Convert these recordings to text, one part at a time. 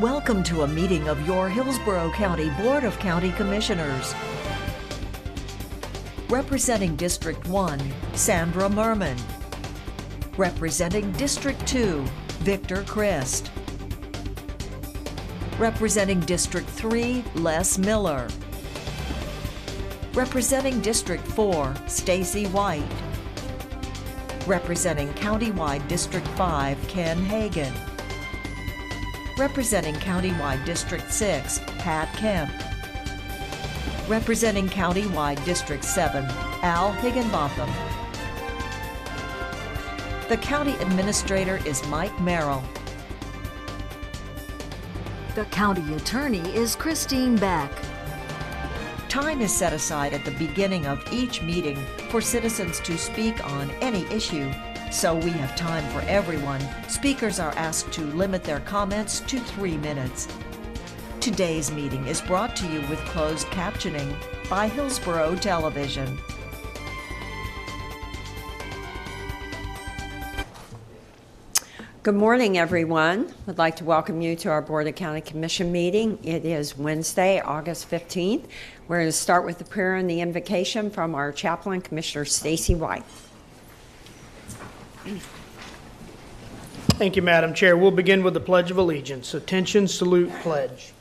Welcome to a meeting of your Hillsborough County Board of County Commissioners. Representing District 1, Sandra Murman. Representing District 2, Victor Christ. Representing District 3, Les Miller. Representing District 4, Stacy White. Representing Countywide District 5, Ken Hagan. Representing Countywide District 6, Pat Kemp. Representing Countywide District 7, Al Higginbotham. The County Administrator is Mike Merrill. The County Attorney is Christine Beck. Time is set aside at the beginning of each meeting for citizens to speak on any issue. So we have time for everyone. Speakers are asked to limit their comments to 3 minutes. Today's meeting is brought to you with closed captioning by Hillsborough Television. Good morning, everyone. I'd like to welcome you to our Board of County Commission meeting. It is Wednesday, August 15th. We're going to start with the prayer and the invocation from our chaplain, Commissioner Stacy White. Thank you, Madam Chair. We'll begin with the Pledge of Allegiance. Attention, salute, pledge.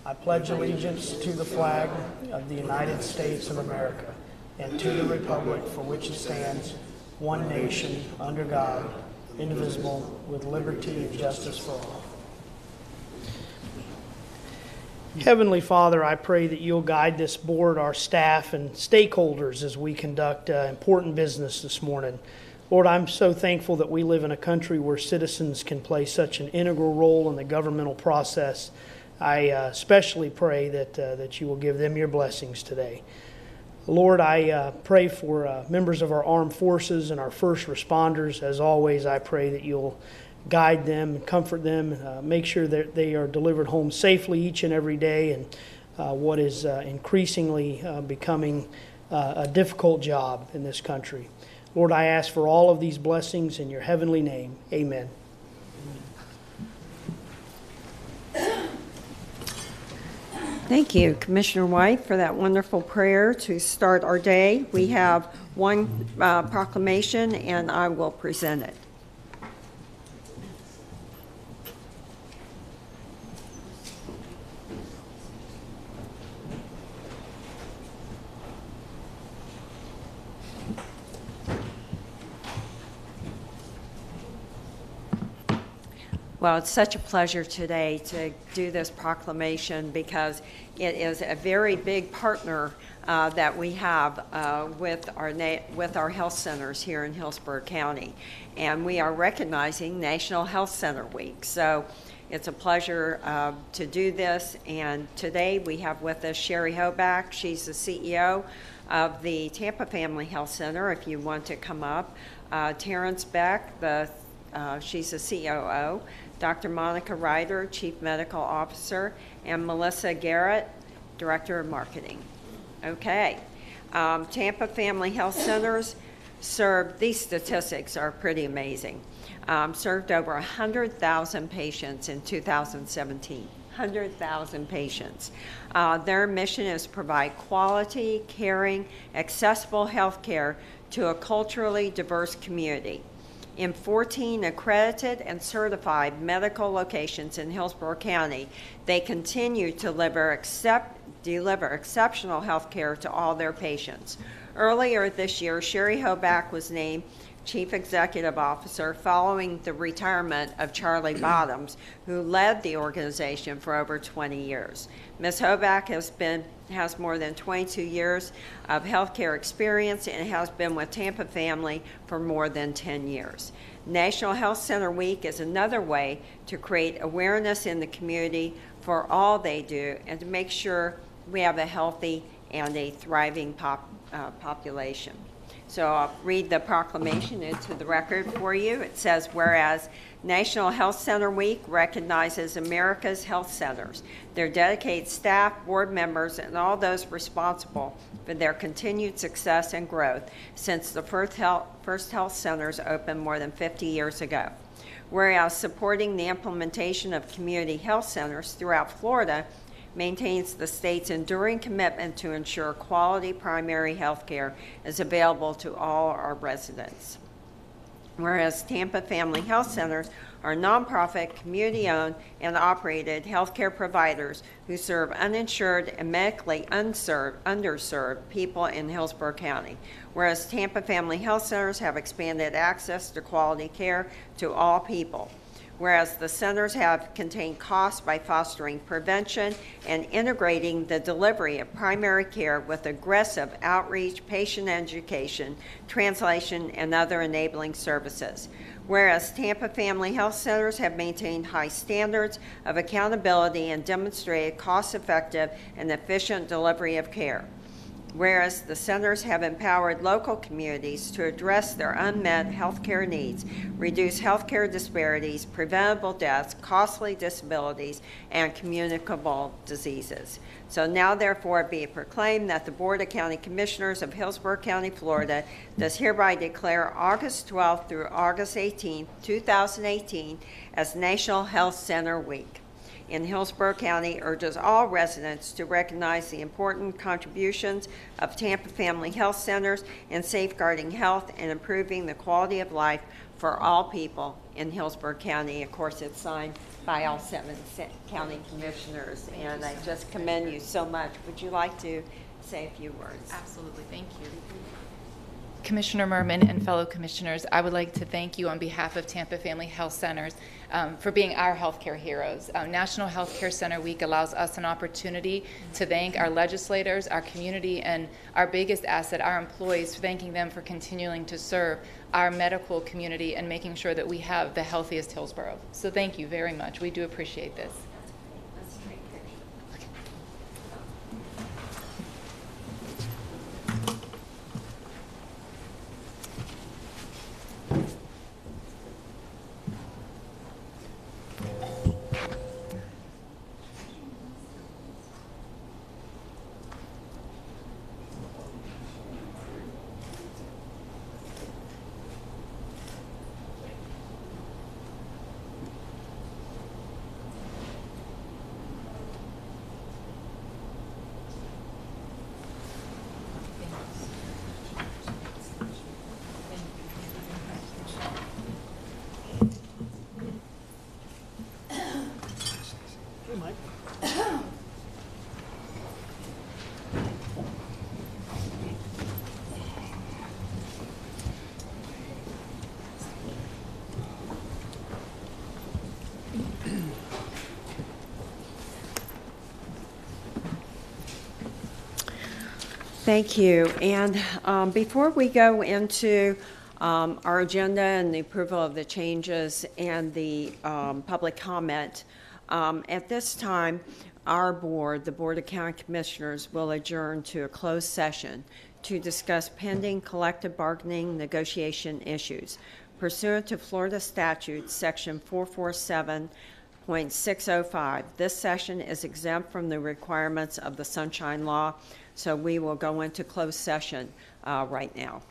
I pledge allegiance to the flag of the United States of America and to the republic for which it stands, one nation, under God, indivisible, with liberty and justice for all. Heavenly Father, I pray that you'll guide this board, our staff, and stakeholders as we conduct important business this morning. Lord, I'm so thankful that we live in a country where citizens can play such an integral role in the governmental process. I especially pray that you will give them your blessings today. Lord, I pray for members of our armed forces and our first responders. As always, I pray that you'll guide them and comfort them, make sure that they are delivered home safely each and every day, and what is increasingly becoming a difficult job in this country. Lord, I ask for all of these blessings in your heavenly name. Amen. Thank you, Commissioner White, for that wonderful prayer to start our day. We have one proclamation, and I will present it. Well, it's such a pleasure today to do this proclamation because it is a very big partner that we have with our health centers here in Hillsborough County. And we are recognizing National Health Center Week. So it's a pleasure to do this. And today we have with us Sherry Hoback. She's the CEO of the Tampa Family Health Center, if you want to come up. Terrence Beck, she's the COO. Dr. Monica Ryder, Chief Medical Officer, and Melissa Garrett, Director of Marketing. Okay, Tampa Family Health Centers served, these statistics are pretty amazing, served over 100,000 patients in 2017. 100,000 patients. Their mission is to provide quality, caring, accessible health care to a culturally diverse community. In 14 accredited and certified medical locations in Hillsborough County, they continue to deliver exceptional health care to all their patients. Earlier this year, Sherry Hoback was named Chief Executive Officer following the retirement of Charlie Bottoms, who led the organization for over 20 years. Ms. Hoback has more than 22 years of healthcare experience and has been with Tampa Family for more than 10 years. National Health Center Week is another way to create awareness in the community for all they do and to make sure we have a healthy and a thriving population. So I'll read the proclamation into the record for you. It says, whereas National Health Center Week recognizes America's health centers, their dedicated staff, board members, and all those responsible for their continued success and growth since the first health centers opened more than 50 years ago. Whereas supporting the implementation of community health centers throughout Florida maintains the state's enduring commitment to ensure quality primary health care is available to all our residents. Whereas Tampa Family Health Centers are nonprofit, community-owned, and operated healthcare providers who serve uninsured and medically underserved people in Hillsborough County. Whereas Tampa Family Health Centers have expanded access to quality care to all people. Whereas the centers have contained costs by fostering prevention and integrating the delivery of primary care with aggressive outreach, patient education, translation, and other enabling services. Whereas Tampa Family Health Centers have maintained high standards of accountability and demonstrated cost-effective and efficient delivery of care. Whereas the centers have empowered local communities to address their unmet healthcare needs, reduce healthcare disparities, preventable deaths, costly disabilities, and communicable diseases. So now therefore be it proclaimed that the Board of County Commissioners of Hillsborough County, Florida does hereby declare August 12th through August 18th, 2018 as National Health Center Week. In Hillsborough County urges all residents to recognize the important contributions of Tampa Family Health Centers in safeguarding health and improving the quality of life for all people in Hillsborough County. Of course, it's signed by all 7 county commissioners, and I just commend you so much. Would you like to say a few words? Absolutely. Thank you. Commissioner Murman and fellow commissioners, I would like to thank you on behalf of Tampa Family Health Centers for being our healthcare heroes. National Healthcare Center Week allows us an opportunity to thank our legislators, our community, and our biggest asset, our employees, thanking them for continuing to serve our medical community and making sure that we have the healthiest Hillsborough. So thank you very much. We do appreciate this. Thank you. And before we go into our agenda and the approval of the changes and the public comment, at this time, our board, the Board of County Commissioners, will adjourn to a closed session to discuss pending collective bargaining negotiation issues. Pursuant to Florida statute, section 447.605, this session is exempt from the requirements of the Sunshine Law, so we will go into closed session right now.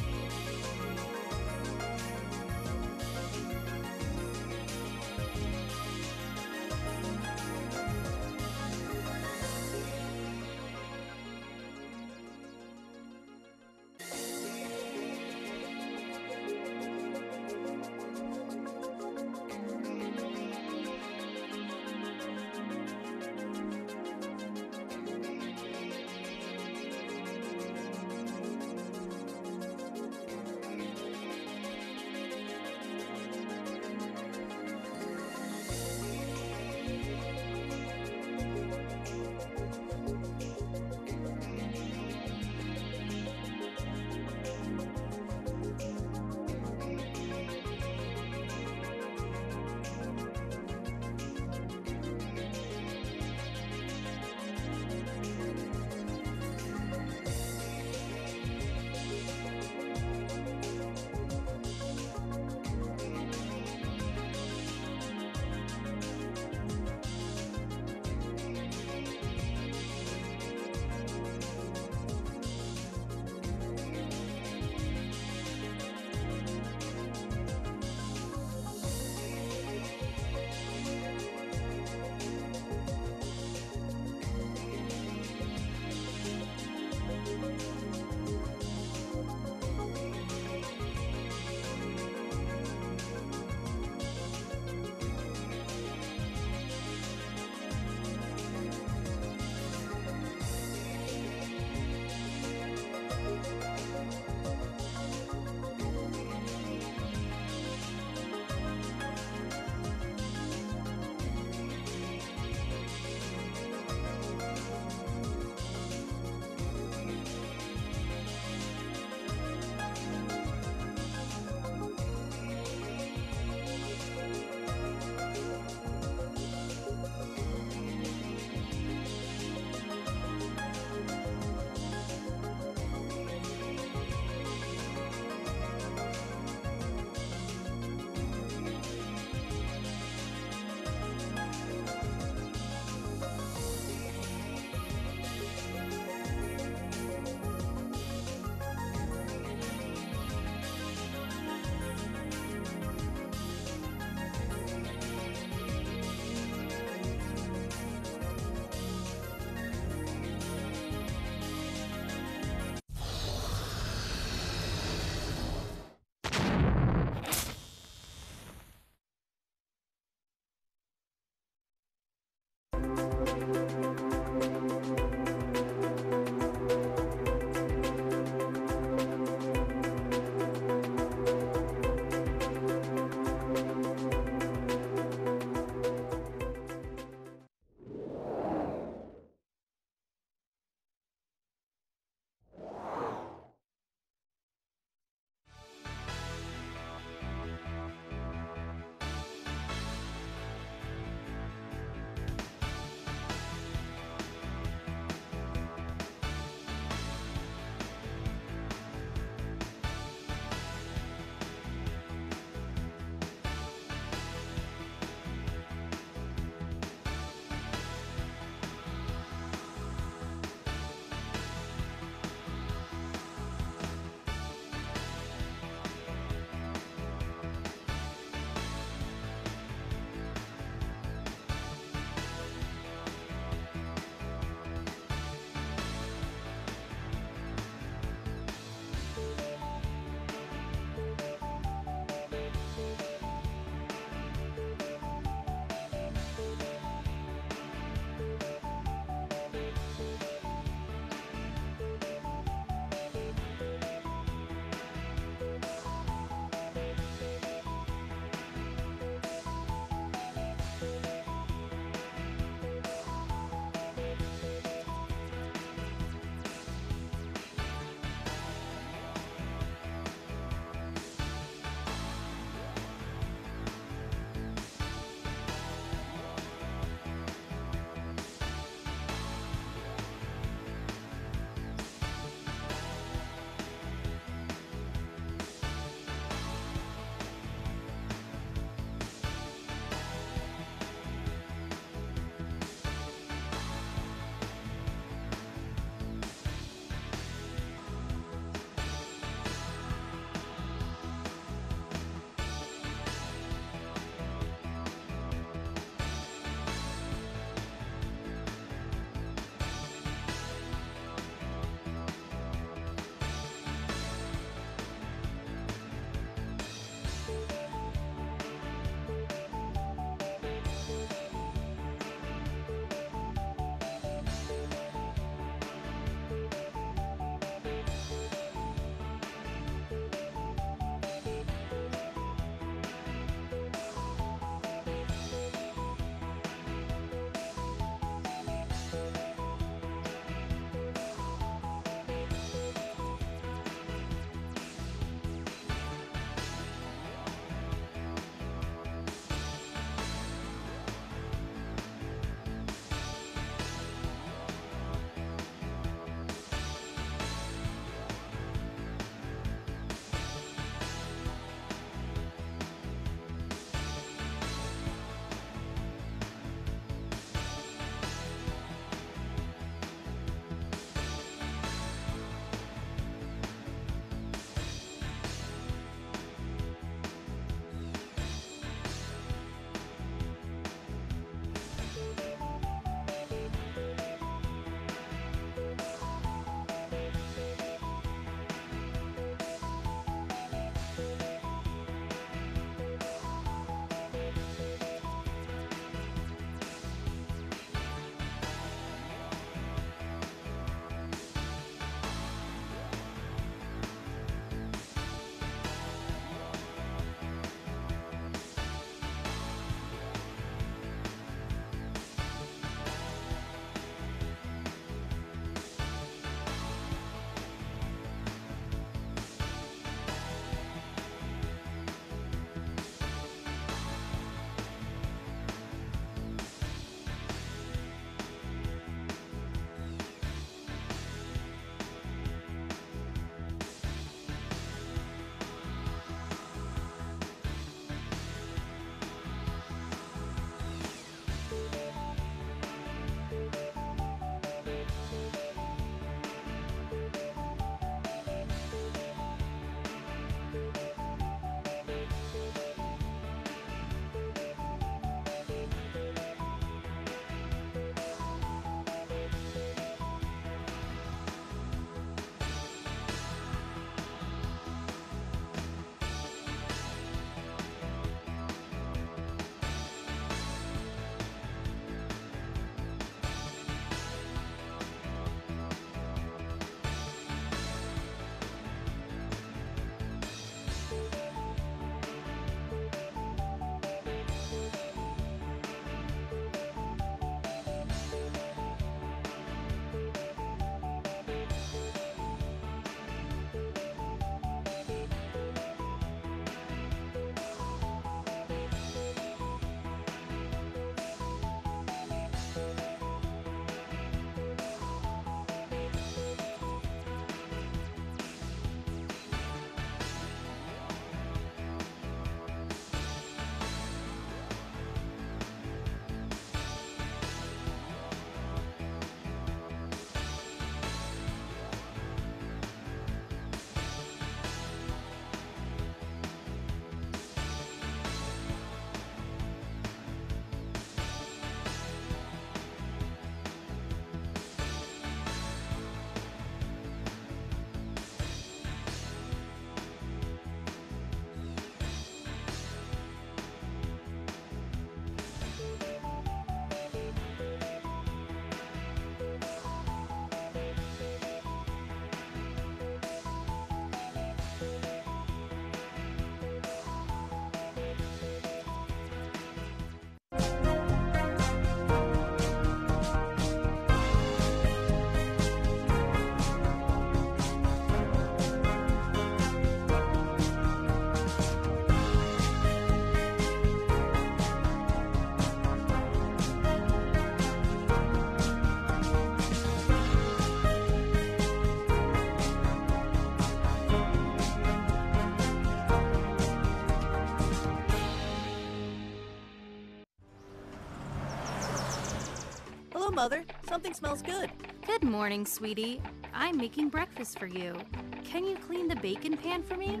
Mother. Something smells good. Good morning, sweetie. I'm making breakfast for you. Can you clean the bacon pan for me?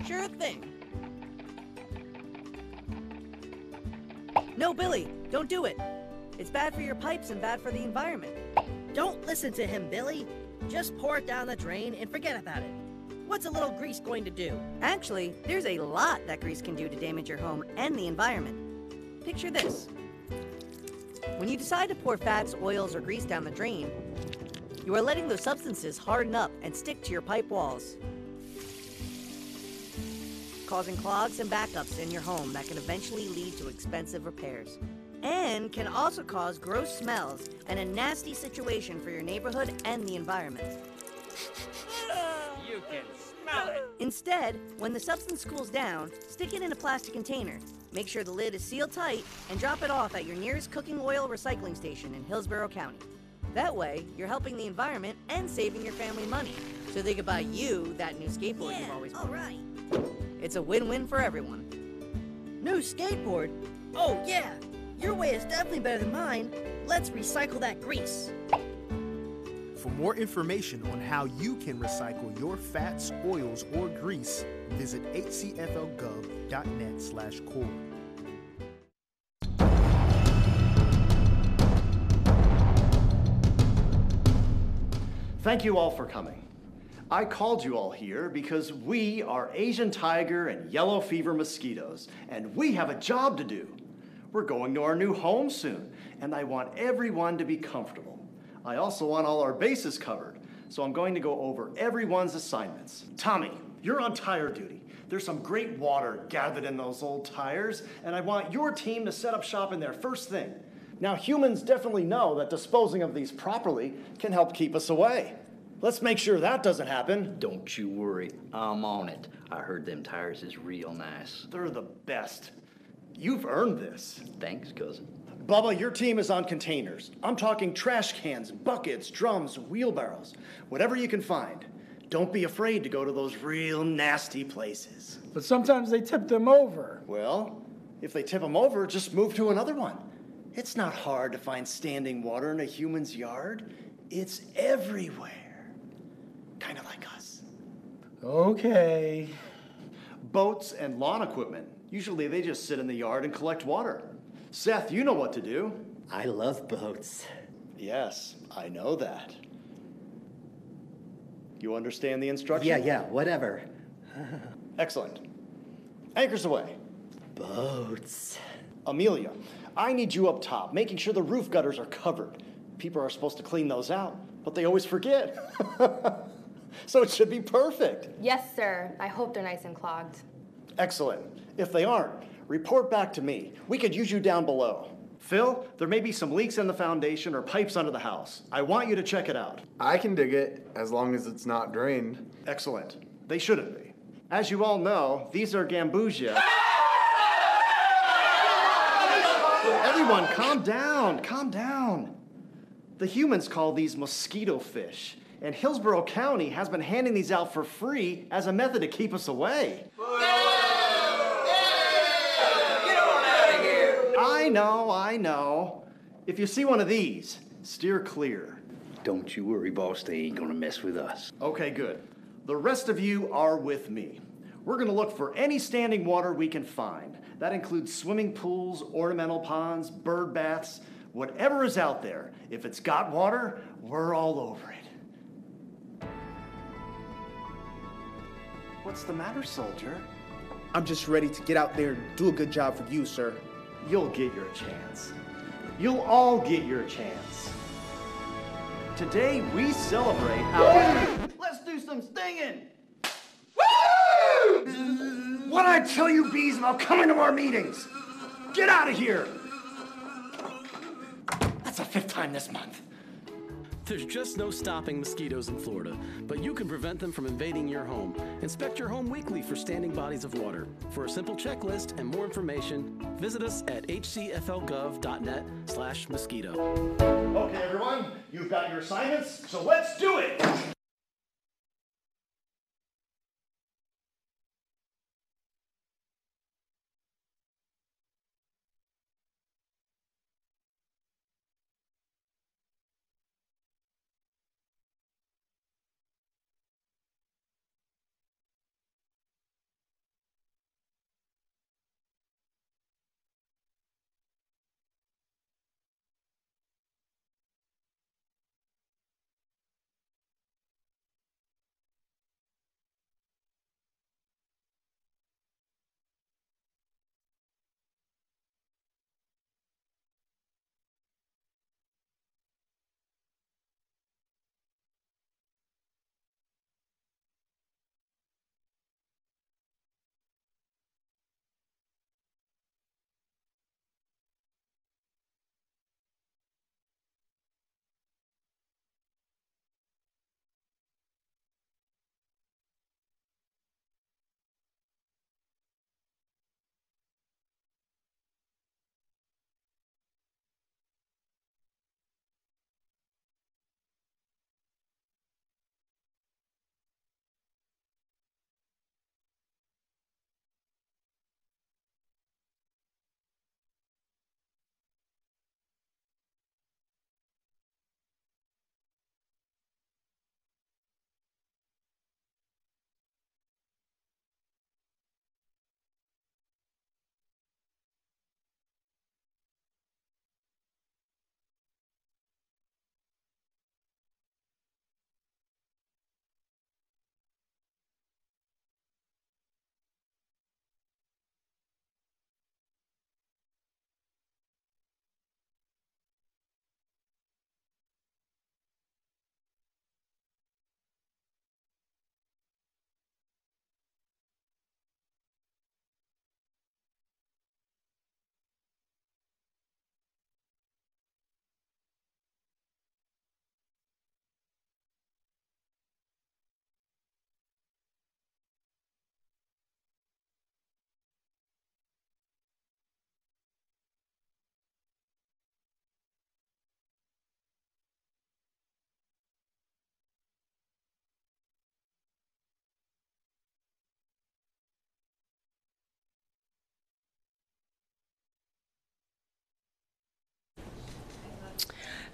Sure thing. No, Billy, don't do it. It's bad for your pipes and bad for the environment. Don't listen to him, Billy. Just pour it down the drain and forget about it. What's a little grease going to do? Actually, there's a lot that grease can do to damage your home and the environment. Picture this. When you decide to pour fats, oils, or grease down the drain, you are letting those substances harden up and stick to your pipe walls, causing clogs and backups in your home that can eventually lead to expensive repairs. And can also cause gross smells and a nasty situation for your neighborhood and the environment. You can smell it. Instead, when the substance cools down, stick it in a plastic container. Make sure the lid is sealed tight and drop it off at your nearest cooking oil recycling station in Hillsborough County. That way, you're helping the environment and saving your family money, so they can buy you that new skateboard you've always wanted. All right. It's a win-win for everyone. New skateboard? Oh, yeah. Your way is definitely better than mine. Let's recycle that grease. For more information on how you can recycle your fats, oils, or grease, visit hcflgov.net/core. Thank you all for coming. I called you all here because we are Asian tiger and yellow fever mosquitoes, and we have a job to do. We're going to our new home soon, and I want everyone to be comfortable. I also want all our bases covered, so I'm going to go over everyone's assignments. Tommy, you're on tire duty. There's some great water gathered in those old tires, and I want your team to set up shop in there first thing. Now, humans definitely know that disposing of these properly can help keep us away. Let's make sure that doesn't happen. Don't you worry, I'm on it. I heard them tires is real nice. They're the best. You've earned this. Thanks, cousin. Bubba, your team is on containers. I'm talking trash cans, buckets, drums, wheelbarrows, whatever you can find. Don't be afraid to go to those real nasty places. But sometimes they tip them over. Well, if they tip them over, just move to another one. It's not hard to find standing water in a human's yard. It's everywhere. Kind of like us. Okay. Boats and lawn equipment. Usually they just sit in the yard and collect water. Seth, you know what to do. I love boats. Yes, I know that. You understand the instructions? Yeah, whatever. Excellent. Anchors away. Boats. Amelia, I need you up top, making sure the roof gutters are covered. People are supposed to clean those out, but they always forget. So it should be perfect. Yes, sir. I hope they're nice and clogged. Excellent. If they aren't, report back to me. We could use you down below. Phil, there may be some leaks in the foundation or pipes under the house. I want you to check it out. I can dig it, as long as it's not drained. Excellent. They shouldn't be. As you all know, these are gambusia. Everyone, calm down, calm down. The humans call these mosquito fish, and Hillsborough County has been handing these out for free as a method to keep us away. I know. If you see one of these, steer clear. Don't you worry, boss. They ain't gonna mess with us. Okay, good. The rest of you are with me. We're gonna look for any standing water we can find. That includes swimming pools, ornamental ponds, bird baths, whatever is out there. If it's got water, we're all over it. What's the matter, soldier? I'm just ready to get out there and do a good job for you, sir. You'll get your chance. You'll all get your chance. Today we celebrate our... Let's do some stinging! Woo! What'd I tell you bees about coming to our meetings? Get out of here! That's the 5th time this month. There's just no stopping mosquitoes in Florida, but you can prevent them from invading your home. Inspect your home weekly for standing bodies of water. For a simple checklist and more information, visit us at hcflgov.net/mosquito. Okay, everyone, you've got your assignments, so let's do it!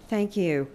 Thank you.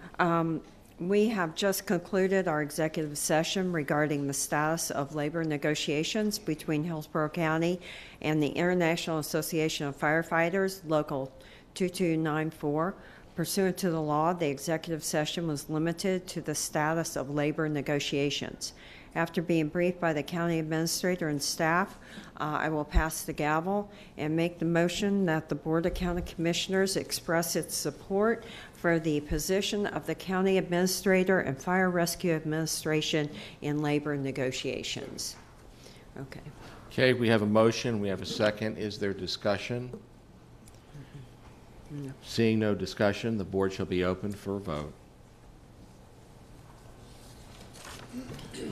We have just concluded our executive session regarding the status of labor negotiations between Hillsborough County and the International Association of Firefighters, Local 2294. Pursuant to the law, the executive session was limited to the status of labor negotiations. After being briefed by the county administrator and staff, I will pass the gavel and make the motion that the Board of County Commissioners express its support for the position of the county administrator and fire rescue administration in labor negotiations. Okay. Okay, we have a motion. We have a second. Is there discussion? No. Seeing no discussion, the board shall be open for a vote.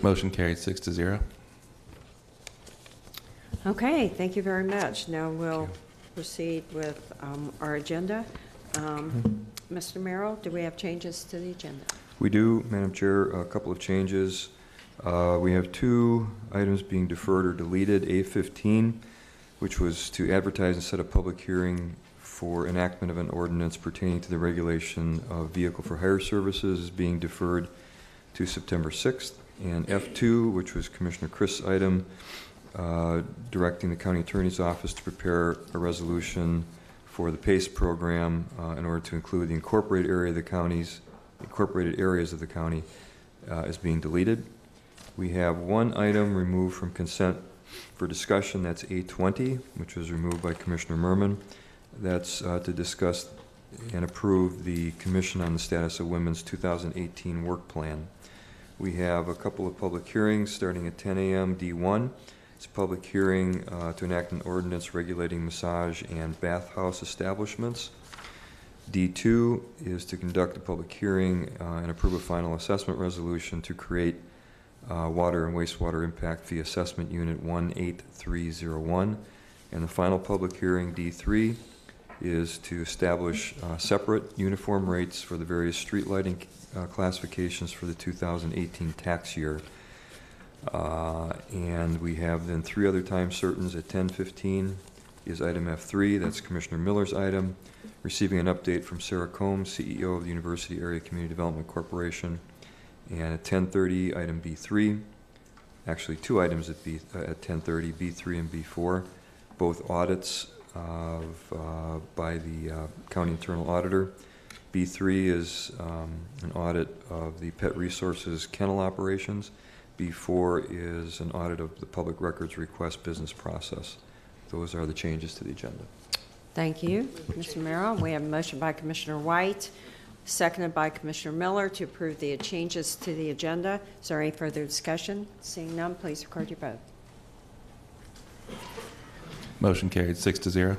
Motion carried 6-0. Okay, thank you very much. Now we'll proceed with our agenda. Mr. Merrill, do we have changes to the agenda? We do, Madam Chair, a couple of changes. We have 2 items being deferred or deleted. A15, which was to advertise and set a public hearing for enactment of an ordinance pertaining to the regulation of vehicle for hire services, is being deferred to September 6th. And F2, which was Commissioner Chris' item, directing the County Attorney's Office to prepare a resolution for the PACE program in order to include the incorporated areas of the county, is being deleted. We have 1 item removed from consent for discussion. That's A20, which was removed by Commissioner Murman. That's to discuss and approve the Commission on the Status of Women's 2018 work plan. We have a couple of public hearings starting at 10 a.m. D1. It's a public hearing to enact an ordinance regulating massage and bathhouse establishments. D2 is to conduct a public hearing and approve a final assessment resolution to create Water and Wastewater Impact Fee Assessment Unit 18301. And the final public hearing, D3, is to establish separate uniform rates for the various street lighting classifications for the 2018 tax year. And we have then 3 other time certains. At 10:15 is item F3, that's Commissioner Miller's item, receiving an update from Sarah Combs, CEO of the University Area Community Development Corporation. And at 10:30, item B3, actually 2 items at 10:30, B3 and B4, both audits by the County Internal Auditor. B3 is an audit of the pet resources kennel operations. B4 is an audit of the public records request business process. Those are the changes to the agenda. Thank you, Mr. Merrill. We have a motion by Commissioner White, seconded by Commissioner Miller to approve the changes to the agenda. Is there any further discussion? Seeing none, please record your vote. Motion carried 6-0.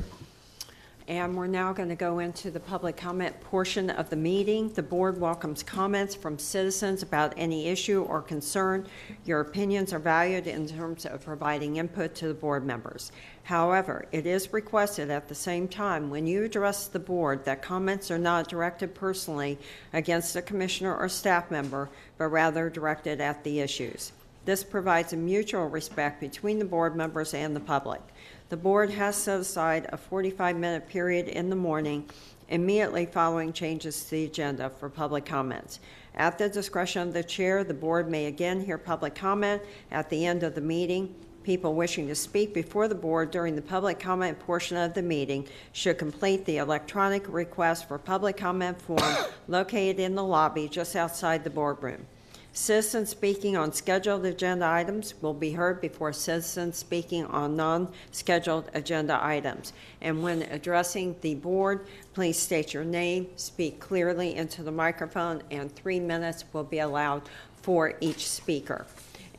And we're now going to go into the public comment portion of the meeting. The board welcomes comments from citizens about any issue or concern. Your opinions are valued in terms of providing input to the board members. However, it is requested at the same time when you address the board that comments are not directed personally against a commissioner or staff member, but rather directed at the issues. This provides a mutual respect between the board members and the public. The board has set aside a 45-minute period in the morning immediately following changes to the agenda for public comments. At the discretion of the chair, the board may again hear public comment at the end of the meeting. People wishing to speak before the board during the public comment portion of the meeting should complete the electronic request for public comment form located in the lobby just outside the boardroom. Citizens speaking on scheduled agenda items will be heard before citizens speaking on non-scheduled agenda items. And when addressing the board, please state your name, speak clearly into the microphone, and 3 minutes will be allowed for each speaker.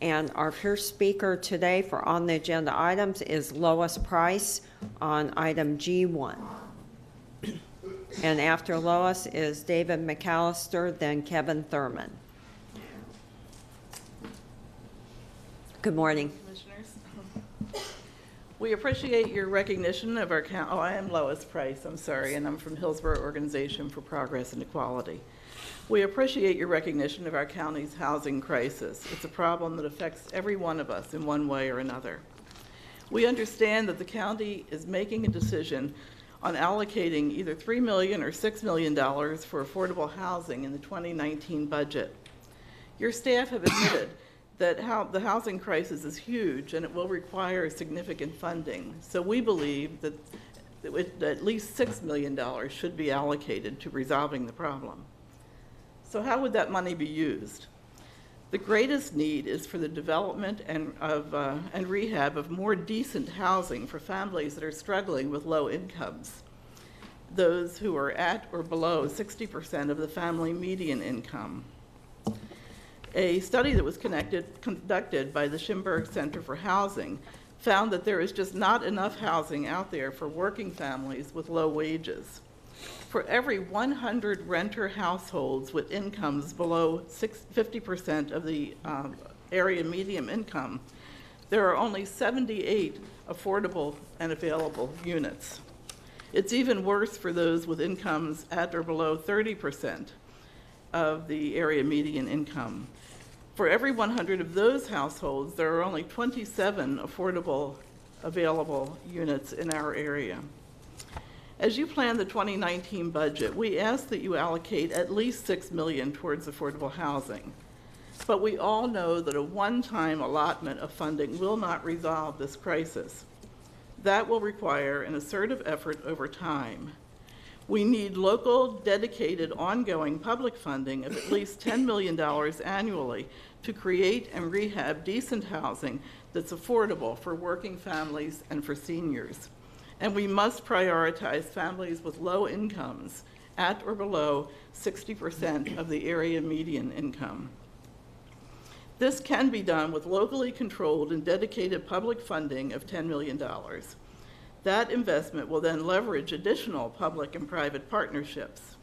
And our first speaker today for on the agenda items is Lois Price on item G1. And after Lois is David McAllister, then Kevin Thurman. Good morning. Commissioners. We appreciate your recognition of our county. Oh, I am Lois Price, I'm sorry, and I'm from Hillsborough Organization for Progress and Equality. We appreciate your recognition of our county's housing crisis. It's a problem that affects every one of us in one way or another. We understand that the county is making a decision on allocating either $3 million or $6 million for affordable housing in the 2019 budget. Your staff have admitted that the housing crisis is huge and it will require significant funding. So we believe that at least $6 million should be allocated to resolving the problem. So how would that money be used? The greatest need is for the development and rehab of more decent housing for families that are struggling with low incomes, those who are at or below 60% of the family median income. A study that was conducted by the Schimberg Center for Housing found that there is just not enough housing out there for working families with low wages. For every 100 renter households with incomes below 50% of the area median income, there are only 78 affordable and available units. It's even worse for those with incomes at or below 30% of the area median income. For every 100 of those households, there are only 27 affordable available units in our area. As you plan the 2019 budget, we ask that you allocate at least $6 million towards affordable housing. But we all know that a one-time allotment of funding will not resolve this crisis. That will require an assertive effort over time. We need local, dedicated, ongoing public funding of at least $10 million annually to create and rehab decent housing that's affordable for working families and for seniors. And we must prioritize families with low incomes at or below 60% of the area median income. This can be done with locally controlled and dedicated public funding of $10 million. That investment will then leverage additional public and private partnerships.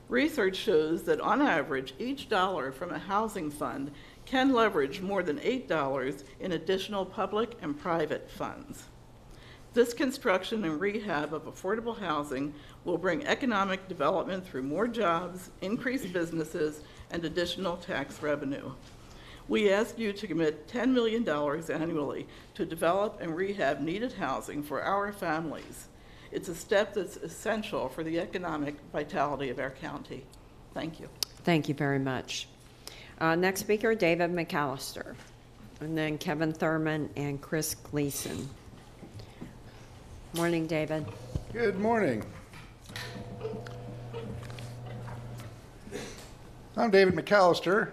Research shows that on average, each dollar from a housing fund can leverage more than $8 in additional public and private funds. This construction and rehab of affordable housing will bring economic development through more jobs, increased businesses, and additional tax revenue. We ask you to commit $10 million annually to develop and rehab needed housing for our families. It's a step that's essential for the economic vitality of our county. Thank you. Thank you very much. Next speaker, David McAllister, and then Kevin Thurman and Chris Gleason. Morning, David. Good morning. I'm David McAllister,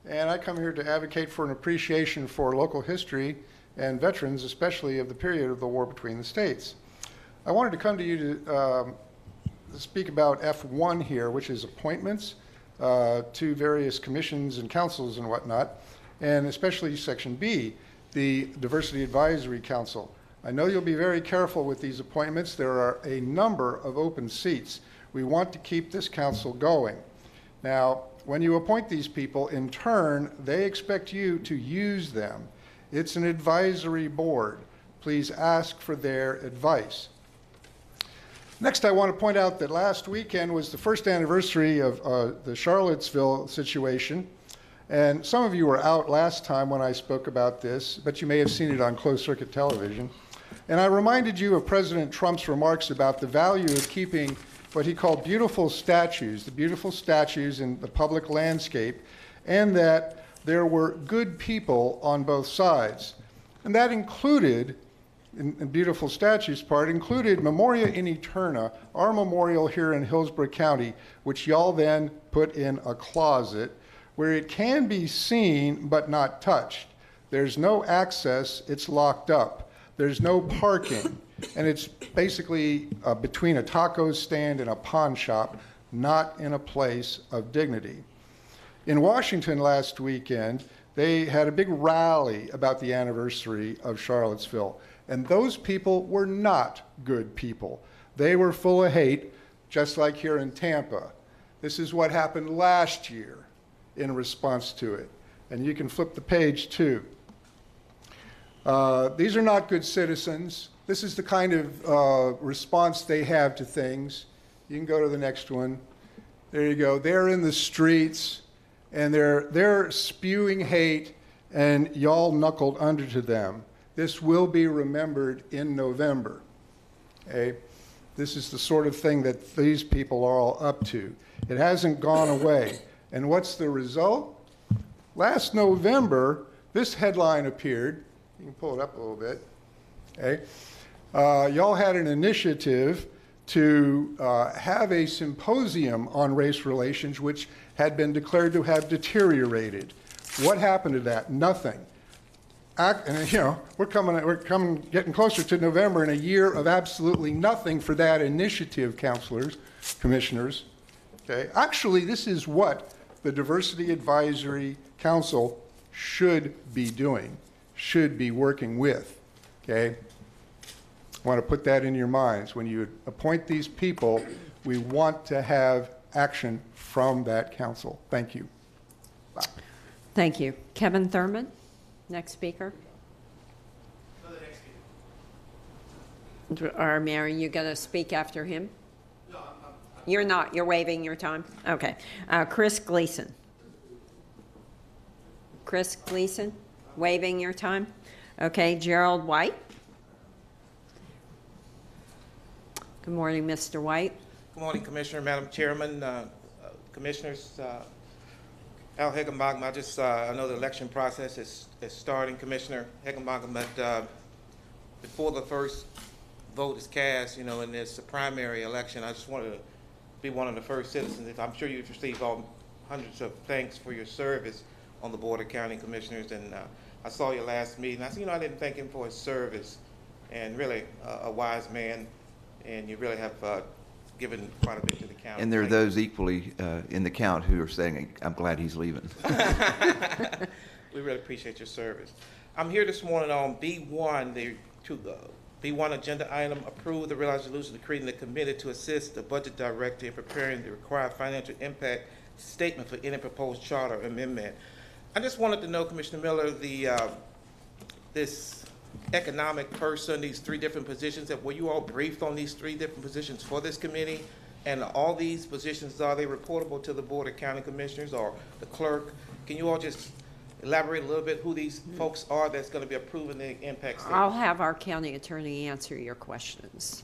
and I come here to advocate for an appreciation for local history and veterans, especially of the period of the war between the states. I wanted to come to you to speak about F1 here, which is appointments to various commissions and councils and whatnot, and especially Section B, the Diversity Advisory Council. I know you'll be very careful with these appointments. There are a number of open seats. We want to keep this council going. Now, when you appoint these people, in turn, they expect you to use them. It's an advisory board. Please ask for their advice. Next, I want to point out that last weekend was the first anniversary of the Charlottesville situation. And some of you were out last time when I spoke about this, but you may have seen it on closed-circuit television. And I reminded you of President Trump's remarks about the value of keeping what he called beautiful statues, the beautiful statues in the public landscape, and that there were good people on both sides. And that included, in beautiful statues part, included Memoria in Eterna, our memorial here in Hillsborough County, which y'all then put in a closet where it can be seen but not touched. There's no access, it's locked up. There's no parking, and it's basically between a taco stand and a pawn shop, not in a place of dignity. In Washington last weekend, they had a big rally about the anniversary of Charlottesville, and those people were not good people. They were full of hate, just like here in Tampa. This is what happened last year in response to it, and you can flip the page too. These are not good citizens. This is the kind of response they have to things. You can go to the next one. There you go. They're in the streets, and they're spewing hate, and y'all knuckled under to them. This will be remembered in November. Okay? This is the sort of thing that these people are all up to. It hasn't gone away. And what's the result? Last November, this headline appeared. You can pull it up a little bit. Okay. Y'all had an initiative to have a symposium on race relations, which had been declared to have deteriorated. What happened to that? Nothing. And you know, we're getting closer to November, and a year of absolutely nothing for that initiative, counselors, commissioners. Okay. Actually, this is what the Diversity Advisory Council should be doing, should be working with. Okay. I want to put that in your minds. When you appoint these people, we want to have action from that council. Thank you. Bye. Thank you. Kevin Thurman, next speaker. Or Mary, you going to speak after him? No, you're not. You're waiving your time? Okay. Chris Gleason. Chris Gleason, waiving your time? Okay. Gerald White. Good morning, Mr. White. Good morning, Commissioner, Madam Chairman, Commissioners. Al Higginbotham, I know the election process is starting, Commissioner Higginbotham, but before the first vote is cast, you know, in this primary election, I just wanted to be one of the first citizens. I'm sure you've received hundreds of thanks for your service on the Board of County Commissioners, and I saw your last meeting. I said, you know, I didn't thank him for his service, and really a wise man. And you really have given quite a bit to the county. And there are those equally in the count who are saying, I'm glad he's leaving. We really appreciate your service. I'm here this morning on B1, B1 agenda item, approve the resolution creating the committee to assist the budget director in preparing the required financial impact statement for any proposed charter amendment. I just wanted to know, Commissioner Miller, this economic person, these three different positions, were you all briefed on these three different positions for this committee? And all these positions, are they reportable to the Board of County Commissioners or the clerk? Can you all just elaborate a little bit who these folks are that's going to be approving the impact statement? I'll have our county attorney answer your questions.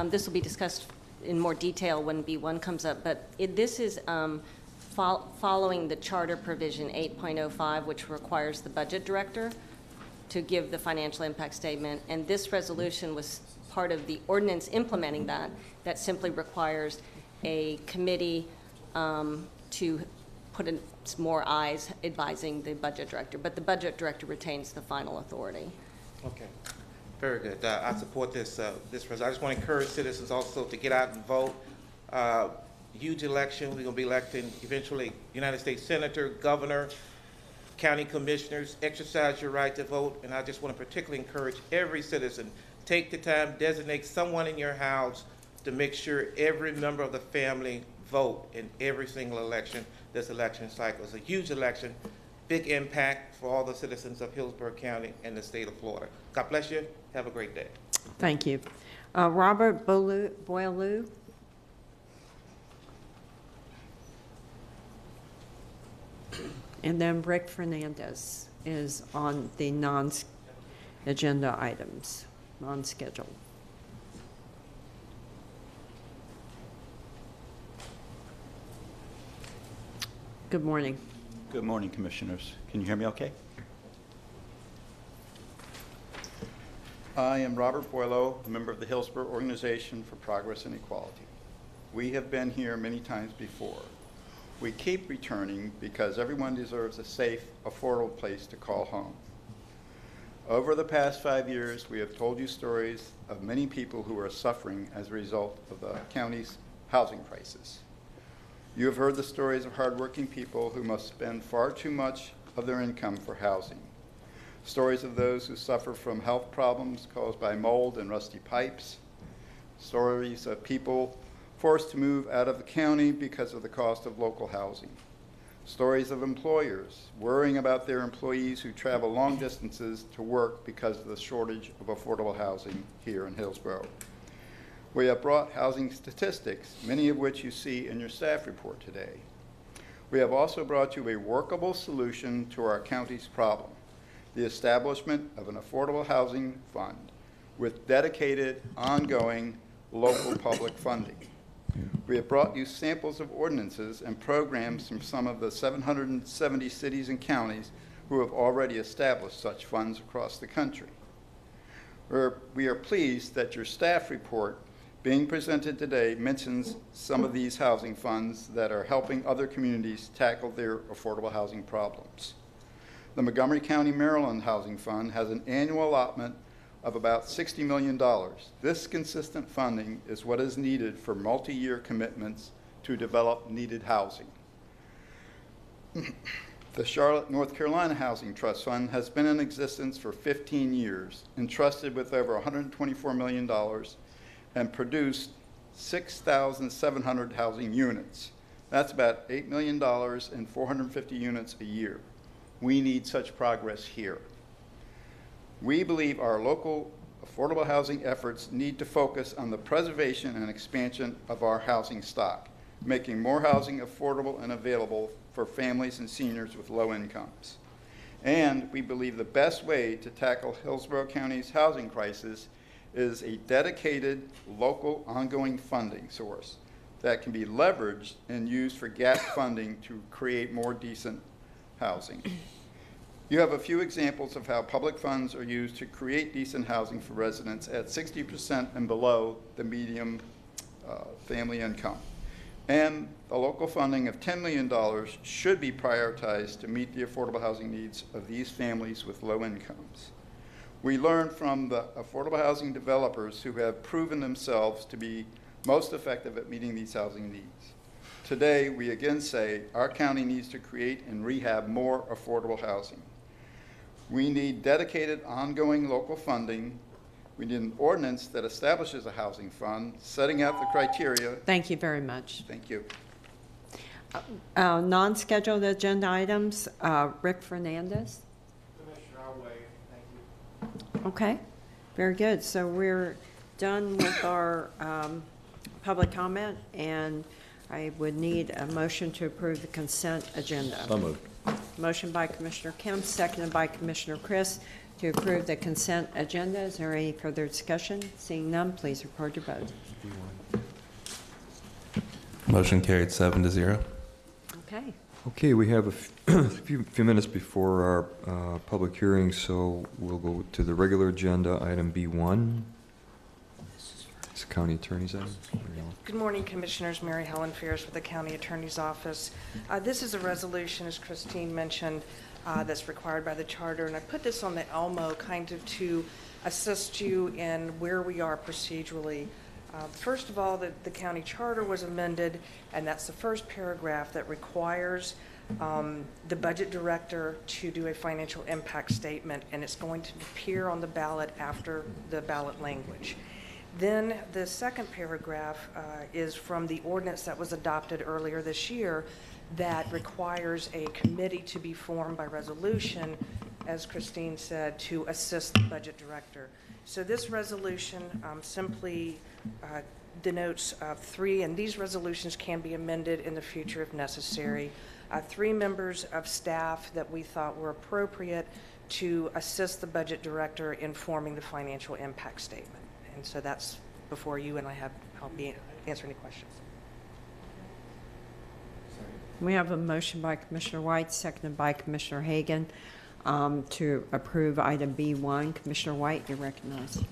This will be discussed in more detail when B1 comes up, but this is following the charter provision 8.05, which requires the budget director to give the financial impact statement. And this resolution was part of the ordinance implementing that simply requires a committee to put in more eyes advising the budget director. But the budget director retains the final authority. Okay. Very good. I support this resolution. I just want to encourage citizens also to get out and vote. Huge election. We're going to be electing eventually United States Senator, Governor, County Commissioners. Exercise your right to vote. And I just want to particularly encourage every citizen, take the time, designate someone in your house to make sure every member of the family vote in every single election, this election cycle. It's a huge election, big impact for all the citizens of Hillsborough County and the state of Florida. God bless you. Have a great day. Thank you. Robert Boileau. And then Rick Fernandez is on the non-agenda items, non-scheduled. Good morning. Good morning, Commissioners. Can you hear me okay? I am Robert Boileau, a member of the Hillsborough Organization for Progress and Equality. We have been here many times before. We keep returning because everyone deserves a safe, affordable place to call home. Over the past 5 years, we have told you stories of many people who are suffering as a result of the county's housing crisis. You have heard the stories of hardworking people who must spend far too much of their income for housing. Stories of those who suffer from health problems caused by mold and rusty pipes. Stories of people forced to move out of the county because of the cost of local housing. Stories of employers worrying about their employees who travel long distances to work because of the shortage of affordable housing here in Hillsborough. We have brought housing statistics, many of which you see in your staff report today. We have also brought you a workable solution to our county's problem, the establishment of an affordable housing fund with dedicated, ongoing local public funding. We have brought you samples of ordinances and programs from some of the 770 cities and counties who have already established such funds across the country. We are pleased that your staff report being presented today mentions some of these housing funds that are helping other communities tackle their affordable housing problems. The Montgomery County, Maryland Housing Fund has an annual allotment of about $60 million. This consistent funding is what is needed for multi-year commitments to develop needed housing. The Charlotte, North Carolina Housing Trust Fund has been in existence for 15 years, entrusted with over $124 million, and produced 6,700 housing units. That's about $8 million and 450 units a year. We need such progress here. We believe our local affordable housing efforts need to focus on the preservation and expansion of our housing stock, making more housing affordable and available for families and seniors with low incomes. And we believe the best way to tackle Hillsborough County's housing crisis is a dedicated local ongoing funding source that can be leveraged and used for gap funding to create more decent housing. You have a few examples of how public funds are used to create decent housing for residents at 60% and below the median family income. And the local funding of $10 million should be prioritized to meet the affordable housing needs of these families with low incomes. We learned from the affordable housing developers who have proven themselves to be most effective at meeting these housing needs. Today, we again say our county needs to create and rehab more affordable housing. We need dedicated ongoing local funding. We need an ordinance that establishes a housing fund, setting out the criteria. Thank you very much. Thank you. Non-scheduled agenda items, Rick Fernandez. Commissioner, I'll wait. Thank you. Okay, very good. So we're done with our public comment, and I would need a motion to approve the consent agenda. So moved. Motion by Commissioner Kemp, seconded by Commissioner Chris to approve the consent agenda. Is there any further discussion? Seeing none, please record your vote. Motion carried 7-0. Okay. Okay, we have a few minutes before our public hearing, so we'll go to the regular agenda, item B1. It's the County Attorney's item. Good morning, Commissioners. Mary Helen Fierce with the County Attorney's Office. This is a resolution, as Christine mentioned, that's required by the charter, and I put this on the Elmo kind of to assist you in where we are procedurally. First of all, the county charter was amended, and that's the first paragraph that requires the budget director to do a financial impact statement, and it's going to appear on the ballot after the ballot language. Then the second paragraph is from the ordinance that was adopted earlier this year that requires a committee to be formed by resolution, as Christine said, to assist the budget director. So this resolution simply denotes three, and these resolutions can be amended in the future if necessary, 3 members of staff that we thought were appropriate to assist the budget director in forming the financial impact statement. And so that's before you, and I'll be answering any questions. We have a motion by Commissioner White, seconded by Commissioner Hagan, to approve item B1. Commissioner White, you're recognized.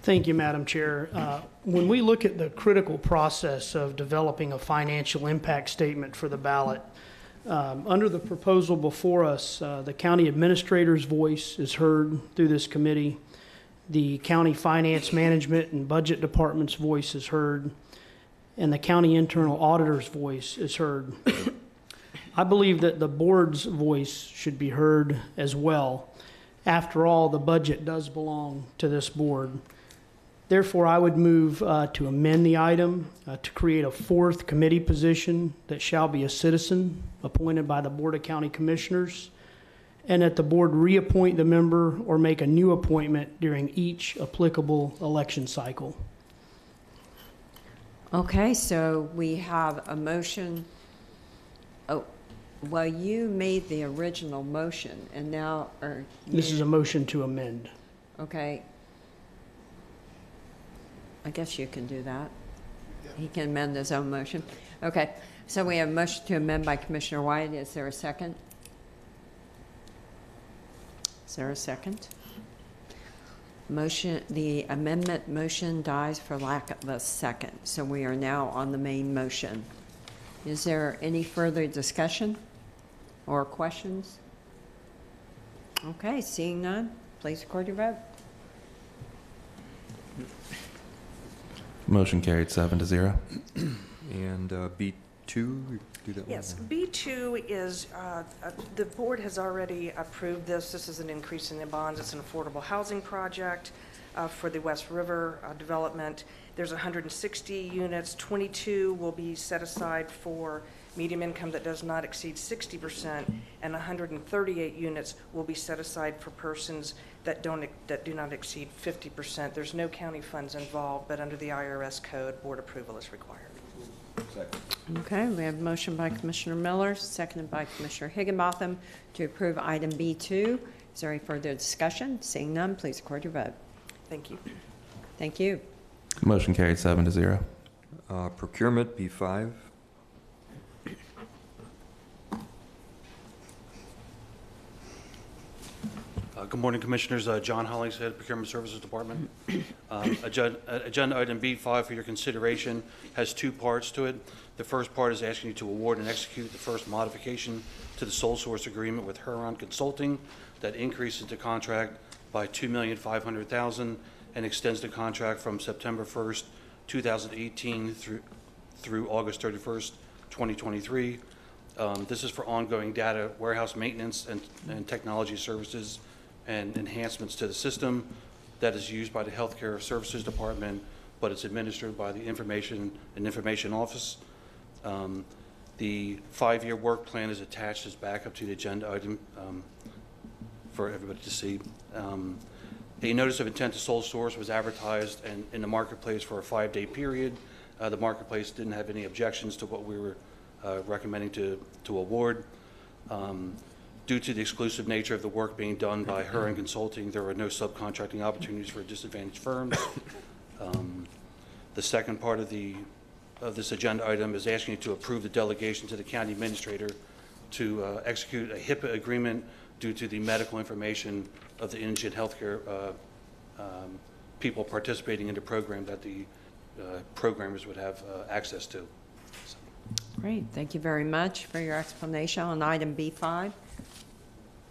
Thank you, Madam Chair. When we look at the critical process of developing a financial impact statement for the ballot, under the proposal before us, the county administrator's voice is heard through this committee. The county finance management and budget department's voice is heard, and the county internal auditor's voice is heard. I believe that the board's voice should be heard as well. After all, the budget does belong to this board. Therefore, I would move to amend the item to create a 4th committee position that shall be a citizen appointed by the Board of County Commissioners, and that the board reappoint the member or make a new appointment during each applicable election cycle. Okay, so we have a motion. Oh, well, you made the original motion, and now... This is a motion to amend. Okay. I guess you can do that. He can amend his own motion. Okay, so we have a motion to amend by Commissioner White. Is there a second? Is there a second? Motion, the amendment motion dies for lack of a second. So we are now on the main motion. Is there any further discussion or questions? Okay, seeing none, please record your vote. Motion carried 7-0. And B2, do that one? Yes, B2 is, the board has already approved this. This is an increase in the bonds. It's an affordable housing project for the West River development. There's 160 units. 22 will be set aside for medium income that does not exceed 60%, and 138 units will be set aside for persons that do not exceed 50%. There's no county funds involved, but under the IRS code, board approval is required. Second. Okay, we have a motion by Commissioner Miller, seconded by Commissioner Higginbotham to approve item B2. Is there any further discussion? Seeing none, please record your vote. Thank you. Thank you. Motion carried 7-0. Procurement, B5. Good morning, Commissioners. John Hollingshead, Procurement Services Department. Agenda item B5 for your consideration has two parts to it. The first part is asking you to award and execute the first modification to the sole source agreement with Huron Consulting that increases the contract by $2,500,000 and extends the contract from September 1st, 2018 through August 31st, 2023. This is for ongoing data warehouse maintenance and technology services and enhancements to the system that is used by the Healthcare Services Department, but it's administered by the Information Office. The 5-year work plan is attached as backup to the agenda item for everybody to see. A notice of intent to sole source was advertised in the marketplace for a 5-day period. The marketplace didn't have any objections to what we were recommending to award. Due to the exclusive nature of the work being done by Huron Consulting, there are no subcontracting opportunities for disadvantaged firms. The second part of this agenda item is asking you to approve the delegation to the county administrator to execute a HIPAA agreement due to the medical information of the indigent healthcare people participating in the program that the programmers would have access to. Great, thank you very much for your explanation on item B5.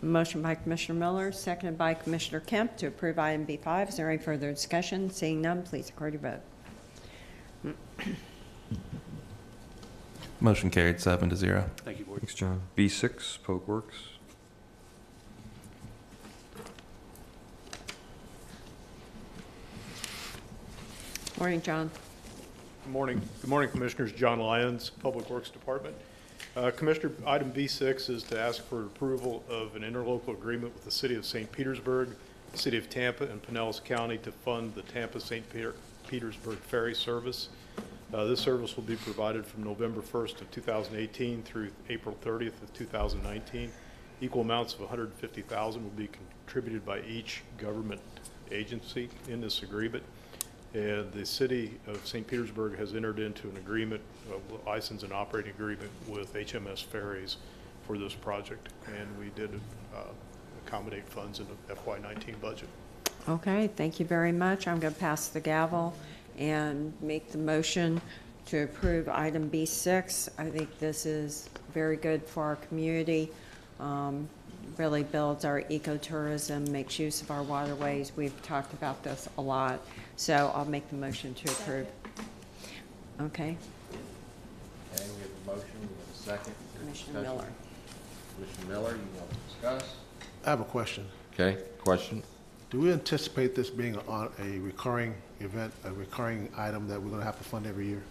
Motion by Commissioner Miller, seconded by Commissioner Kemp to approve item B5. Is there any further discussion? Seeing none, please record your vote. Motion carried 7-0. Thank you, Board. Thanks, John. B6, Public Works. Morning, John. Good morning. Good morning, Commissioners. John Lyons, Public Works Department. Commissioner, item B6 is to ask for approval of an interlocal agreement with the City of St. Petersburg, the City of Tampa, and Pinellas County to fund the Tampa-St. Petersburg Ferry service. This service will be provided from November 1st of 2018 through April 30th of 2019. Equal amounts of $150,000 will be contributed by each government agency in this agreement. And the City of St. Petersburg has entered into an agreement, a license and operating agreement with HMS Ferries for this project. And we did accommodate funds in the FY19 budget. Okay, thank you very much. I'm going to pass the gavel and make the motion to approve item B6. I think this is very good for our community. Really builds our ecotourism, makes use of our waterways. We've talked about this a lot. So I'll make the motion to approve. Okay. Okay, we have a motion, we have a second. Commissioner Miller. Commissioner Miller, you want to discuss? I have a question. Okay, question? Do we anticipate this being a recurring event, a recurring item that we're going to have to fund every year?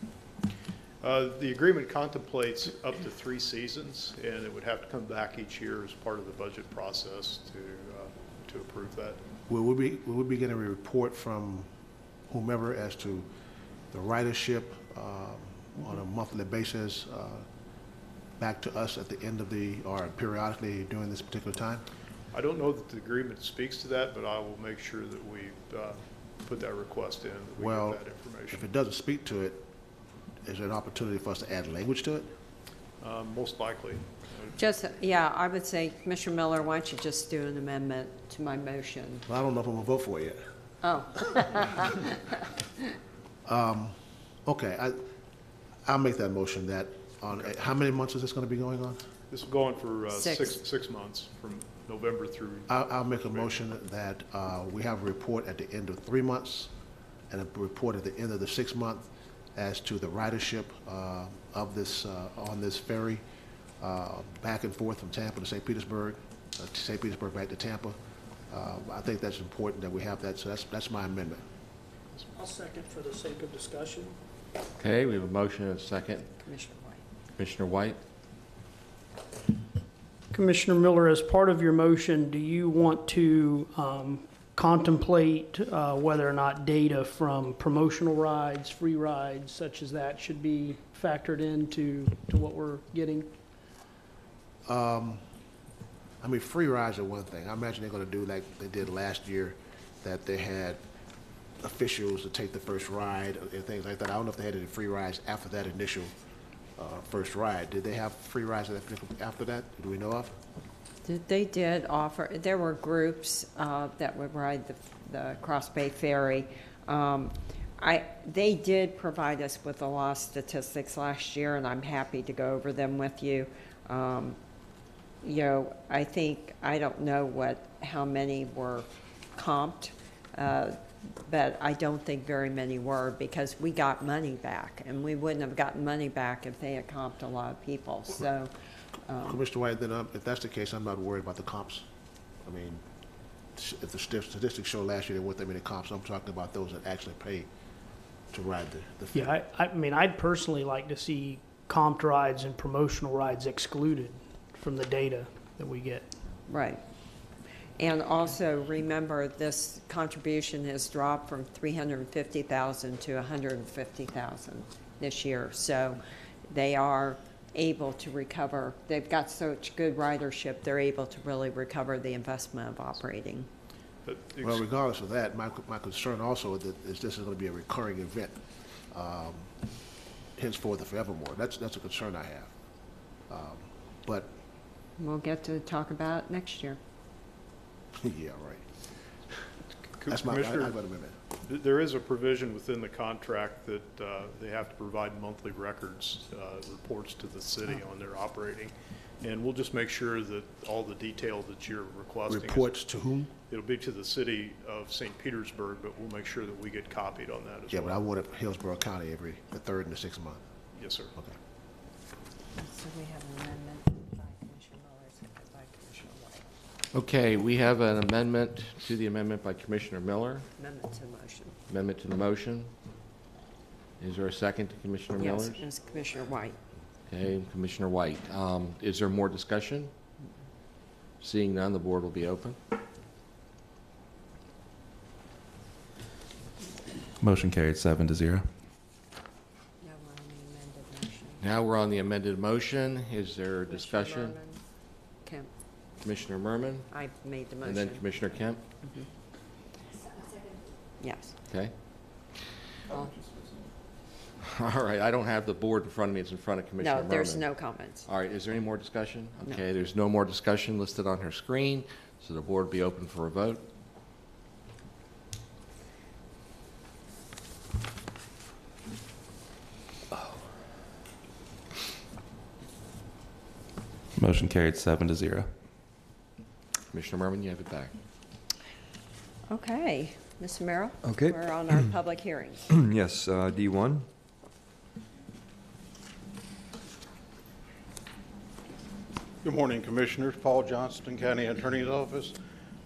The agreement contemplates up to 3 seasons, and it would have to come back each year as part of the budget process to approve that. Will we be getting a report from whomever as to the ridership on a monthly basis back to us at the end of or periodically during this particular time? I don't know that the agreement speaks to that, but I will make sure that we put that request in, that we Well, get that information. if it doesn't speak to it, is there an opportunity for us to add language to it? Most likely. Just, yeah, I would say, Commissioner Miller, why don't you just do an amendment to my motion? Well, I don't know if I'm gonna vote for it yet. Oh. Okay, I'll make that motion that on, how many months is this gonna be going on? This will go on for Six. 6 months, from November through. I'll make a motion that we have a report at the end of 3 months and a report at the end of the 6th month as to the ridership of this, on this ferry, back and forth from Tampa to St. Petersburg, St. Petersburg back to Tampa. I think that's important that we have that, so that's my amendment. I'll second for the sake of discussion. Okay, we have a motion and a second. Commissioner White. Commissioner White? Commissioner Miller, as part of your motion, do you want to contemplate whether or not data from promotional rides, free rides, such as that, should be factored into what we're getting? I mean, free rides are one thing. I imagine they're gonna do like they did last year, that they had officials to take the first ride and things like that. I don't know if they had any free rides after that initial first ride. Did they have free rides after that? Do we know of? They did offer, there were groups that would ride the Cross Bay Ferry. They did provide us with a lot of statistics last year, and I'm happy to go over them with you. You know, I don't know how many were comped, but I don't think very many were, because we got money back, and we wouldn't have gotten money back if they had comped a lot of people. So, Commissioner White, then if that's the case, I'm not worried about the comps. I mean, if the statistics show last year there weren't that many comps, I'm talking about those that actually paid to ride the ferry. Yeah, I mean, I'd personally like to see comped rides and promotional rides excluded from the data that we get. right. And also, remember, this contribution has dropped from $350,000 to $150,000 this year. So they are able to recover. They've got such good ridership, they're able to really recover the investment of operating. Well, regardless of that, my concern also is this is going to be a recurring event, henceforth and forevermore. That's a concern I have. But We'll get to talk about it next year. yeah, right. That's my amendment. There is a provision within the contract that they have to provide monthly records, reports to the city on their operating. And we'll just make sure that all the detail that you're requesting. Reports to whom? It'll be to the city of St. Petersburg, but we'll make sure that we get copied on that as well. Yeah, but I want it Hillsborough County the 3rd and the 6th month. Yes, sir. Okay. So we have an amendment by Commissioner Miller, seconded by Commissioner White. Okay, we have an amendment to the amendment by Commissioner Miller. Amendment to the motion. Amendment to the motion. Is there a second to Commissioner Miller's? Yes, it's Commissioner White. Okay, Commissioner White. Is there more discussion? Seeing none, the board will be open. Motion carried 7-0. Now we're on the amended motion. Is there discussion? Murman, Kemp. Commissioner Murman? I made the motion. And then Commissioner Kemp? Mhm. Yes. Okay. All right, I don't have the board in front of me. It's in front of Commissioner Murman. No, there's no comments. All right, is there any more discussion? No. Okay, there's no more discussion listed on her screen, so the board will be open for a vote. Motion carried 7-0. Commissioner Murman, you have it back. Okay, Mr. Merrill? Okay. We're on our public hearings. Yes, D1. Good morning, Commissioners. Paul Johnston, County Attorney's Office.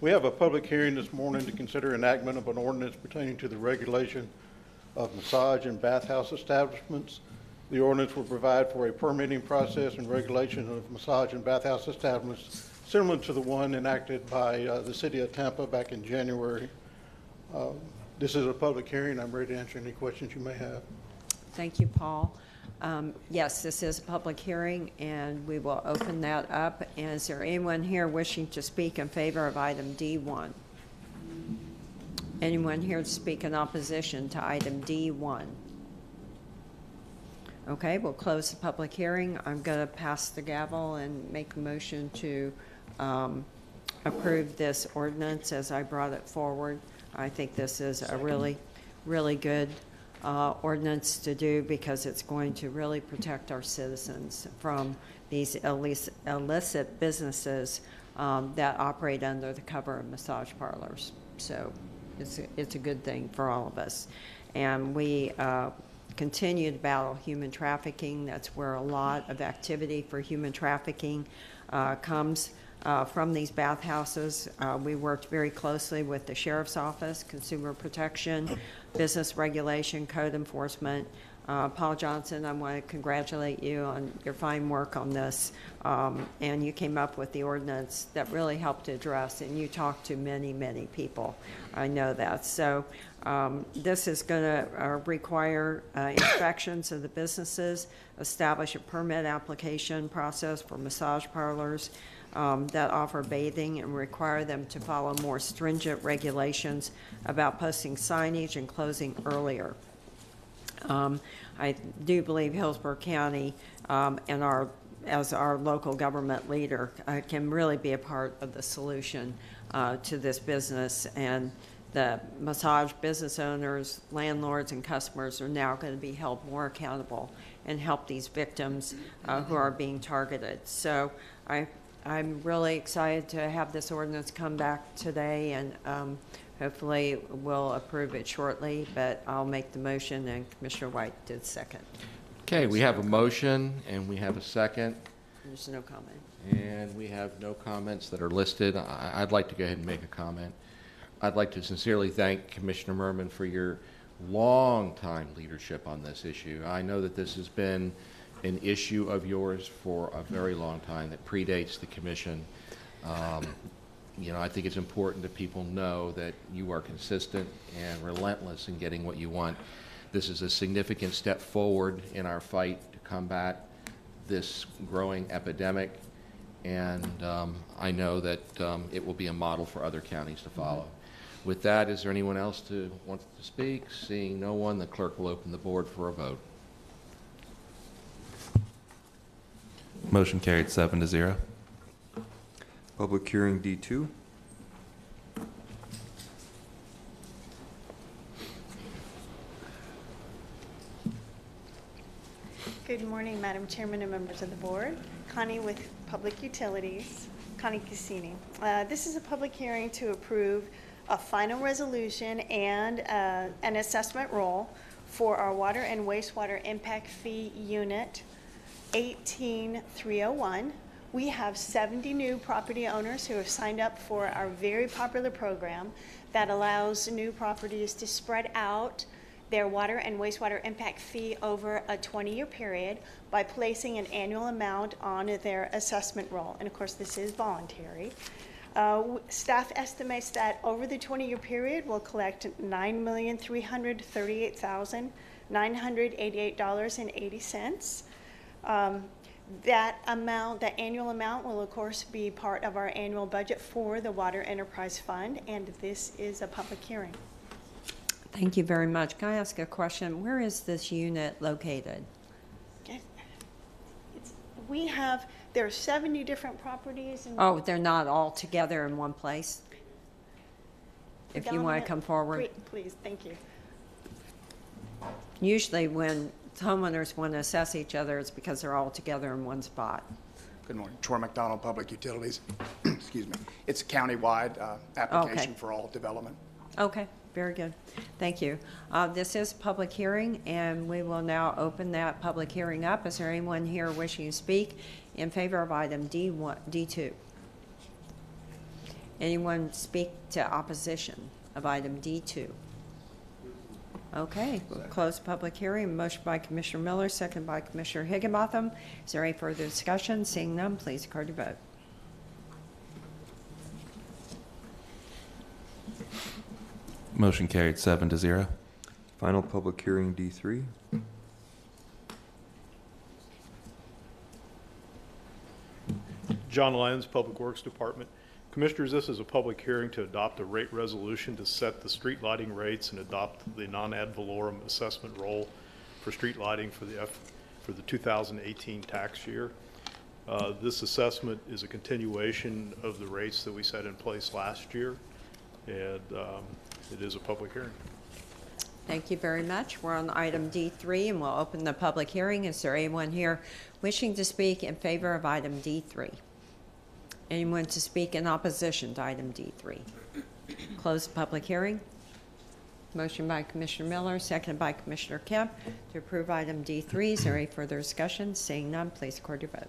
We have a public hearing this morning to consider enactment of an ordinance pertaining to the regulation of massage and bathhouse establishments. The ordinance will provide for a permitting process and regulation of massage and bathhouse establishments similar to the one enacted by the City of Tampa back in January. This is a public hearing. I'm ready to answer any questions you may have. Thank you, Paul. Yes, this is a public hearing, and we will open that up. And is there anyone here wishing to speak in favor of item D1? Anyone here to speak in opposition to item D1? Okay, we'll close the public hearing. I'm going to pass the gavel and make a motion to approve this ordinance as I brought it forward. I think this is a really, really good ordinance to do because it's going to really protect our citizens from these illicit businesses that operate under the cover of massage parlors. So it's a good thing for all of us. And we continue to battle human trafficking. That's where a lot of activity for human trafficking comes from these bathhouses. We worked very closely with the Sheriff's Office, Consumer Protection, Business Regulation, Code Enforcement. Paul Johnson, I want to congratulate you on your fine work on this. And you came up with the ordinance that really helped address, and you talked to many, many people. I know that. So this is going to require inspections of the businesses, establish a permit application process for massage parlors that offer bathing, and require them to follow more stringent regulations about posting signage and closing earlier. I do believe Hillsborough County and as our local government leader can really be a part of the solution to this business, and the massage business owners, landlords, and customers are now going to be held more accountable and help these victims who are being targeted. So I'm really excited to have this ordinance come back today, and hopefully we'll approve it shortly, but I'll make the motion and Commissioner White did second. Okay, we have a motion and we have a second. There's no comment. And we have no comments that are listed. I'd like to go ahead and make a comment. I'd like to sincerely thank Commissioner Murman for your long-time leadership on this issue. I know that this has been an issue of yours for a very long time that predates the commission. You know, I think it's important that people know that you are consistent and relentless in getting what you want. This is a significant step forward in our fight to combat this growing epidemic, and I know that it will be a model for other counties to follow. With that, is there anyone else who wants to speak? Seeing no one, the clerk will open the board for a vote. Motion carried 7-0. Public hearing D2. Good morning, Madam Chairman and members of the board. Connie with Public Utilities, Connie Cassini. This is a public hearing to approve a final resolution and an assessment roll for our water and wastewater impact fee unit 18301. We have 70 new property owners who have signed up for our very popular program that allows new properties to spread out their water and wastewater impact fee over a 20-year period by placing an annual amount on their assessment roll. And of course, this is voluntary. Staff estimates that over the 20-year period, we'll collect $9,338,988.80. That amount, that annual amount, will of course be part of our annual budget for the Water Enterprise Fund, and this is a public hearing. Thank you very much. Can I ask a question? Where is this unit located? There are 70 different properties. And oh, they're not all together in one place? If you want to come forward. Please, thank you. Usually when homeowners want to assess each other, it's because they're all together in one spot. Good morning. Troy McDonald, Public Utilities. Excuse me. It's a countywide application for all development. Okay, very good. Thank you. This is a public hearing, and we will now open that public hearing up. Is there anyone here wishing to speak in favor of item D2? Anyone speak to opposition of item D2? Okay, we'll close the public hearing. Motion by Commissioner Miller, second by Commissioner Higginbotham. Is there any further discussion? Seeing none, please record your vote. Motion carried 7-0. Final public hearing D3. John Lyons, Public Works Department. Commissioners, this is a public hearing to adopt a rate resolution to set the street lighting rates and adopt the non-ad valorem assessment roll for street lighting for the 2018 tax year. This assessment is a continuation of the rates that we set in place last year, and it is a public hearing. Thank you very much. We're on item D3, and we'll open the public hearing. Is there anyone here wishing to speak in favor of item D3? Anyone to speak in opposition to item D3? Close the public hearing. Motion by Commissioner Miller, seconded by Commissioner Kemp to approve item D3. Is there any further discussion? Seeing none, please record your vote.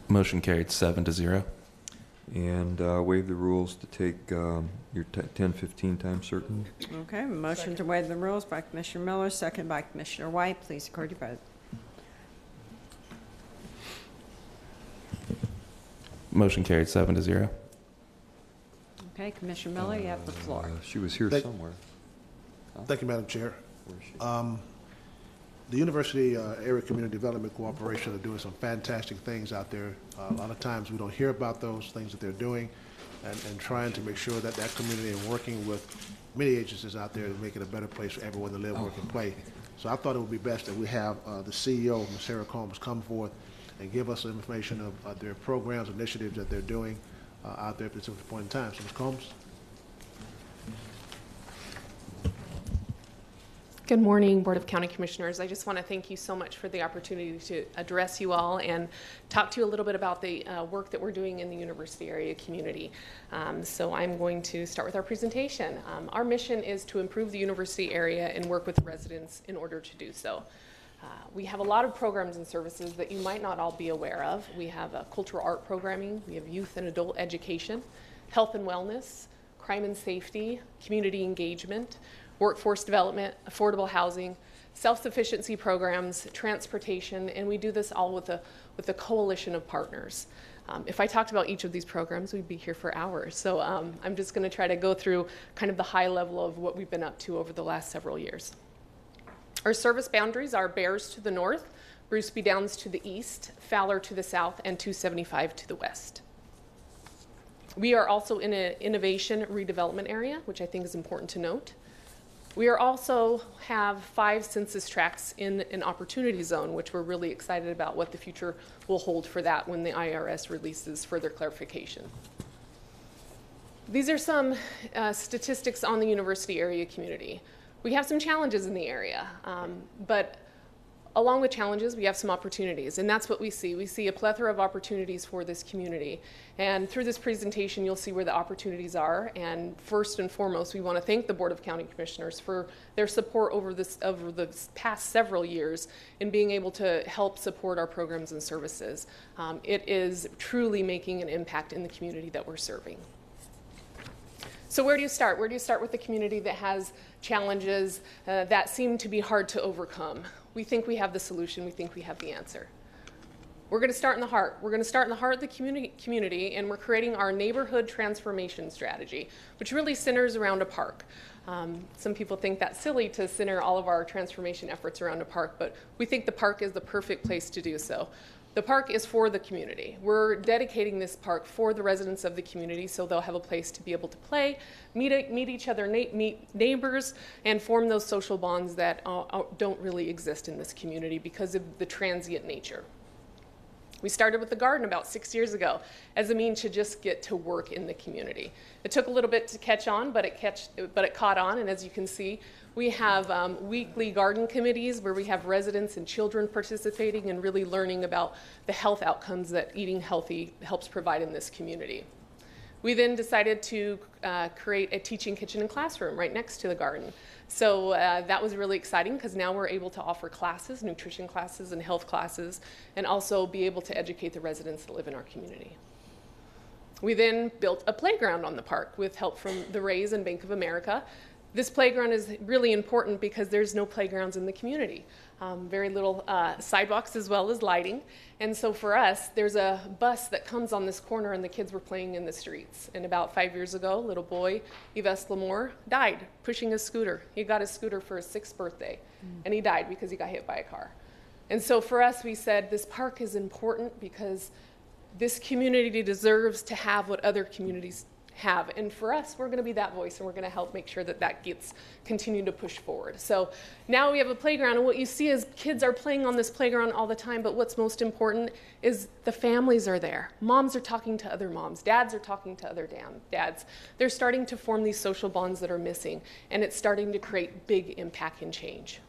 Motion carried 7-0. And waive the rules to take your 10-15 time certain. Okay, motion to waive the rules by Commissioner Miller, seconded by Commissioner White. Please record your vote. Motion carried 7-0. Okay, Commissioner Miller, you have the floor. She was here somewhere. Thank you, Madam Chair. The University Area Community Development Corporation are doing some fantastic things out there. A lot of times we don't hear about those things that they're doing, and trying to make sure that that community and working with many agencies out there to make it a better place for everyone to live, work, and play. So I thought it would be best that we have the CEO, Ms. Sarah Combs, come forth and give us some information of their programs, initiatives that they're doing out there at this point in time. So, Ms. Combs. Good morning, Board of County Commissioners. I just want to thank you so much for the opportunity to address you all and talk to you a little bit about the work that we're doing in the university area community. So I'm going to start with our presentation. Our mission is to improve the university area and work with residents in order to do so. We have a lot of programs and services that you might not all be aware of. We have cultural art programming, we have youth and adult education, health and wellness, crime and safety, community engagement, workforce development, affordable housing, self-sufficiency programs, transportation, and we do this all with a coalition of partners. If I talked about each of these programs, we'd be here for hours. So I'm just going to try to go through kind of the high level of what we've been up to over the last several years. Our service boundaries are Bears to the north, Bruceby Downs to the east, Fowler to the south, and 275 to the west. We are also in an innovation redevelopment area, which I think is important to note. We are also have 5 census tracts in an opportunity zone, which we're really excited about what the future will hold for that when the IRS releases further clarification. These are some statistics on the university area community. We have some challenges in the area, but along with challenges, we have some opportunities, and that's what we see. We see a plethora of opportunities for this community, and through this presentation, you'll see where the opportunities are, and first and foremost, we want to thank the Board of County Commissioners for their support over the past several years in being able to help support our programs and services. It is truly making an impact in the community that we're serving. So where do you start? Where do you start with the community that has challenges that seem to be hard to overcome? We think we have the solution. We think we have the answer. We're going to start in the heart. We're going to start in the heart of the community, and we're creating our neighborhood transformation strategy, which really centers around a park. Some people think that's silly to center all of our transformation efforts around a park, but we think the park is the perfect place to do so. The park is for the community. We're dedicating this park for the residents of the community so they'll have a place to be able to play, meet each other, meet neighbors, and form those social bonds that don't really exist in this community because of the transient nature. We started with the garden about 6 years ago as a means to just get to work in the community. It took a little bit to catch on, but it caught on, and as you can see, we have weekly garden committees where we have residents and children participating and really learning about the health outcomes that eating healthy helps provide in this community. We then decided to create a teaching kitchen and classroom right next to the garden. So that was really exciting because now we're able to offer classes, nutrition classes and health classes, and also be able to educate the residents that live in our community. We then built a playground on the park with help from the Rays and Bank of America. This playground is really important because there's no playgrounds in the community. Very little sidewalks as well as lighting. And so for us, there's a bus that comes on this corner and the kids were playing in the streets. And about 5 years ago, little boy, Yves Lamore, died pushing a scooter. He got his scooter for his 6th birthday, and he died because he got hit by a car. And so for us, we said this park is important because This community deserves to have what other communities have. And for us, we're going to be that voice, and we're going to help make sure that that gets continued to push forward. So now we have a playground, and what you see is kids are playing on this playground all the time, but what's most important is the families are there. Moms are talking to other moms. Dads are talking to other dads. They're starting to form these social bonds that are missing, and it's starting to create big impact and change.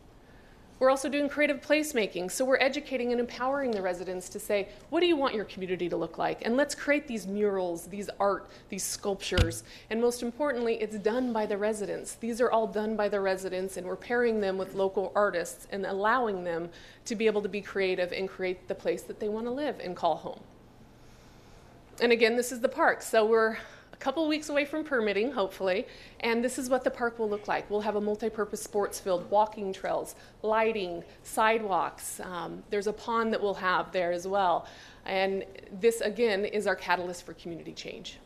We're also doing creative placemaking, so we're educating and empowering the residents to say, what do you want your community to look like? And let's create these murals, these art, these sculptures, and most importantly, it's done by the residents. These are all done by the residents, and we're pairing them with local artists and allowing them to be able to be creative and create the place that they want to live and call home. And again, this is the park, so we're a couple weeks away from permitting, hopefully, and this is what the park will look like. We'll have a multi-purpose sports field, walking trails, lighting, sidewalks. There's a pond that we'll have there as well. And this, again, is our catalyst for community change.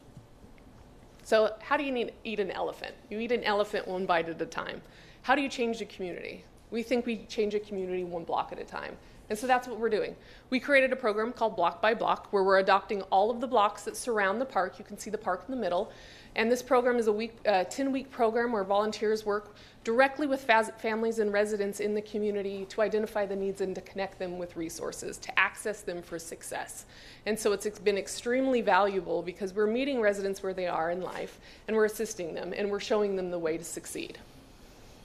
So how do you eat an elephant? You eat an elephant one bite at a time. How do you change a community? We think we change a community one block at a time. And so that's what we're doing. We created a program called Block by Block, where we're adopting all of the blocks that surround the park. You can see the park in the middle. And this program is a 10-week program where volunteers work directly with families and residents in the community to identify the needs and to connect them with resources, to access them for success. And so it's been extremely valuable because we're meeting residents where they are in life, and we're assisting them, and we're showing them the way to succeed.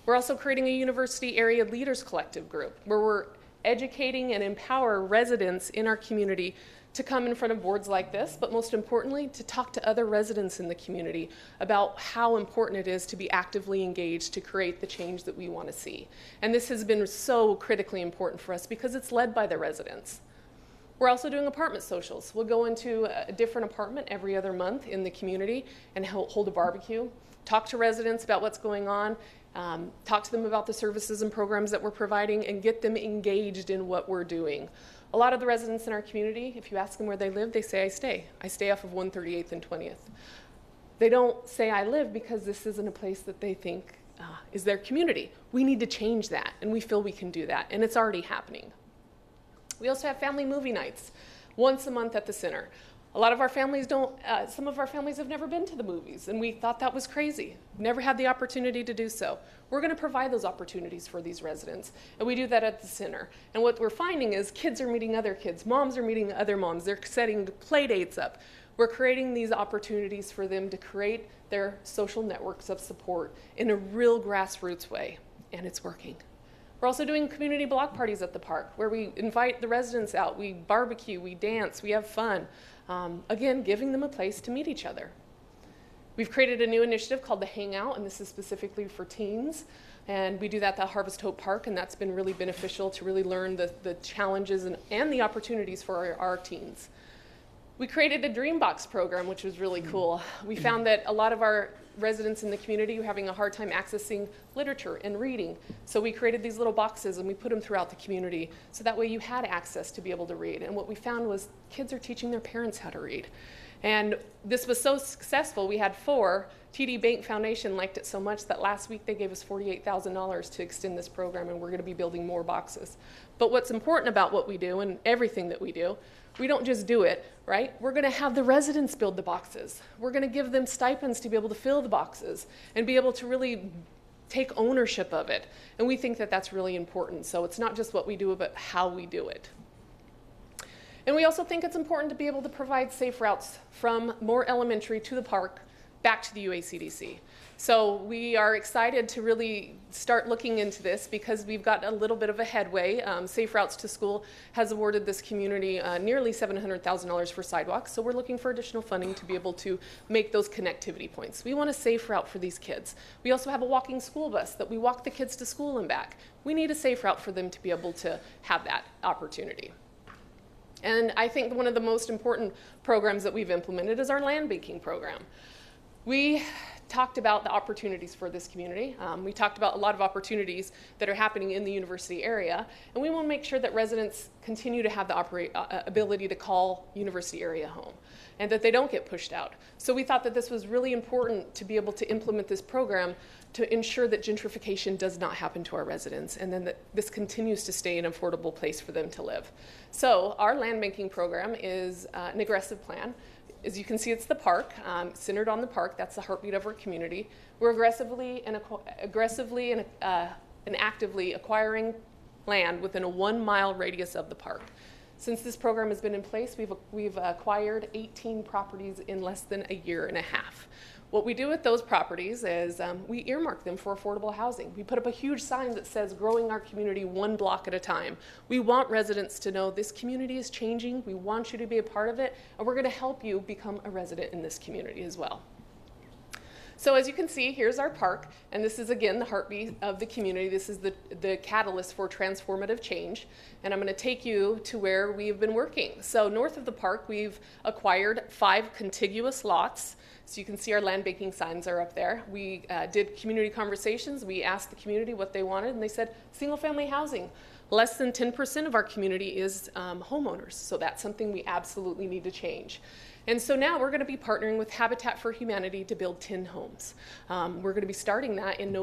We're also creating a University Area Leaders Collective group, where we're educating and empower residents in our community to come in front of boards like this, but most importantly, to talk to other residents in the community about how important it is to be actively engaged to create the change that we want to see. And this has been so critically important for us because it's led by the residents. We're also doing apartment socials. We'll go into a different apartment every other month in the community and hold a barbecue, talk to residents about what's going on, talk to them about the services and programs that we're providing, and get them engaged in what we're doing. A lot of the residents in our community, if you ask them where they live, they say, I stay. I stay off of 138th and 20th. They don't say I live because this isn't a place that they think is their community. We need to change that, and we feel we can do that, and it's already happening. We also have family movie nights once a month at the center. A lot of our families some of our families have never been to the movies, and we thought that was crazy. Never had the opportunity to do so. We're going to provide those opportunities for these residents, and we do that at the center. And what we're finding is kids are meeting other kids, moms are meeting other moms, they're setting play dates up. We're creating these opportunities for them to create their social networks of support in a real grassroots way, and it's working. We're also doing community block parties at the park, where we invite the residents out, we barbecue, we dance, we have fun. Again, giving them a place to meet each other. We've created a new initiative called the Hangout, and this is specifically for teens. And we do that at Harvest Hope Park, and that's been really beneficial to really learn the challenges and the opportunities for our teens. We created a Dreambox program, which was really cool. We found that a lot of our residents in the community were having a hard time accessing literature and reading. So we created these little boxes and we put them throughout the community so that way you had access to be able to read. And what we found was kids are teaching their parents how to read. And this was so successful, we had 4. TD Bank Foundation liked it so much that last week they gave us $48,000 to extend this program, and we're going to be building more boxes. But what's important about what we do and everything that we do, we don't just do it, right? We're going to have the residents build the boxes. We're going to give them stipends to be able to fill the boxes and be able to really take ownership of it. And we think that that's really important. So it's not just what we do, but how we do it. And we also think it's important to be able to provide safe routes from Moore Elementary to the park back to the UACDC. So we are excited to really start looking into this because we've got a little bit of a headway. Safe Routes to School has awarded this community nearly $700,000 for sidewalks, so we're looking for additional funding to be able to make those connectivity points. We want a safe route for these kids. We also have a walking school bus that we walk the kids to school and back. We need a safe route for them to be able to have that opportunity. And I think one of the most important programs that we've implemented is our land banking program. We talked about the opportunities for this community. We talked about a lot of opportunities that are happening in the university area, and we want to make sure that residents continue to have the ability to call university area home, and that they don't get pushed out. So we thought that this was really important to be able to implement this program to ensure that gentrification does not happen to our residents, and then that this continues to stay an affordable place for them to live. So our land banking program is an aggressive plan. As you can see, it's the park, centered on the park. That's the heartbeat of our community. We're aggressively and actively acquiring land within a 1-mile radius of the park. Since this program has been in place, we've acquired 18 properties in less than a year and a half. What we do with those properties is we earmark them for affordable housing. We put up a huge sign that says growing our community 1 block at a time. We want residents to know this community is changing. We want you to be a part of it, and we're going to help you become a resident in this community as well. So as you can see, here's our park, and this is again the heartbeat of the community. This is the catalyst for transformative change, and I'm going to take you to where we've been working. So north of the park, we've acquired 5 contiguous lots. So you can see our land banking signs are up there. We did community conversations. We asked the community what they wanted, and they said single-family housing. Less than 10% of our community is homeowners, so that's something we absolutely need to change. And so now we're going to be partnering with Habitat for Humanity to build 10 homes. We're going to be starting that in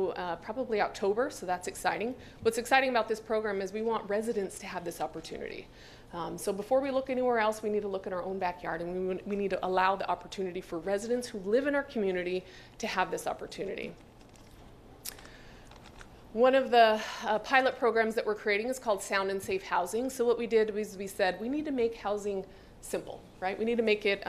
probably October, so that's exciting. What's exciting about this program is we want residents to have this opportunity. So before we look anywhere else, we need to look in our own backyard, and we need to allow the opportunity for residents who live in our community to have this opportunity. One of the pilot programs that we're creating is called Sound and Safe Housing. So what we did was we said we need to make housing simple, right? We need to make it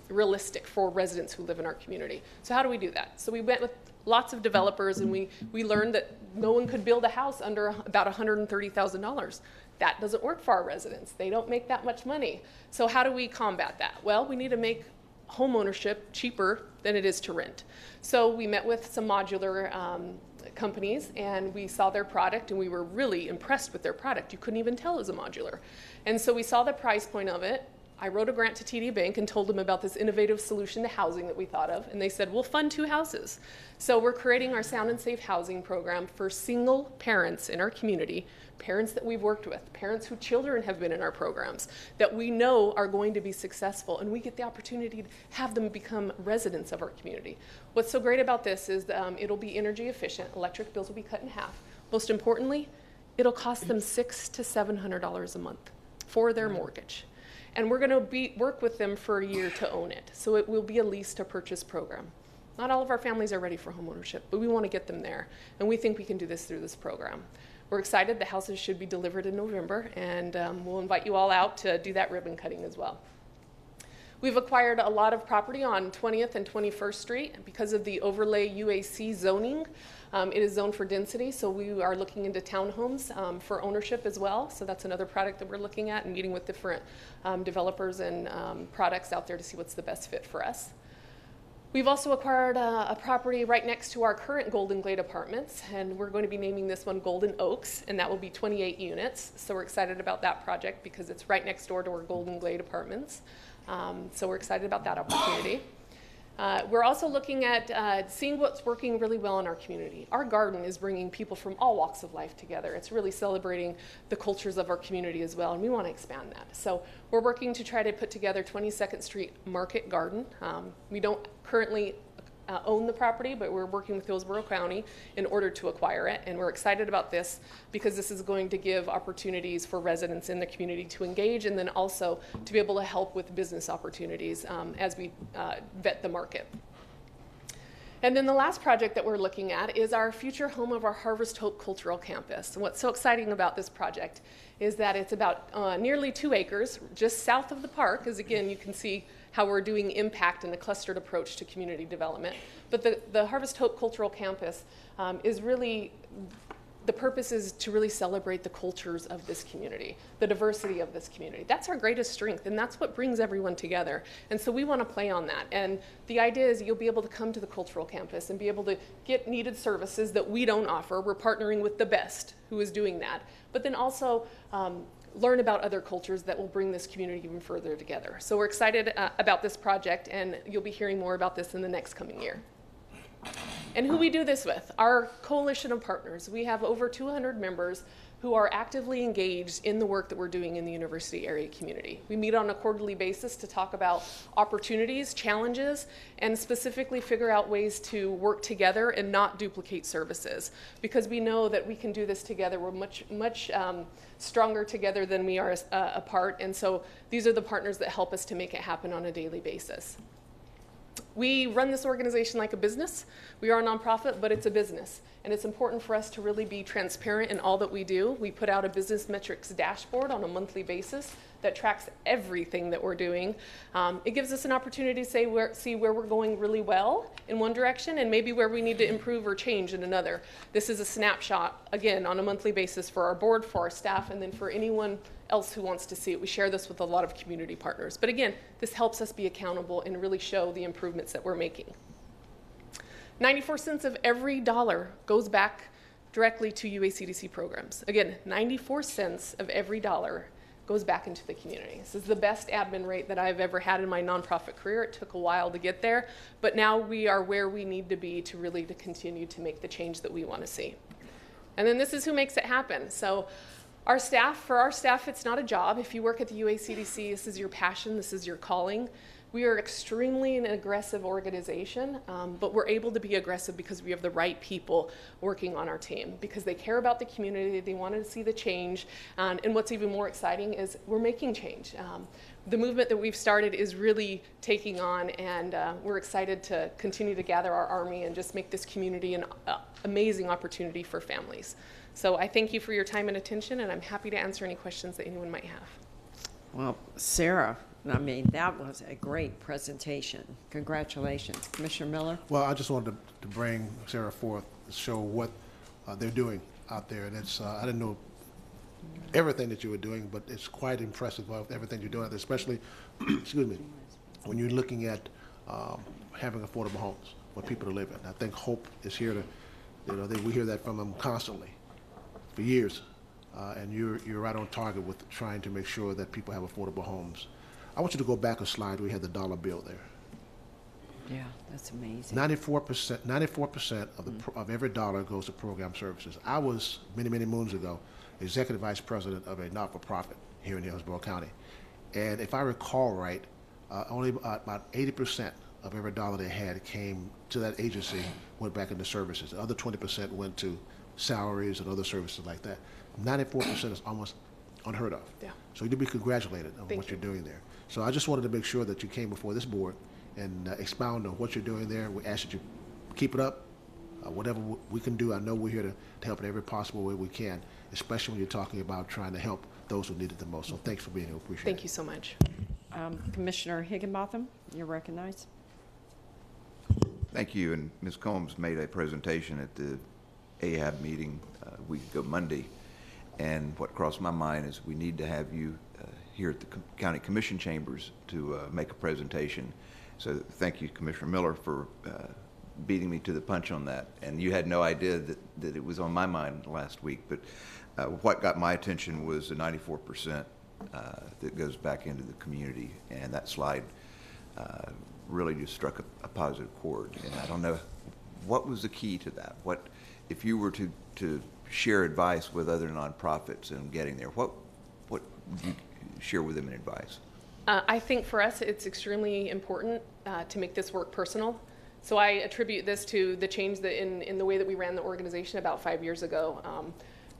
realistic for residents who live in our community. So how do we do that? So we went with lots of developers, and we learned that no one could build a house under about $130,000. That doesn't work for our residents. They don't make that much money. So how do we combat that? Well, we need to make home ownership cheaper than it is to rent. So we met with some modular companies, and we saw their product, and we were really impressed with their product. You couldn't even tell it was a modular. And so we saw the price point of it. I wrote a grant to TD Bank and told them about this innovative solution to housing that we thought of, and they said, we'll fund 2 houses. So we're creating our Sound and Safe Housing program for single parents in our community, parents that we've worked with, parents whose children have been in our programs, that we know are going to be successful, and we get the opportunity to have them become residents of our community. What's so great about this is it'll be energy efficient, electric bills will be cut in half. Most importantly, it'll cost them $600 to $700 a month for their mortgage. And we're going to work with them for a year to own it. So it will be a lease to purchase program. Not all of our families are ready for homeownership, but we want to get them there. And we think we can do this through this program. We're excited. The houses should be delivered in November, and we'll invite you all out to do that ribbon cutting as well. We've acquired a lot of property on 20th and 21st Street. Because of the overlay UAC zoning, it is zoned for density, so we are looking into townhomes for ownership as well. So that's another product that we're looking at and meeting with different developers and products out there to see what's the best fit for us. We've also acquired a property right next to our current Golden Glade apartments, and we're going to be naming this one Golden Oaks, and that will be 28 units. So we're excited about that project because it's right next door to our Golden Glade apartments. So we're excited about that opportunity. We're also looking at seeing what's working really well in our community. Our garden is bringing people from all walks of life together. It's really celebrating the cultures of our community as well, and we want to expand that. So we're working to try to put together 22nd Street Market Garden. We don't currently own the property, but we're working with Hillsborough County in order to acquire it, and we're excited about this because this is going to give opportunities for residents in the community to engage, and then also to be able to help with business opportunities as we vet the market. And then the last project that we're looking at is our future home of our Harvest Hope Cultural Campus. And what's so exciting about this project is that it's about nearly 2 acres just south of the park, as again you can see how we're doing impact and a clustered approach to community development. But the Harvest Hope Cultural Campus is really, the purpose is to really celebrate the cultures of this community, the diversity of this community. That's our greatest strength, and that's what brings everyone together. And so we want to play on that. And the idea is you'll be able to come to the cultural campus and be able to get needed services that we don't offer. We're partnering with the best who is doing that. But then also learn about other cultures that will bring this community even further together. So we're excited about this project, and you'll be hearing more about this in the next coming year. And who we do this with, our coalition of partners. We have over 200 members who are actively engaged in the work that we're doing in the university area community. We meet on a quarterly basis to talk about opportunities, challenges, and specifically figure out ways to work together and not duplicate services, because we know that we can do this together. We're much stronger together than we are apart, and so these are the partners that help us to make it happen on a daily basis. We run this organization like a business. We are a nonprofit, but it's a business. And it's important for us to really be transparent in all that we do. We put out a business metrics dashboard on a monthly basis that tracks everything that we're doing. It gives us an opportunity to see where we're going really well in one direction and maybe where we need to improve or change in another. This is a snapshot, again, on a monthly basis for our board, for our staff, and then for anyone else who wants to see it. We share this with a lot of community partners. But again, this helps us be accountable and really show the improvements that we're making. 94 cents of every dollar goes back directly to UACDC programs. Again, 94 cents of every dollar goes back into the community. This is the best admin rate that I've ever had in my nonprofit career. It took a while to get there, but now we are where we need to be to really continue to make the change that we want to see. And then this is who makes it happen. So for our staff, it's not a job. If you work at the UACDC, this is your passion, this is your calling. We are extremely an aggressive organization, but we're able to be aggressive because we have the right people working on our team, because they care about the community, they want to see the change, and what's even more exciting is we're making change. The movement that we've started is really taking on, and we're excited to continue to gather our army and just make this community an amazing opportunity for families. So I thank you for your time and attention, and I'm happy to answer any questions that anyone might have. Well, Sarah, I mean, that was a great presentation. Congratulations. Commissioner Miller? Well, I just wanted to bring Sarah forth to show what they're doing out there. And it's, I didn't know everything that you were doing, but it's quite impressive of everything you're doing, especially, excuse me, when you're looking at having affordable homes for people to live in. I think Hope is here to, we hear that from them constantly for years. And you're right on target with trying to make sure that people have affordable homes. I want you to go back a slide. We had the dollar bill there. Yeah, that's amazing. 94% of every dollar goes to program services. I was, many moons ago, executive vice president of a not-for-profit here in Hillsborough County. And if I recall right, only about 80% of every dollar they had came to that agency, went back into services. The other 20% went to salaries and other services like that. 94% is almost unheard of. Yeah. So you need to be congratulated on what you're doing there. So I just wanted to make sure that you came before this board and expound on what you're doing there. We ask that you keep it up. Whatever we can do, I know we're here to help in every possible way we can, especially when you're talking about trying to help those who need it the most. So thanks for being here. Appreciate it. Thank you so much. Commissioner Higginbotham, you're recognized. Thank you. And Ms. Combs made a presentation at the AHAB meeting a week ago Monday. And what crossed my mind is we need to have you here at the County Commission Chambers to make a presentation. So thank you, Commissioner Miller, for beating me to the punch on that. And you had no idea that it was on my mind last week. But what got my attention was the 94% that goes back into the community. And that slide really just struck a positive chord. And I don't know, what was the key to that? What, if you were to share advice with other nonprofits and getting there, what would you share with them in advice? I think for us, it's extremely important to make this work personal. So I attribute this to the change that in the way that we ran the organization about 5 years ago.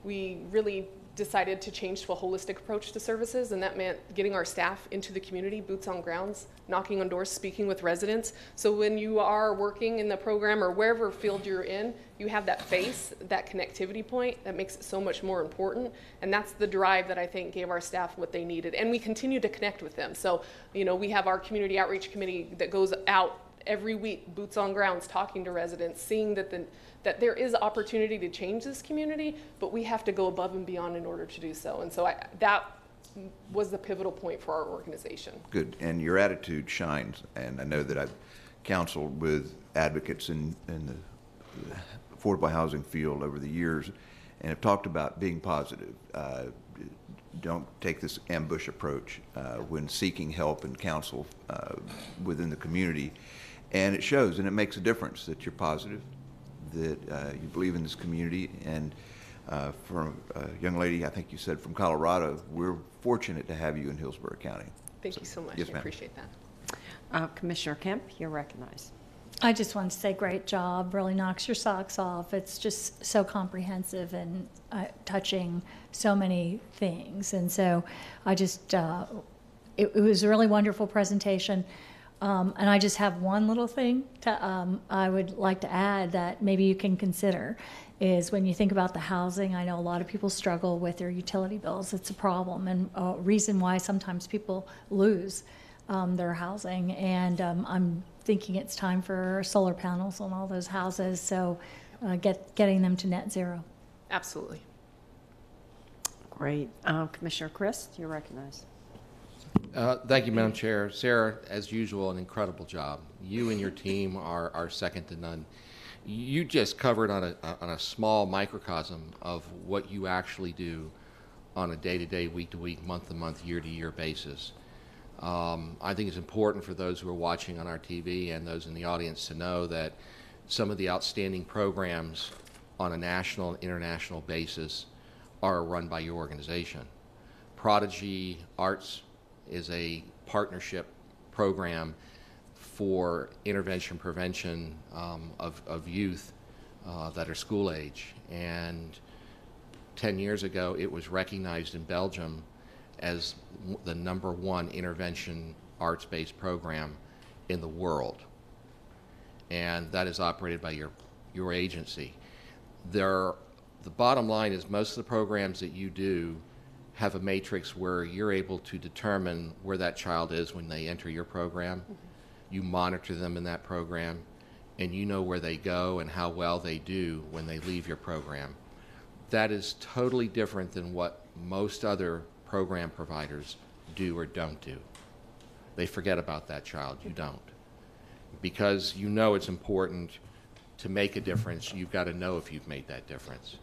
We really decided to change to a holistic approach to services, and that meant getting our staff into the community, boots on grounds, knocking on doors, speaking with residents. So when you are working in the program or wherever field you're in, you have that face, that connectivity point that makes it so much more important. And that's the drive that I think gave our staff what they needed. And we continue to connect with them. So, we have our community outreach committee that goes out every week, boots on grounds, talking to residents, seeing that there is opportunity to change this community, but we have to go above and beyond in order to do so. And so that was the pivotal point for our organization. Good, and your attitude shines. And I know that I've counseled with advocates in the affordable housing field over the years and have talked about being positive. Don't take this ambush approach when seeking help and counsel within the community. And it shows, and it makes a difference that you're positive that you believe in this community. And for a young lady, I think you said from Colorado, we're fortunate to have you in Hillsborough County. Thank you so much. Yes, I ma'am. appreciate that. Commissioner Kemp, you're recognized. I just wanted to say great job, really knocks your socks off. It's just so comprehensive and touching so many things. And so I just, it was a really wonderful presentation. And I just have one little thing I would like to add that maybe you can consider is when you think about the housing, I know a lot of people struggle with their utility bills. It's a problem and a reason why sometimes people lose their housing. And I'm thinking it's time for solar panels on all those houses, so getting them to net zero. Absolutely. Great. Commissioner Chris, you're recognized. Thank you, Madam Chair. Sarah, as usual, an incredible job. You and your team are second to none. You just covered on a small microcosm of what you actually do on a day-to-day, week-to-week, month-to-month, year-to-year basis. I think it's important for those who are watching on our TV and those in the audience to know that some of the outstanding programs on a national and international basis are run by your organization. Prodigy Arts is a partnership program for intervention prevention of youth that are school age. And 10 years ago, it was recognized in Belgium as the #1 intervention arts-based program in the world. And that is operated by your agency. The bottom line is most of the programs that you do have a matrix where you're able to determine where that child is when they enter your program. Mm-hmm. You monitor them in that program, and you know where they go and how well they do when they leave your program. That is totally different than what most other program providers do or don't do. They forget about that child. You don't. Because you know it's important to make a difference, you've got to know if you've made that difference.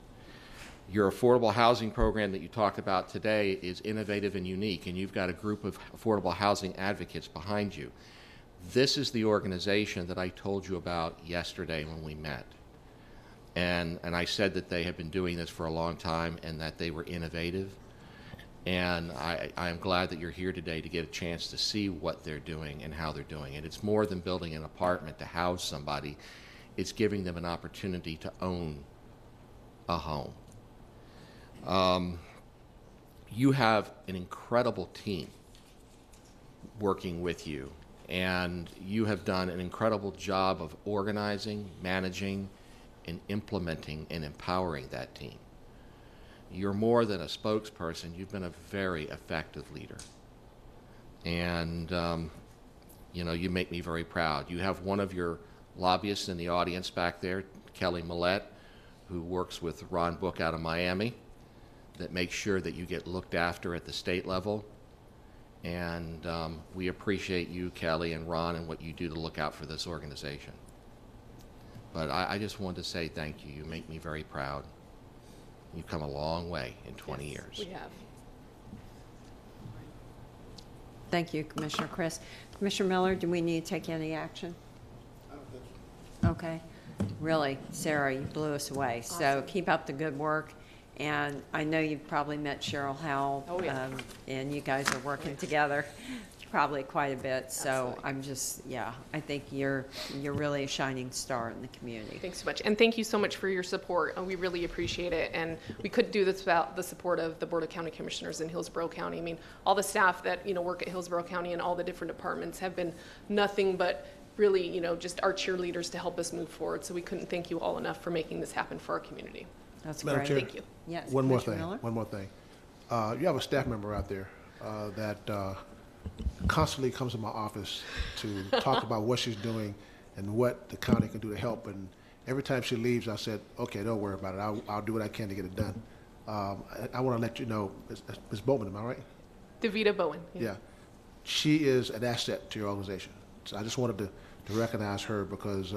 Your affordable housing program that you talked about today is innovative and unique, and you've got a group of affordable housing advocates behind you. This is the organization that I told you about yesterday when we met. And I said that they have been doing this for a long time and that they were innovative. And I am glad that you're here today to get a chance to see what they're doing and how they're doing it. It's more than building an apartment to house somebody. It's giving them an opportunity to own a home. You have an incredible team working with you, and you have done an incredible job of organizing, managing, and implementing and empowering that team. You're more than a spokesperson. You've been a very effective leader. And, you make me very proud. You have one of your lobbyists in the audience back there, Kelly Millette, who works with Ron Book out of Miami, that makes sure that you get looked after at the state level. And we appreciate you, Kelly, and Ron, and what you do to look out for this organization. But I just wanted to say thank you. You make me very proud. You've come a long way in 20 years. We have. Thank you, Commissioner Chris. Commissioner Miller, do we need to take any action? Okay. Really, Sarah, you blew us away. Awesome. So keep up the good work. And I know you've probably met Cheryl Howell, and you guys are working together probably quite a bit. So absolutely. I think you're really a shining star in the community. Thanks so much. And thank you so much for your support. We really appreciate it. And we couldn't do this without the support of the Board of County Commissioners in Hillsborough County. I mean, all the staff that, work at Hillsborough County and all the different departments have been nothing but really, just our cheerleaders to help us move forward. So we couldn't thank you all enough for making this happen for our community. That's Madam great. Chair, thank you. Yes. One more Commissioner thing. Miller? You have a staff member out there that constantly comes to my office to talk about what she's doing and what the county can do to help. And every time she leaves, I said, okay, don't worry about it. I'll do what I can to get it done. I want to let you know, Ms. Bowman, am I right? Davita Bowen. Yeah. She is an asset to your organization. So I just wanted to recognize her because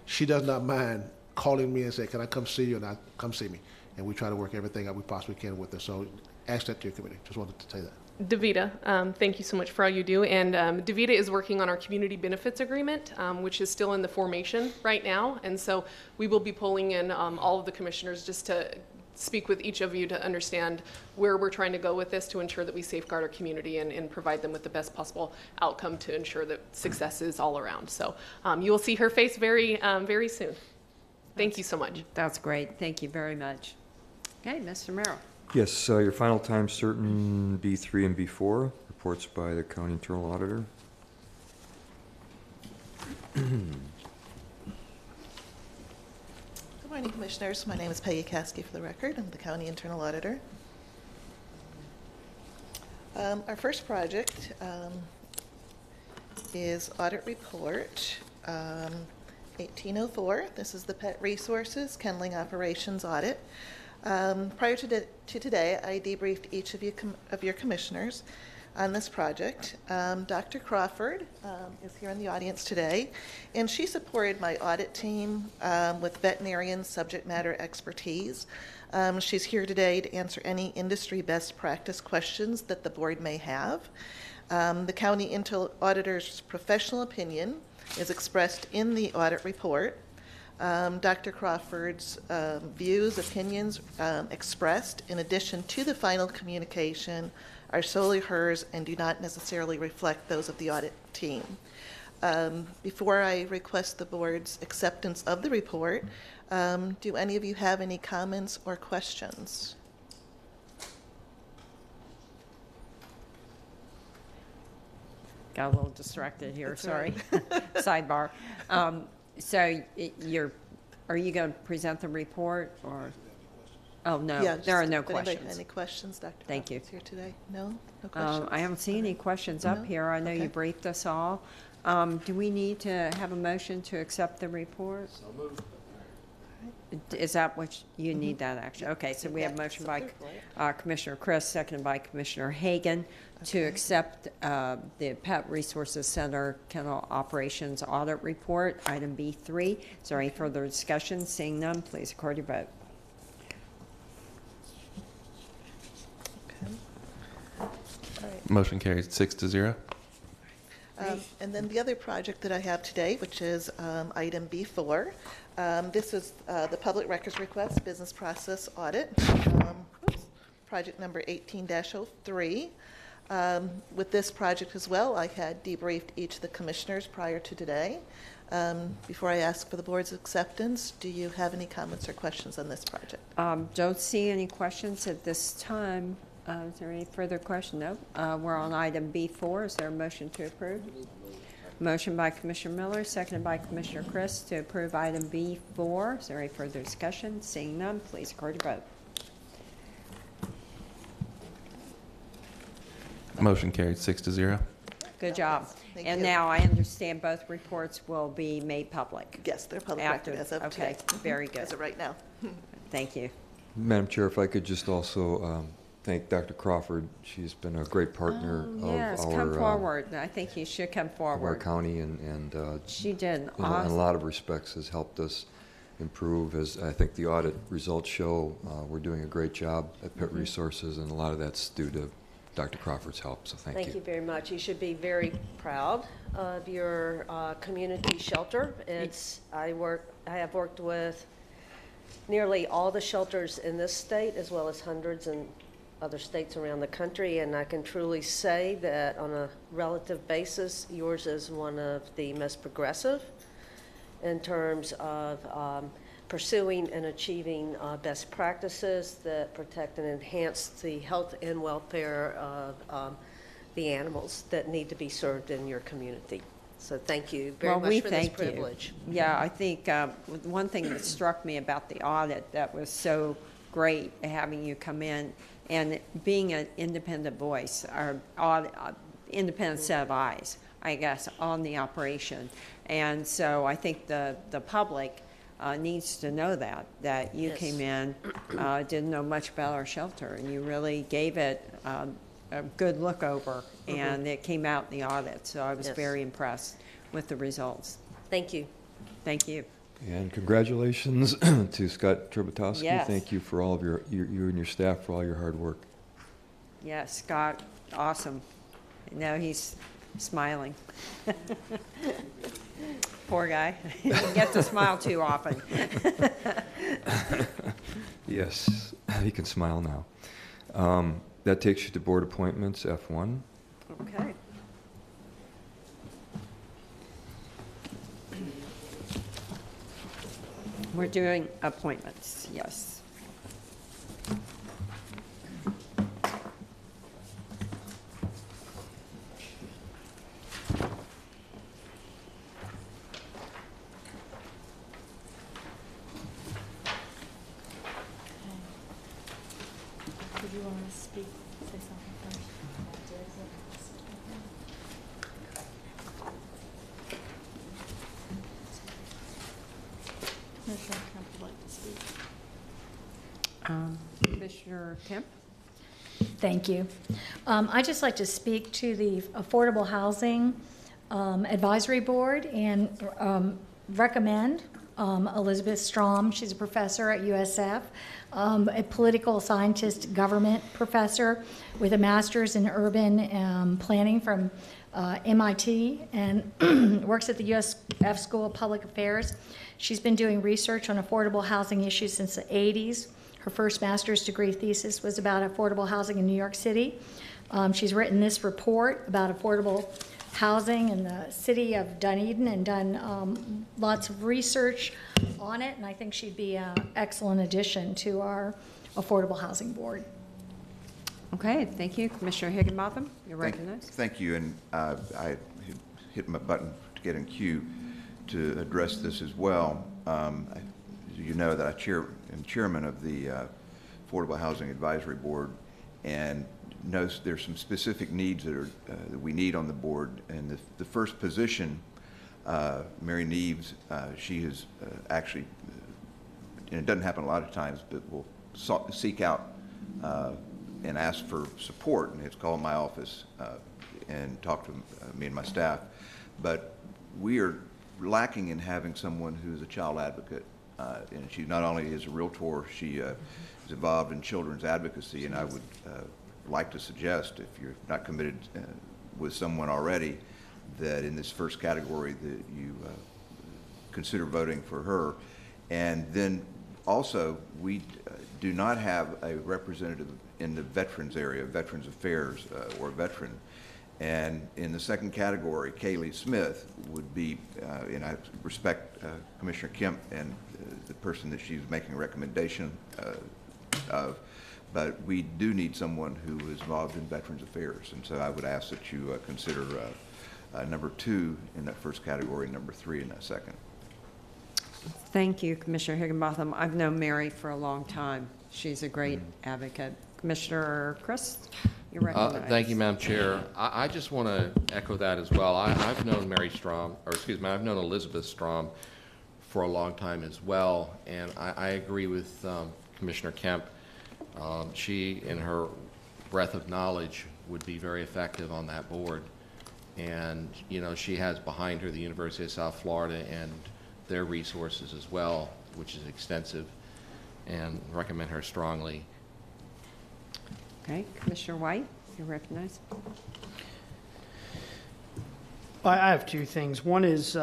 she does not mind calling me and say, can I come see you? And I come see me. And we try to work everything out we possibly can with her. So ask that to your committee. Just wanted to say that. Davita, thank you so much for all you do. And Davita is working on our community benefits agreement, which is still in the formation right now. And so we will be pulling in all of the commissioners just to speak with each of you to understand where we're trying to go with this to ensure that we safeguard our community and provide them with the best possible outcome to ensure that success is all around. So you will see her face very, very soon. Thank you so much. That's great. Thank you very much. Okay, Mr. Merrill. Yes, your final time certain B3 and B4, reports by the County Internal Auditor. Good morning, Commissioners. My name is Peggy Caskey, for the record. I'm the County Internal Auditor. Our first project is Audit Report 1804. This is the Pet Resources Kenneling Operations Audit. Prior to today, I debriefed each of your commissioners on this project. Dr. Crawford is here in the audience today, and she supported my audit team with veterinarian subject matter expertise. She's here today to answer any industry best practice questions that the board may have. The County Internal Auditor's professional opinion is expressed in the audit report. Dr. Crawford's views, opinions expressed in addition to the final communication are solely hers and do not necessarily reflect those of the audit team. Before I request the board's acceptance of the report, do any of you have any comments or questions? Got a little distracted here, That's sorry. right. Sidebar. So are you going to present the report or? Oh, no, Yeah, there are no if anybody- questions. Any questions, Dr. Thank you. Crawford's here today? No? No questions? I haven't seen any questions up No? here. I know you Okay. briefed us all. Do we need to have a motion to accept the report? So moved. Is that what you need that action? Okay, so we have a motion by Commissioner Chris, seconded by Commissioner Hagan to accept the Pet Resources Center Kennel Operations Audit Report, item B3. Is there any further discussion? Seeing none, please record your vote. Motion carries 6-0. And then the other project that I have today, which is item B4, this is the Public Records Request Business Process Audit, project number 18-03. With this project as well, I had debriefed each of the commissioners prior to today. Before I ask for the board's acceptance, do you have any comments or questions on this project? Don't see any questions at this time. Is there any further question? No. We're on item B4. Is there a motion to approve? Motion by Commissioner Miller, seconded by Commissioner Chris to approve item B4. Is there any further discussion? Seeing none, please record your vote. Motion carried 6-0. Good job. Thank And you. now I understand both reports will be made public. Yes, they're public After- record as of okay, today. very good. As of right now. Thank you. Madam Chair, if I could just also thank Dr. Crawford. She's been a great partner Yes, come of forward. I think you should come our forward. county and She did in a awesome. lot of respects has helped us improve. As I think the audit results show, we're doing a great job at Pet Resources, and a lot of that's due to Dr. Crawford's help, so thank you. Thank you very much. You should be very proud of your community shelter. I have worked with nearly all the shelters in this state, as well as hundreds in other states around the country, and I can truly say that on a relative basis, yours is one of the most progressive in terms of pursuing and achieving best practices that protect and enhance the health and welfare of the animals that need to be served in your community. So thank you very much for this privilege. Yeah, I think one thing that struck me about the audit that was so great, having you come in and being an independent voice, or independent set of eyes, I guess, on the operation. And so I think the public needs to know that you Yes. came in, didn't know much about our shelter, and you really gave it a good look over, and it came out in the audit. So I was Yes. very impressed with the results. Thank you. Thank you. And congratulations to Scott Tributowski. Yes. Thank you for all of you and your staff for all your hard work. Yes, Scott, awesome. Now he's smiling. Poor guy. He doesn't get to smile too often. Yes, he can smile now. That takes you to board appointments, F1. Okay. We're doing appointments, yes. Did you want to speak, say something first? Commissioner Kemp would like to speak. Commissioner Kemp? Thank you. I'd just like to speak to the Affordable Housing Advisory Board and recommend Elizabeth Strom. She's a professor at USF, a political scientist, government professor with a master's in urban planning from MIT, and works at the USF School of Public Affairs. She's been doing research on affordable housing issues since the 80s. Her first master's degree thesis was about affordable housing in New York City. She's written this report about affordable housing in the city of Dunedin and done lots of research on it, and I think she'd be an excellent addition to our Affordable Housing Board. Okay, thank you. Commissioner Higginbotham, you're recognized. Thank you, and I hit my button to get in queue to address this as well. You know that I'm chairman of the Affordable Housing Advisory Board, and knows there's some specific needs that we need on the board. And the first position, Mary Neves, she has actually, and it doesn't happen a lot of times, but will seek out and ask for support, and it's called my office and talk to me and my staff. But we are lacking in having someone who's a child advocate. And she not only is a realtor, she is involved in children's advocacy, and I would like to suggest, if you're not committed with someone already, that in this first category that you consider voting for her. And then also, we do not have a representative in the veterans area, Veterans Affairs or veteran. And in the second category, Kaylee Smith would be, and I respect Commissioner Kemp and the person that she's making a recommendation of, but we do need someone who is involved in Veterans Affairs. And so I would ask that you consider number 2 in that first category, number 3 in that second. Thank you, Commissioner Higginbotham. I've known Mary for a long time. She's a great advocate. Commissioner Chris, you're recognized. Thank you, Madam Chair. I just want to echo that as well. I've known Mary Strom, or excuse me, I've known Elizabeth Strom for a long time as well, and I agree with Commissioner Kemp. She, in her breadth of knowledge, would be very effective on that board. And, you know, she has behind her the University of South Florida and their resources as well, which is extensive, and recommend her strongly. Okay, Commissioner White, you're recognized. I have 2 things. One is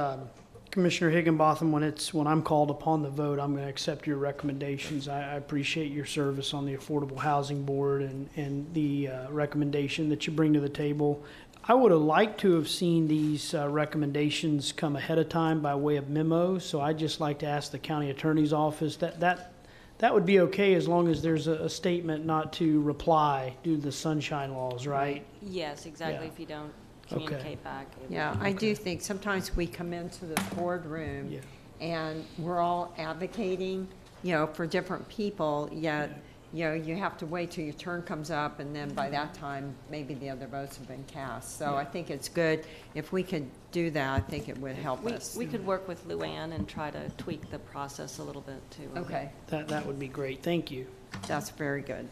Commissioner Higginbotham, when I'm called upon the vote, I'm going to accept your recommendations. I appreciate your service on the Affordable Housing Board and the recommendation that you bring to the table. I would have liked to have seen these recommendations come ahead of time by way of memo, so I'd just like to ask the County Attorney's Office that would be okay as long as there's a statement not to reply due to the sunshine laws, right? Yes, exactly. Yeah. If you don't communicate back. Yeah, I do think sometimes we come into the boardroom and we're all advocating, you know, for different people, yet, you know, you have to wait till your turn comes up, and then by that time, maybe the other votes have been cast. So I think it's good if we could do that. I think it would help us. We could work with Luann and try to tweak the process a little bit too. Okay. That would be great. Thank you. That's very good.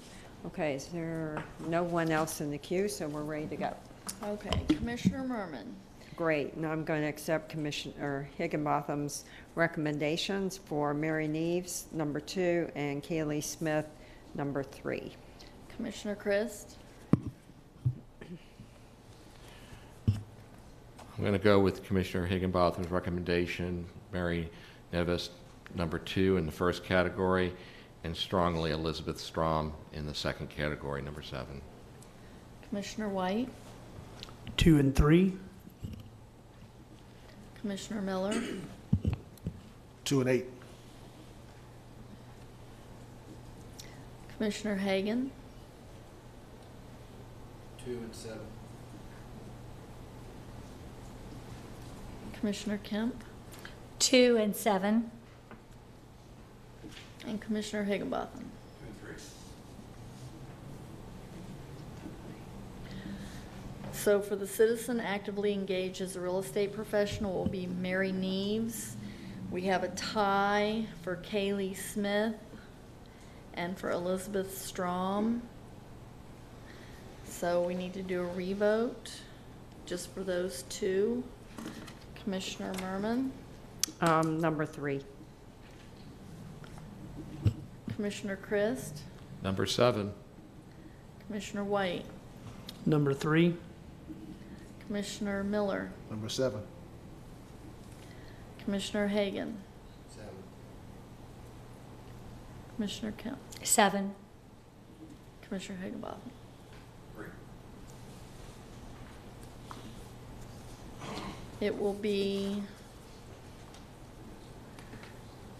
Okay, is there no one else in the queue, so we're ready to go? Okay, Commissioner Murman. Great. Now I'm going to accept Commissioner Higginbotham's recommendations for Mary Neves, number 2, and Kaylee Smith, number 3. Commissioner Christ. going to go with Commissioner Higginbotham's recommendation, Mary Nevis, number 2 in the first category, and strongly Elizabeth Strom in the second category, number 7. Commissioner White, 2 and 3. Commissioner Miller, 2 and 8. Commissioner Hagan, 2 and 7. Commissioner Kemp, 2 and 7. and Commissioner Higginbotham. 2 and 3. So for the citizen actively engaged as a real estate professional will be Mary Neves. We have a tie for Kaylee Smith and for Elizabeth Strom. So we need to do a revote just for those 2. Commissioner Murman, Number 3. Commissioner Christ, Number 7. Commissioner White, Number 3. Commissioner Miller, Number 7. Commissioner Hagan, 7. Commissioner Kemp, 7. Commissioner Higginbotham. 3. It will be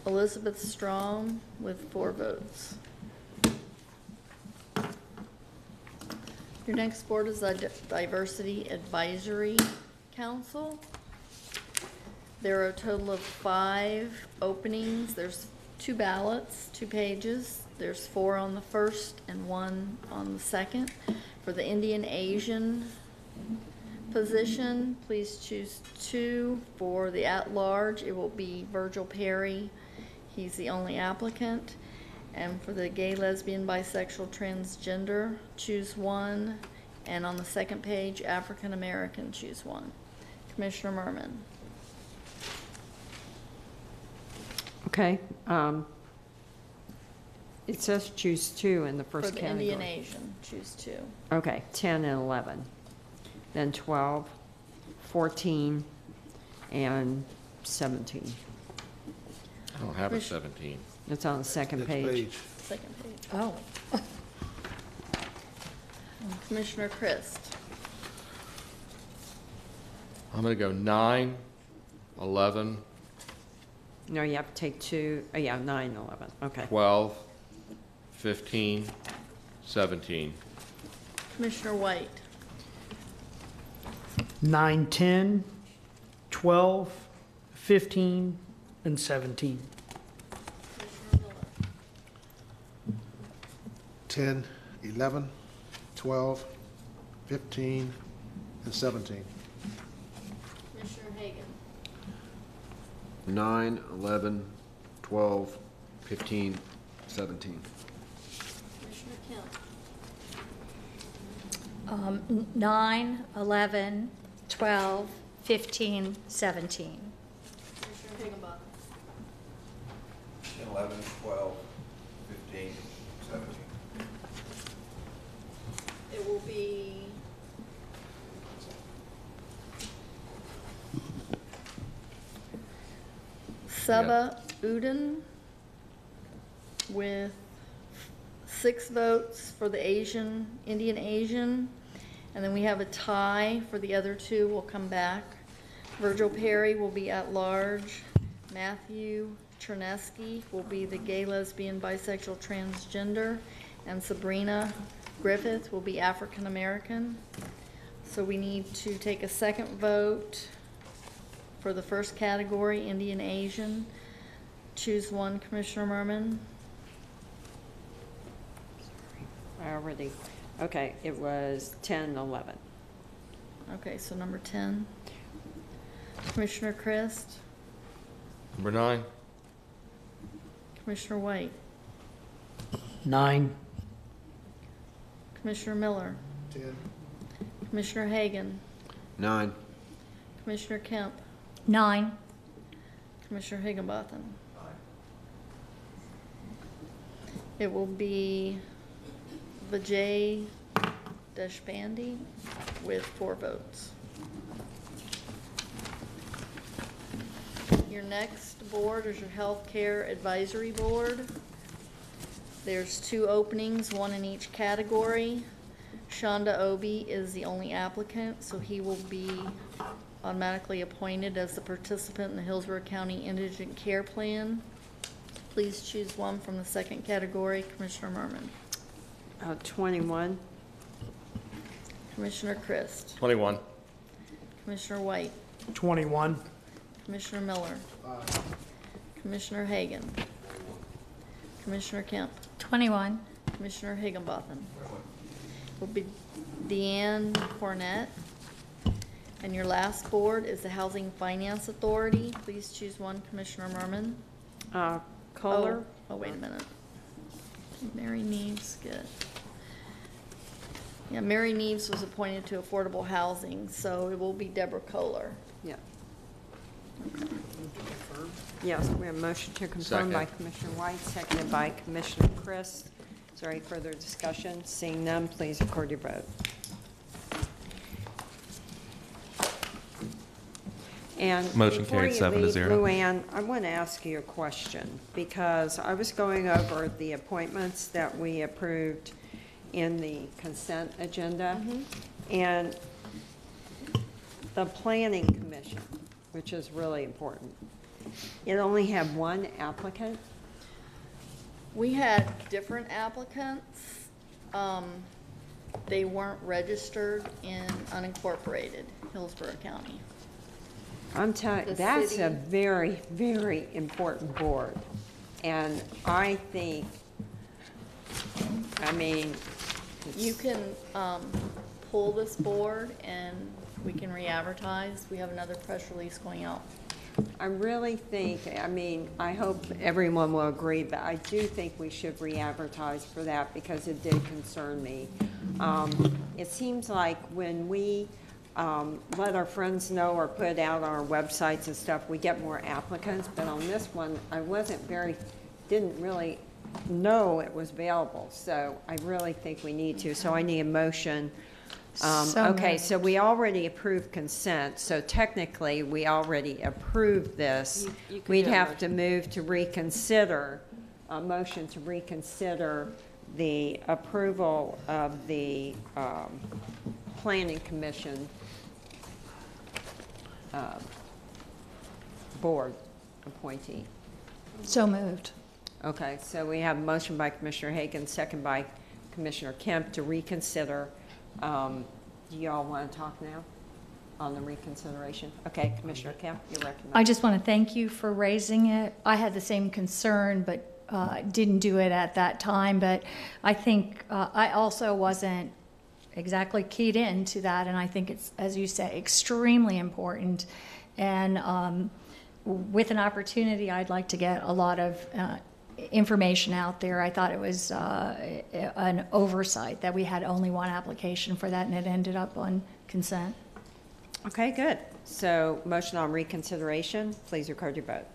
Elizabeth Strom with 4 votes. Your next board is the Diversity Advisory Council. There are a total of 5 openings. There's 2 ballots, 2 pages. There's 4 on the first and 1 on the second. For the Indian Asian position, please choose 2. For the at-large, it will be Virgil Perry. He's the only applicant. And for the gay, lesbian, bisexual, transgender, choose 1. And on the second page, African American, choose 1. Commissioner Murman. Okay. It says choose 2 in the first For the category. Indian Asian, choose 2. Okay, 10 and 11. Then 12, 14, and 17. I don't have a 17. It's on the second page. Second page. Oh. Commissioner Christ. I'm going to go 9, 11, No, you have to take 2, oh yeah, 9, 11, okay. 12, 15, 17. Commissioner White. 9, 10, 12, 15, and 17. 10, 11, 12, 15, and 17. Commissioner Hagan. 9, 11, 12, 15, 17. Commissioner Kemp. 9, 11, 12, 15, 17. Commissioner Higginbotham. 11, 12, 15, 17. It will be Saba Uden with 6 votes for the Indian Asian. And then we have a tie for the other 2. We'll come back. Virgil Perry will be at large. Matthew Chernesky will be the gay, lesbian, bisexual, transgender. And Sabrina Griffith will be African American. So we need to take a second vote for the first category, Indian Asian. Choose 1, Commissioner Murman. I already, okay, it was 10, 11. Okay, so number 10. Commissioner Christ, Number 9. Commissioner White, 9, Commissioner Miller, 10, Commissioner Hagan, 9. Commissioner Kemp, 9, Commissioner Higginbotham. It will be Vijay Deshpande with 4 votes. Your next board is your Healthcare Advisory Board. There's 2 openings, 1 in each category. Shonda Obi is the only applicant, so he will be automatically appointed as the participant in the Hillsborough County Indigent Care Plan. Please choose one from the second category. Commissioner Murman. 21. Commissioner Christ. 21. Commissioner White. 21. Commissioner Miller. Commissioner Hagan. Commissioner Kemp. 21. Commissioner Higginbotham. Will be Deanne Cornett. And your last board is the Housing Finance Authority. Please choose one. Commissioner Murman. Kohler. Oh, wait a minute. Mary Neves, good. Yeah, Mary Neves was appointed to Affordable Housing, so it will be Deborah Kohler. Yeah. Yes, we have a motion to confirm by Commissioner White, seconded by Commissioner Chris. Is there any further discussion? Seeing none, please record your vote. And Motion carried 7-0. Luann, I want to ask you a question because I was going over the appointments that we approved in the consent agenda, and the Planning Commission, which is really important, it only had 1 applicant. We had different applicants. They weren't registered in unincorporated Hillsborough County. I'm telling you, that's a very, very important board. And I think, I mean, you can pull this board and we can re-advertise. We have another press release going out. I really think, I mean, I hope everyone will agree, but I do think we should re-advertise for that because it did concern me. It seems like when we let our friends know or put it out on our websites and stuff, we get more applicants, but on this one, I didn't really know it was available, so I really think we need to, so I need a motion. Okay, so we already approved consent, so technically, we already approved this. We'd have to move to reconsider, a motion to reconsider the approval of the Planning Commission board appointee. So moved. Okay, so we have a motion by Commissioner Hagan, second by Commissioner Kemp to reconsider. Do you all want to talk now on the reconsideration? Okay, Commissioner Kemp, you're recognized. I just want to thank you for raising it. I had the same concern, but didn't do it at that time. But I think I also wasn't exactly keyed into that, and I think it's, as you say, extremely important. And with an opportunity, I'd like to get a lot of information out there. I thought it was an oversight that we had only 1 application for that, and it ended up on consent. Okay, good. So motion on reconsideration, please record your vote.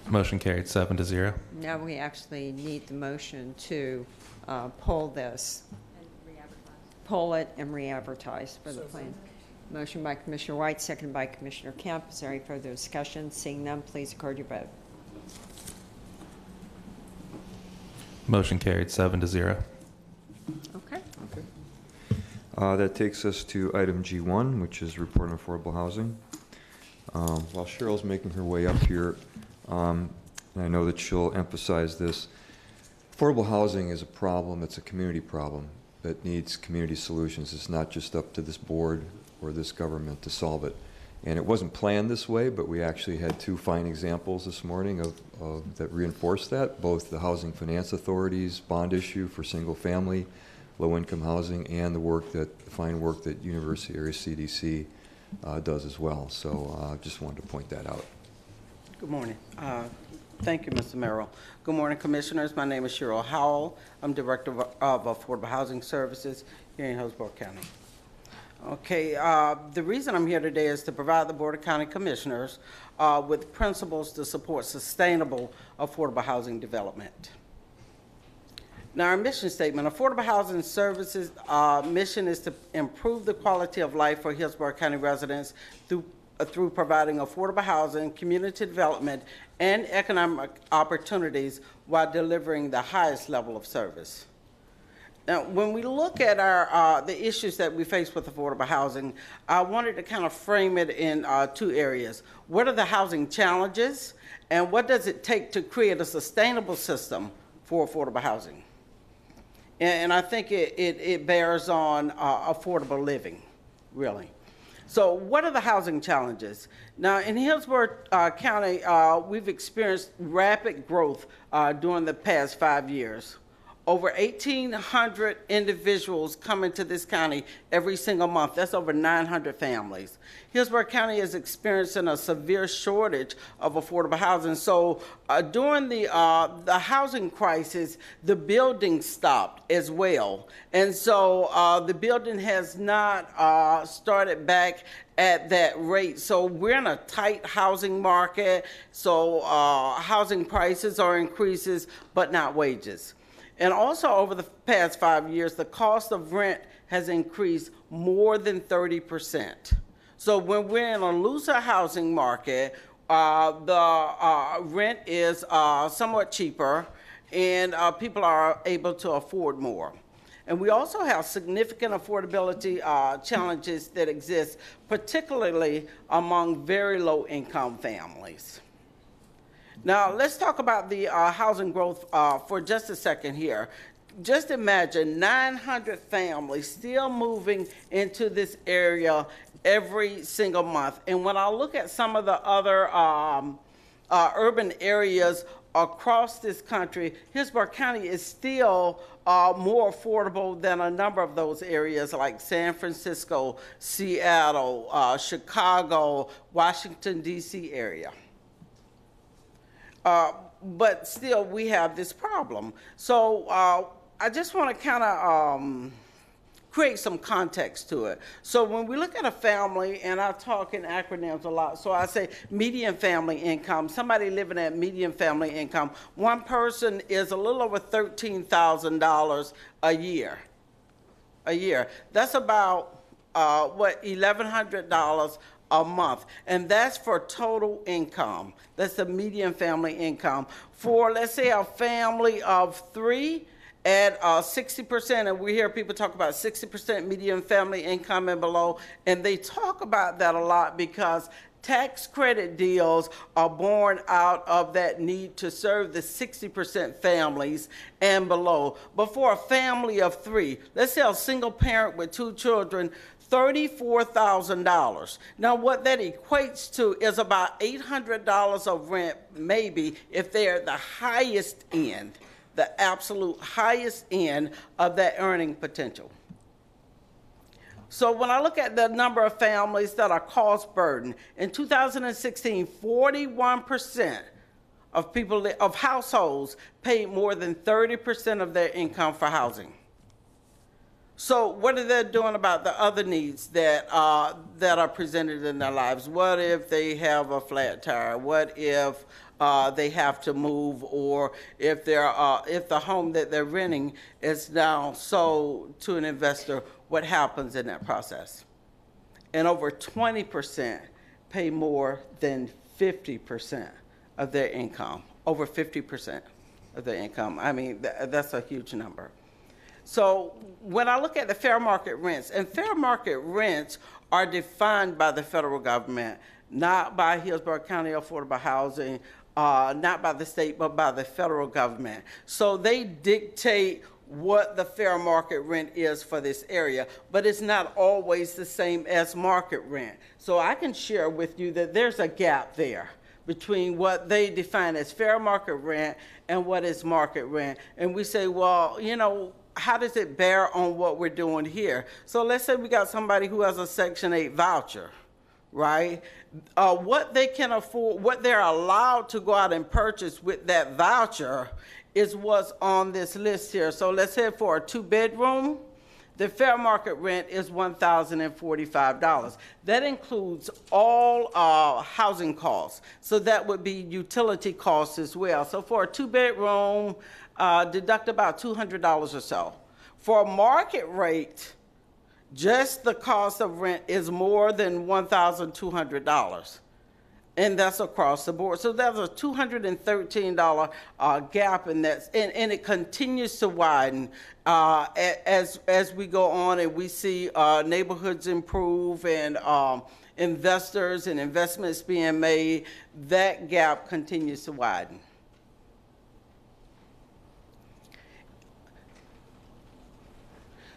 Motion carried 7-0. Now we actually need the motion to pull this. Pull it and re-advertise for the plan. Motion by Commissioner White, seconded by Commissioner Kemp. Is there any further discussion? Seeing none, please record your vote. Motion carried 7-0. Okay. That takes us to item G1, which is report on affordable housing. While Cheryl's making her way up here, and I know that she'll emphasize this, affordable housing is a problem. It's a community problem that needs community solutions. It's not just up to this board or this government to solve it. And it wasn't planned this way, but we actually had 2 fine examples this morning of that reinforce that, both the Housing Finance Authority's bond issue for single family, low-income housing, and the fine work that University Area CDC does as well. So I just wanted to point that out. Good morning. Thank you, Mr. Merrill. Good morning, Commissioners. My name is Cheryl Howell. I'm Director of Affordable Housing Services here in Hillsborough County. Okay, the reason I'm here today is to provide the Board of County Commissioners with principles to support sustainable affordable housing development. Now, our mission statement, Affordable Housing Services mission is to improve the quality of life for Hillsborough County residents through providing affordable housing, community development, and economic opportunities while delivering the highest level of service. Now, when we look at the issues that we face with affordable housing, I wanted to kind of frame it in two areas. What are the housing challenges, and what does it take to create a sustainable system for affordable housing? And I think it bears on affordable living, really. So what are the housing challenges? Now, in Hillsborough County, we've experienced rapid growth during the past 5 years. Over 1,800 individuals come into this county every single month. That's over 900 families. Hillsborough County is experiencing a severe shortage of affordable housing. So during the housing crisis, the building stopped as well. And so the building has not started back at that rate. So we're in a tight housing market. So housing prices are increases, but not wages. And also over the past 5 years, the cost of rent has increased more than 30%. So when we're in a looser housing market, the rent is somewhat cheaper and people are able to afford more. And we also have significant affordability challenges that exist, particularly among very low income families. Now, let's talk about the housing growth for just a second here. Just imagine 900 families still moving into this area every single month. And when I look at some of the other urban areas across this country, Hillsborough County is still more affordable than a number of those areas like San Francisco, Seattle, Chicago, Washington, D.C. area. But still, we have this problem. So I just want to kind of create some context to it. So when we look at a family, and I talk in acronyms a lot, so I say median family income, somebody living at median family income, one person is a little over $13,000 a year. That's about, $1,100 a month, and that's for total income. That's the median family income. For, let's say, a family of 3 at 60%, and we hear people talk about 60% median family income and below, and they talk about that a lot because tax credit deals are born out of that need to serve the 60% families and below. But for a family of 3, let's say a single parent with 2 children, $34,000. Now, what that equates to is about $800 of rent, maybe, if they're at the highest end, the absolute highest end of that earning potential. So when I look at the number of families that are cost burdened, in 2016, 41% of households paid more than 30% of their income for housing. So what are they doing about the other needs that are presented in their lives? What if they have a flat tire? What if they have to move, or if the home that they're renting is now sold to an investor? What happens in that process? And over 20% pay more than 50% of their income. Over 50% of their income. I mean, that's a huge number. So when I look at the fair market rents, and fair market rents are defined by the federal government, not by Hillsborough County Affordable Housing, not by the state, but by the federal government. So they dictate what the fair market rent is for this area, but it's not always the same as market rent. So I can share with you that there's a gap there between what they define as fair market rent and what is market rent. And we say, well, you know, how does it bear on what we're doing here? So let's say we got somebody who has a Section 8 voucher, right? What they can afford, what they're allowed to go out and purchase with that voucher is what's on this list here. So let's say for a 2-bedroom, The fair market rent is $1,045. That includes all housing costs. So that would be utility costs as well. So for a 2-bedroom, deduct about $200 or so. For a market rate, just the cost of rent is more than $1,200. And that's across the board. So there's a $213 gap in that, and it continues to widen as we go on and we see neighborhoods improve and investors and investments being made. That gap continues to widen.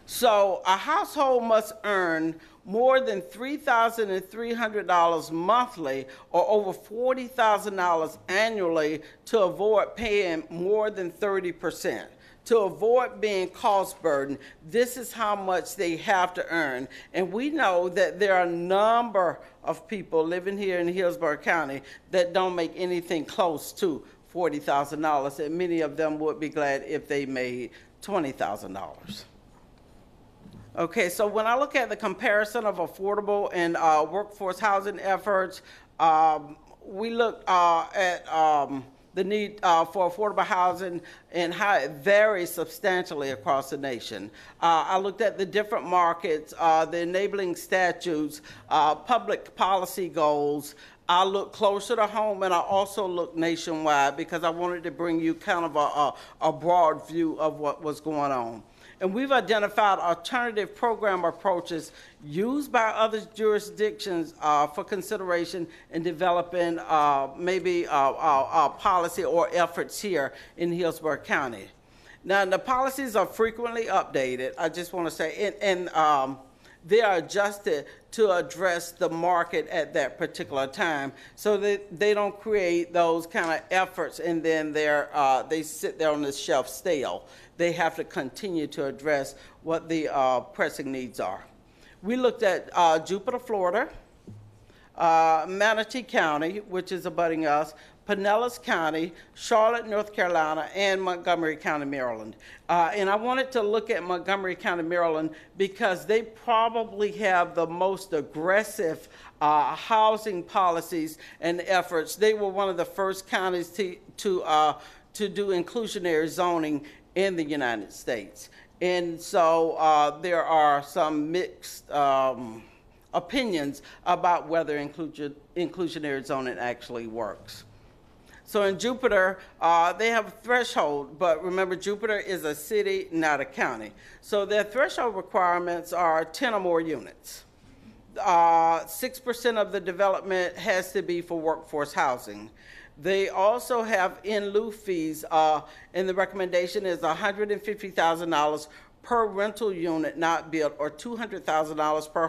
So a household must earn more than $3,300 monthly or over $40,000 annually to avoid paying more than 30%. To avoid being cost burdened, this is how much they have to earn. And we know that there are a number of people living here in Hillsborough County that don't make anything close to $40,000, and many of them would be glad if they made $20,000. Okay, so when I look at the comparison of affordable and workforce housing efforts, we look at the need for affordable housing and how it varies substantially across the nation. I looked at the different markets, the enabling statutes, public policy goals. I look closer to home, and I also look nationwide because I wanted to bring you kind of a broad view of what was going on. And we've identified alternative program approaches used by other jurisdictions for consideration in developing maybe policy or efforts here in Hillsborough County. Now, the policies are frequently updated, I just want to say, and they are adjusted to address the market at that particular time, so that they don't create those kind of efforts and then they sit there on the shelf stale. They have to continue to address what the pressing needs are. We looked at Jupiter, Florida, Manatee County, which is abutting us, Pinellas County, Charlotte, North Carolina, and Montgomery County, Maryland. And I wanted to look at Montgomery County, Maryland, because they probably have the most aggressive housing policies and efforts. They were one of the first counties to do inclusionary zoning in the United States. And so there are some mixed opinions about whether inclusionary zoning actually works. So in Jupiter, they have a threshold, but remember, Jupiter is a city, not a county. So their threshold requirements are 10 or more units. 6% of the development has to be for workforce housing. They also have in lieu fees, and the recommendation is $150,000 per rental unit not built, or $200,000 per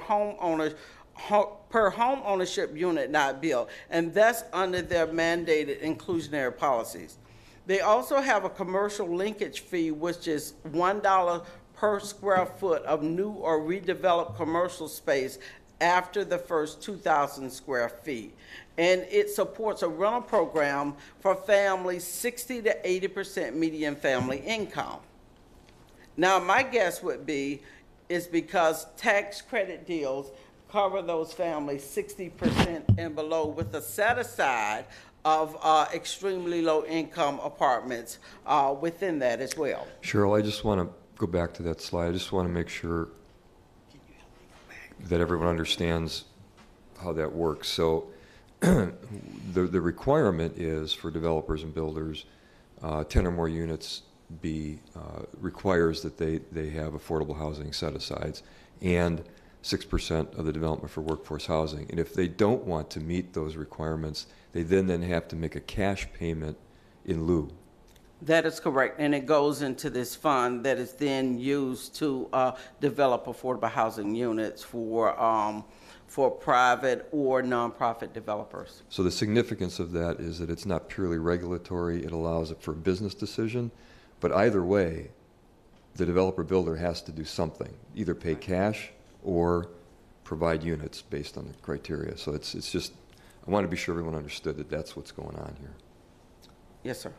home ownership unit not built, and that's under their mandated inclusionary policies. They also have a commercial linkage fee, which is $1 per square foot of new or redeveloped commercial space after the first 2,000 square feet. And it supports a rental program for families 60 to 80% median family income. Now, my guess would be is because tax credit deals cover those families 60% and below, with a set aside of extremely low income apartments within that as well. Cheryl, I just want to go back to that slide. I just want to make sure that everyone understands how that works. So the requirement is for developers and builders, 10 or more units requires that they have affordable housing set-asides and 6% of the development for workforce housing. And if they don't want to meet those requirements, they then have to make a cash payment in lieu. That is correct, and it goes into this fund that is then used to develop affordable housing units for private or nonprofit developers. So the significance of that is that it's not purely regulatory, it allows it for a business decision, but either way, the developer builder has to do something, either pay cash or provide units based on the criteria. So it's just, I want to be sure everyone understood that that's what's going on here. Yes, sir.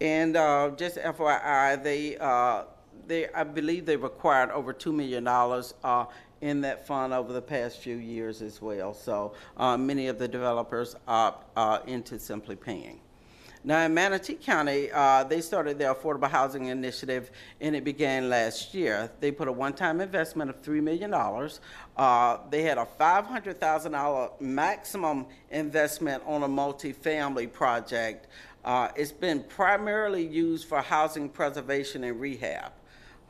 And just FYI, I believe they've acquired over $2 million in that fund over the past few years as well. So many of the developers opt into simply paying. Now, in Manatee County, they started their affordable housing initiative, and it began last year. They put a one-time investment of $3 million. They had a $500,000 maximum investment on a multifamily project. It's been primarily used for housing preservation and rehab.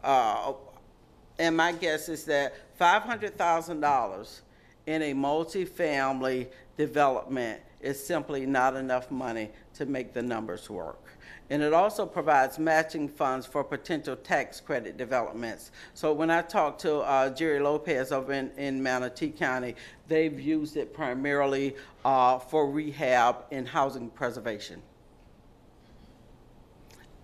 And my guess is that $500,000 in a multifamily development is simply not enough money to make the numbers work. And it also provides matching funds for potential tax credit developments. So when I talked to Jerry Lopez over in Manatee County, they've used it primarily for rehab and housing preservation.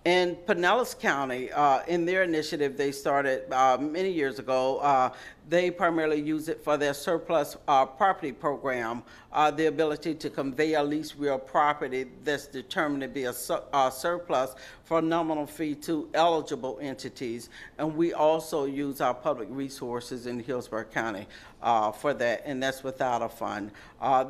In Pinellas County, in their initiative they started many years ago, they primarily use it for their surplus property program, the ability to convey a lease real property that's determined to be a surplus for a nominal fee to eligible entities. And we also use our public resources in Hillsborough County for that, and that's without a fund.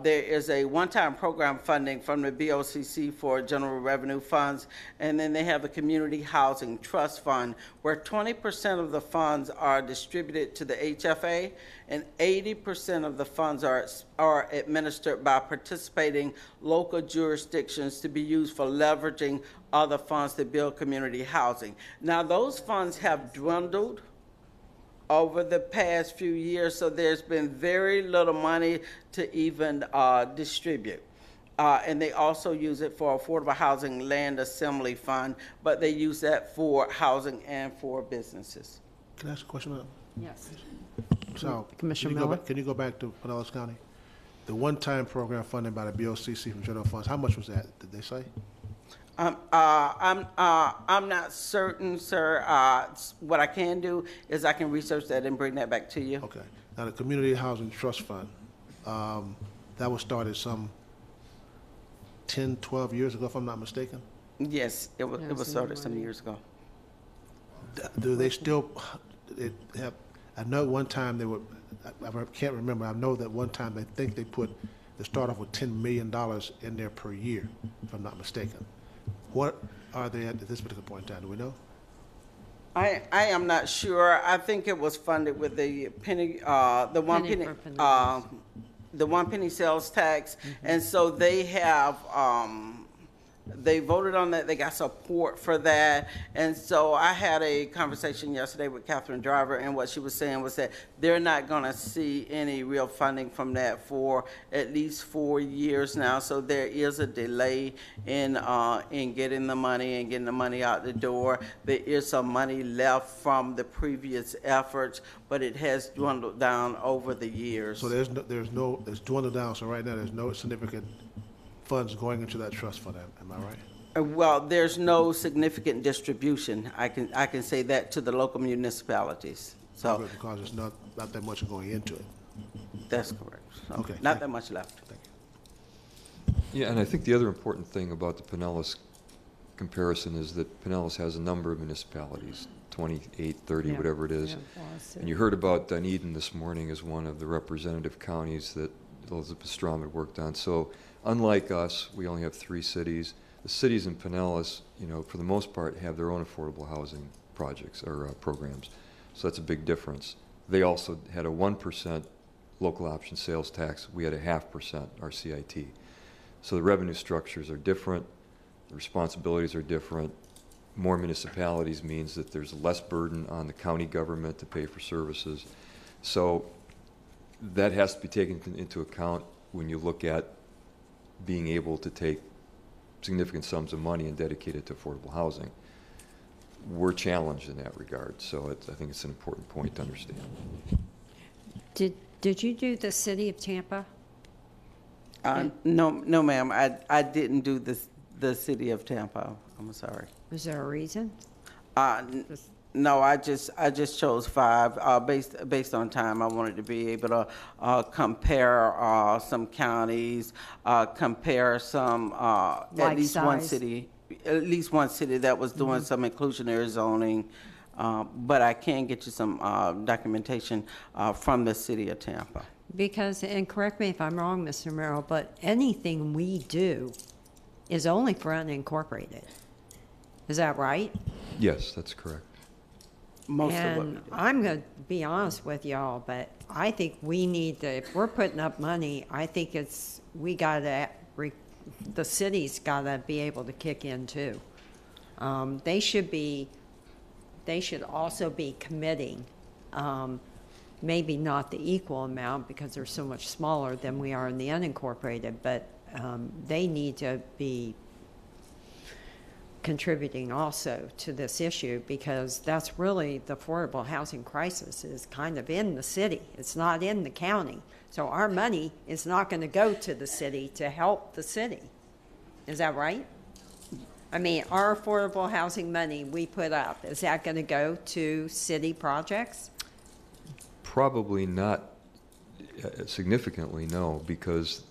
There is a one-time program funding from the BOCC for general revenue funds, and then they have the Community Housing Trust Fund, where 20% of the funds are distributed to the HFA, and 80% of the funds are administered by participating local jurisdictions to be used for leveraging other funds to build community housing. Now, those funds have dwindled over the past few years, so there's been very little money to even distribute. And they also use it for Affordable Housing Land Assembly Fund, but they use that for housing and for businesses. Can I ask a question? Yes. So, Commissioner Miller? Can you go back to Pinellas County? The one-time program funded by the BOCC from general funds, how much was that, did they say? I'm not certain, sir. What I can do is I can research that and bring that back to you. Okay. Now, the Community Housing Trust Fund, that was started some 10, 12 years ago, if I'm not mistaken? Yes, it was started some years ago. Do they still have, I know one time they were, I can't remember, I know that one time they think they start off with $10 million in there per year, if I'm not mistaken. What are they at this particular point in time? Do we know? I am not sure. I think it was funded with the one penny sales tax, and so they have they voted on that. They got support for that, and so I had a conversation yesterday with Catherine Driver, and what she was saying was that they're not going to see any real funding from that for at least 4 years now. So there is a delay in getting the money and getting the money out the door. There is some money left from the previous efforts, but it has dwindled down over the years. So it's dwindled down. So right now there's no significant funds going into that trust fund. Am I right? Well, there's no significant distribution. I can say that to the local municipalities. So because there's not that much going into it. That's correct. So okay. Not that much left. Thank you. Yeah, and I think the other important thing about the Pinellas comparison is that Pinellas has a number of municipalities, 28, 30, whatever it is. And you heard about Dunedin this morning as one of the representative counties that Elizabeth Strom had worked on. So unlike us, we only have 3 cities. The cities in Pinellas, for the most part, have their own affordable housing projects or programs. So that's a big difference. They also had a 1% local option sales tax. We had a 0.5%, our CIT. So the revenue structures are different. The responsibilities are different. More municipalities means that there's less burden on the county government to pay for services. So that has to be taken into account when you look at being able to take significant sums of money and dedicate it to affordable housing. We're challenged in that regard, so I think it's an important point to understand. Did you do the city of Tampa? No, ma'am. I didn't do the city of Tampa. I'm sorry. Was there a reason? No, I just chose 5 based on time. I wanted to be able to compare some counties, compare some at least one city that was doing some inclusionary zoning, but I can get you some documentation from the city of Tampa. Because, and correct me if I'm wrong, Mr. Merrill, but anything we do is only for unincorporated. Is that right? Yes, that's correct. Most of what we And do. I'm going to be honest with y'all, but I think we need to, if we're putting up money, I think we got to, the city's got to be able to kick in too. They should also be committing, maybe not the equal amount because they're so much smaller than we are in the unincorporated, but they need to be contributing also to this issue, because that's really the affordable housing crisis is kind of in the city. It's not in the county. So our money is not going to go to the city to help the city. Is that right? I mean, our affordable housing money we put up, is that going to go to city projects? Probably not significantly, no, because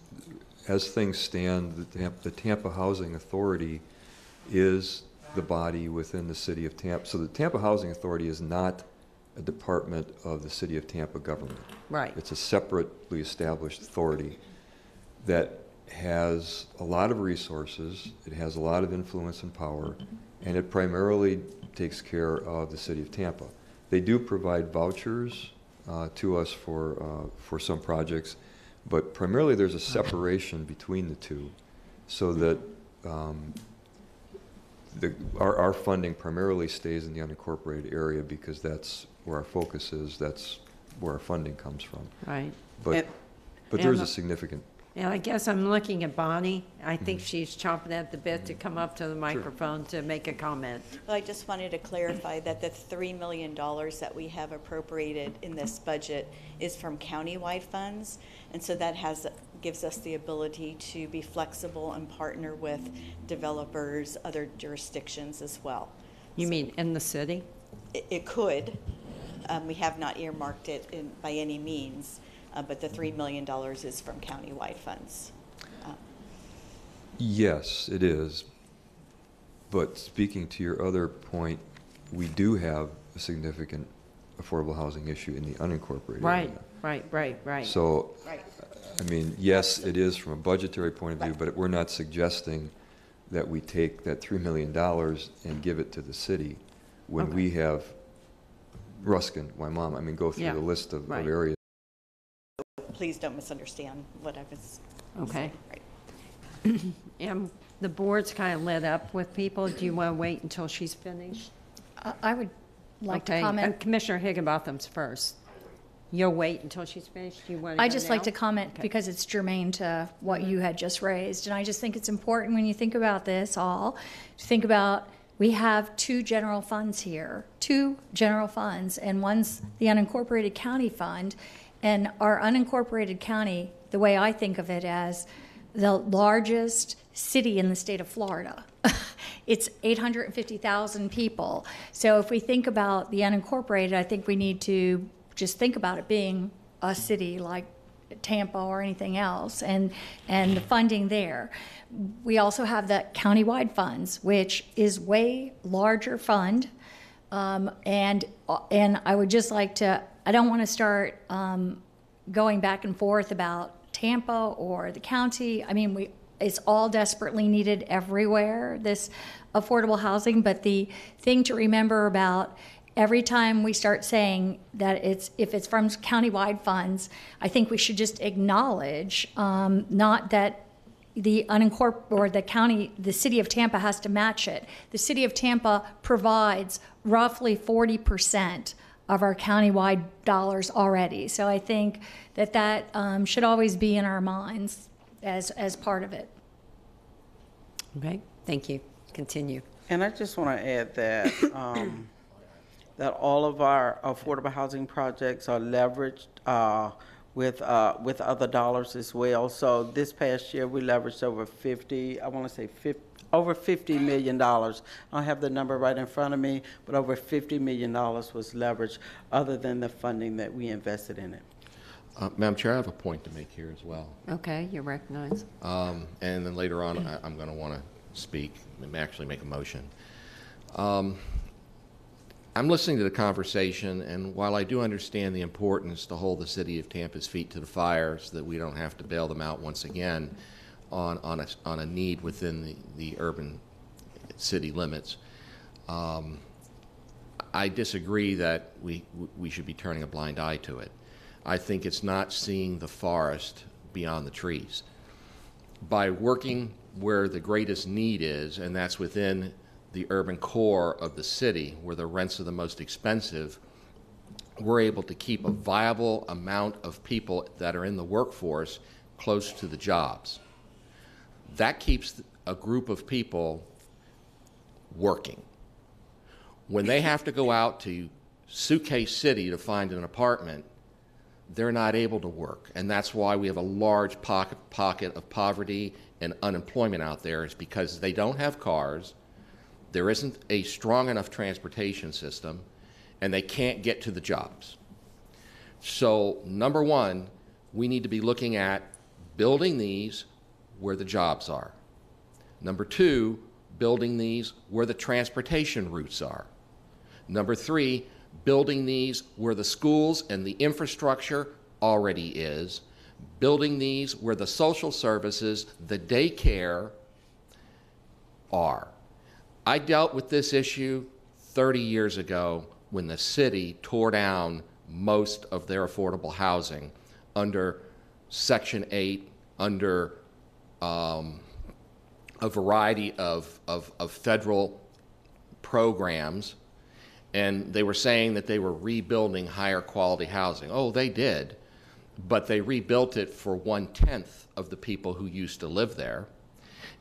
as things stand, the Tampa Housing Authority is the body within the city of Tampa. So the Tampa Housing Authority is not a department of the city of Tampa government. Right. It's a separately established authority that has a lot of resources, it has a lot of influence and power, and it primarily takes care of the city of Tampa. They do provide vouchers to us for some projects, but primarily there's a separation between the two, so that our funding primarily stays in the unincorporated area because that's where our focus is, that's where our funding comes from. Right. But there's a significant. And I guess I'm looking at Bonnie. I think she's chomping at the bit to come up to the microphone to make a comment. Well, I just wanted to clarify that the $3 million that we have appropriated in this budget is from countywide funds, and so that gives us the ability to be flexible and partner with developers, other jurisdictions as well. You mean in the city? It could. We have not earmarked it by any means, but the $3 million is from countywide funds. Yes, it is. But speaking to your other point, we do have a significant affordable housing issue in the unincorporated area. Right. So, I mean, yes, it is from a budgetary point of view, but we're not suggesting that we take that $3 million and give it to the city when we have Ruskin, Waimama, I mean, go through the list of areas. Please don't misunderstand what I was Okay. saying. Right. And the board's kind of lit up with people. Do you want to wait until she's finished? I would like to comment. Commissioner Higginbotham's first. You'll wait until she's finished? You want to I'd just like to comment because it's germane to what you had just raised. And I just think it's important when you think about this all, to think about we have two general funds here, and one's the unincorporated county fund. And our unincorporated county, the way I think of it, as the largest city in the state of Florida. It's 850,000 people. So if we think about the unincorporated, I think we need to just think about it being a city like Tampa or anything else, and the funding there. We also have the countywide funds, which is way larger fund, and I would just like to. I don't want to start going back and forth about Tampa or the county. I mean, it's all desperately needed everywhere, this affordable housing. But the thing to remember about every time we start saying that if it's from countywide funds, I think we should just acknowledge not that the unincorporated or the county, the city of Tampa has to match it. The city of Tampa provides roughly 40% of our countywide dollars already. So I think that should always be in our minds as part of it. Okay, thank you. Continue. And I just want to add that that all of our affordable housing projects are leveraged with other dollars as well. So this past year we leveraged over $50 million. I don't have the number right in front of me, but over $50 million was leveraged other than the funding that we invested in it. Madam Chair, I have a point to make here as well. Okay, you're recognized. And then later on, I'm going to want to speak and actually make a motion. I'm listening to the conversation, and while I do understand the importance to hold the city of Tampa's feet to the fire so that we don't have to bail them out once again on a need within the urban city limits, I disagree that we should be turning a blind eye to it. I think it's not seeing the forest beyond the trees. By working where the greatest need is, and that's within the urban core of the city where the rents are the most expensive, we're able to keep a viable amount of people that are in the workforce close to the jobs. That keeps a group of people working. When they have to go out to Suitcase City to find an apartment, they're not able to work. And that's why we have a large pocket of poverty and unemployment out there, is because they don't have cars, there isn't a strong enough transportation system, and they can't get to the jobs. So, number one, we need to be looking at building these where the jobs are. Number two, building these where the transportation routes are. Number three, building these where the schools and the infrastructure already is. Building these where the social services, the daycare are. I dealt with this issue 30 years ago when the city tore down most of their affordable housing under Section 8, under a variety of federal programs, and they were saying that they were rebuilding higher quality housing. Oh, they did, but they rebuilt it for 1/10 of the people who used to live there.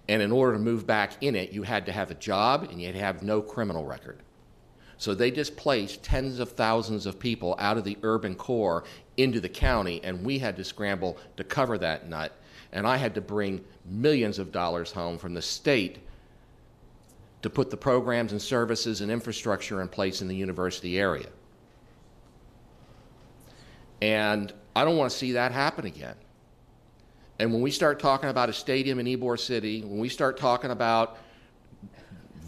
And in order to move back in it, you had to have a job and you had to have no criminal record. So they displaced tens of thousands of people out of the urban core into the county, and we had to scramble to cover that nut. And I had to bring millions of dollars home from the state to put the programs and services and infrastructure in place in the university area. And I don't want to see that happen again. And when we start talking about a stadium in Ybor City, when we start talking about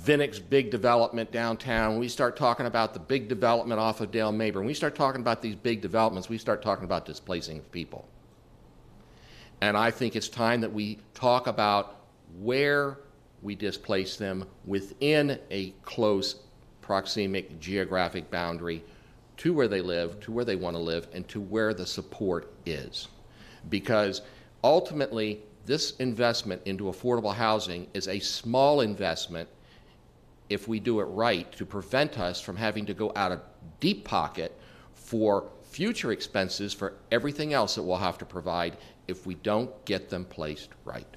Vinnick's big development downtown, when we start talking about the big development off of Dale Mabry, when we start talking about these big developments, we start talking about displacing people. And I think it's time that we talk about where we displace them within a close proxemic geographic boundary to where they live, to where they want to live, and to where the support is. Because ultimately, this investment into affordable housing is a small investment if we do it right to prevent us from having to go out of deep pocket for future expenses for everything else that we'll have to provide if we don't get them placed right.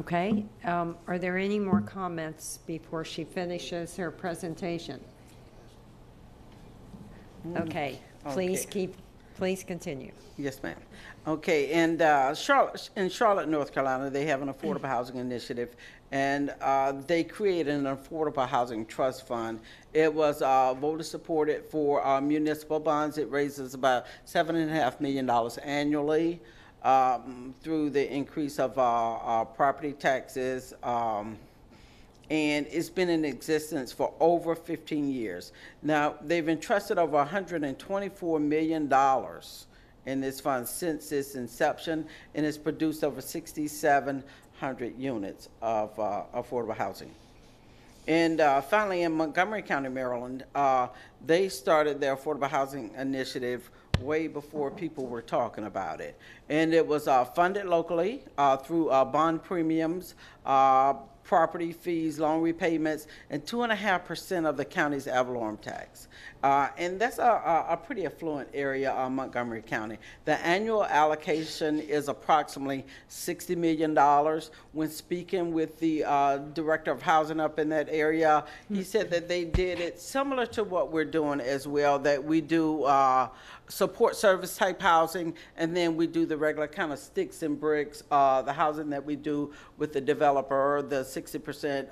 Okay, are there any more comments before she finishes her presentation? Okay, please continue. Yes, ma'am. Okay, and in Charlotte, North Carolina, they have an affordable housing initiative, and they created an affordable housing trust fund. It was voter supported for municipal bonds. It raises about $7.5 million annually through the increase of property taxes. And it's been in existence for over 15 years. Now, they've entrusted over $124 million in this fund since its inception, and it's produced over 6,700 units of affordable housing. And finally, in Montgomery County, Maryland, they started their affordable housing initiative way before people were talking about it. And it was funded locally through bond premiums, property fees, loan repayments, and 2.5% of the county's ad valorem tax. And that's a pretty affluent area of Montgomery County. The annual allocation is approximately $60 million. When speaking with the director of housing up in that area, he said that they did it similar to what we're doing as well, that we do support service type housing, and then we do the regular kind of sticks and bricks, the housing that we do with the developer, the 60%,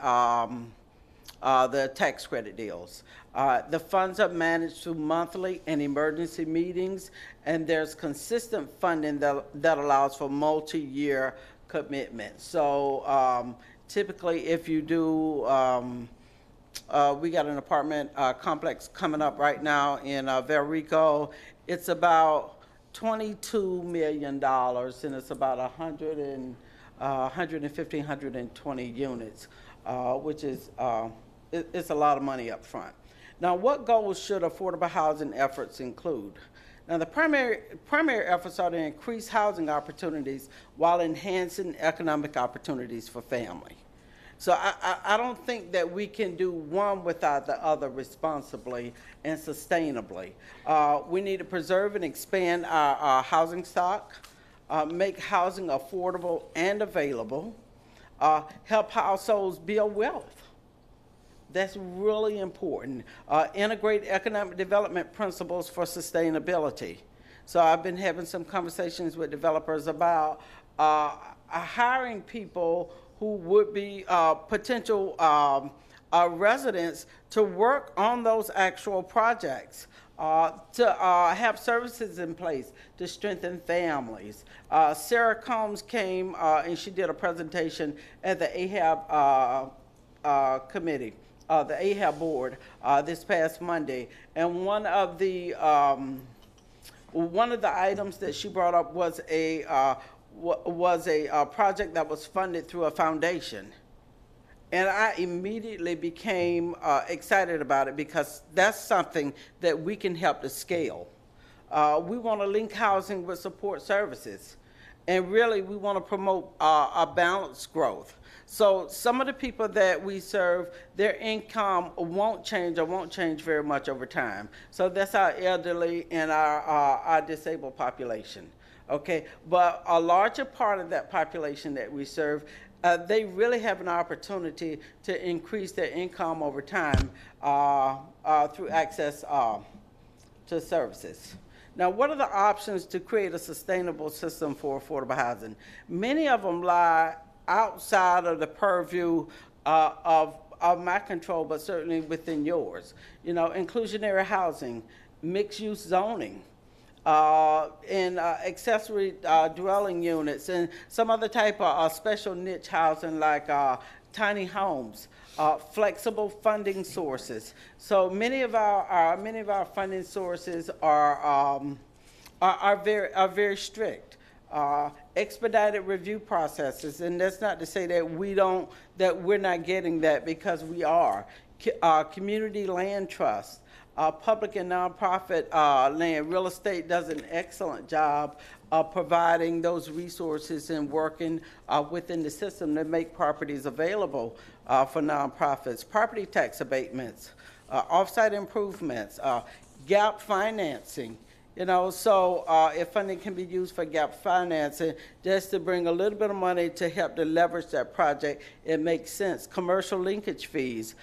the tax credit deals. The funds are managed through monthly and emergency meetings, and there's consistent funding that allows for multi-year commitment. So typically if you do, we got an apartment complex coming up right now in Valrico. It's about $22 million, and it's about 115, 120 units, which is it's a lot of money up front. Now, what goals should affordable housing efforts include? Now, the primary efforts are to increase housing opportunities while enhancing economic opportunities for family. So I don't think that we can do one without the other responsibly and sustainably. We need to preserve and expand our housing stock, make housing affordable and available, help households build wealth. That's really important. Integrate economic development principles for sustainability. So I've been having some conversations with developers about hiring people who would be potential residents to work on those actual projects, to have services in place to strengthen families. Sarah Combs came and she did a presentation at the AHAB committee, the AHAB board, this past Monday, and one of the items that she brought up was a project that was funded through a foundation. And I immediately became excited about it because that's something that we can help to scale. We want to link housing with support services. And really, we want to promote a balanced growth. So some of the people that we serve, their income won't change or won't change very much over time. So that's our elderly and our disabled population. Okay, but a larger part of that population that we serve, they really have an opportunity to increase their income over time through access to services. Now, what are the options to create a sustainable system for affordable housing? Many of them lie outside of the purview of my control, but certainly within yours. You know, inclusionary housing, mixed-use zoning, and accessory dwelling units, and some other type of special niche housing like tiny homes, flexible funding sources. So many of our funding sources are very strict. Expedited review processes, and that's not to say that we're not getting that, because we are. Community land trust. Public and nonprofit land. Real estate does an excellent job of providing those resources and working within the system to make properties available for nonprofits. Property tax abatements, offsite improvements, gap financing. You know, so if funding can be used for gap financing, just to bring a little bit of money to help to leverage that project, it makes sense. Commercial linkage fees,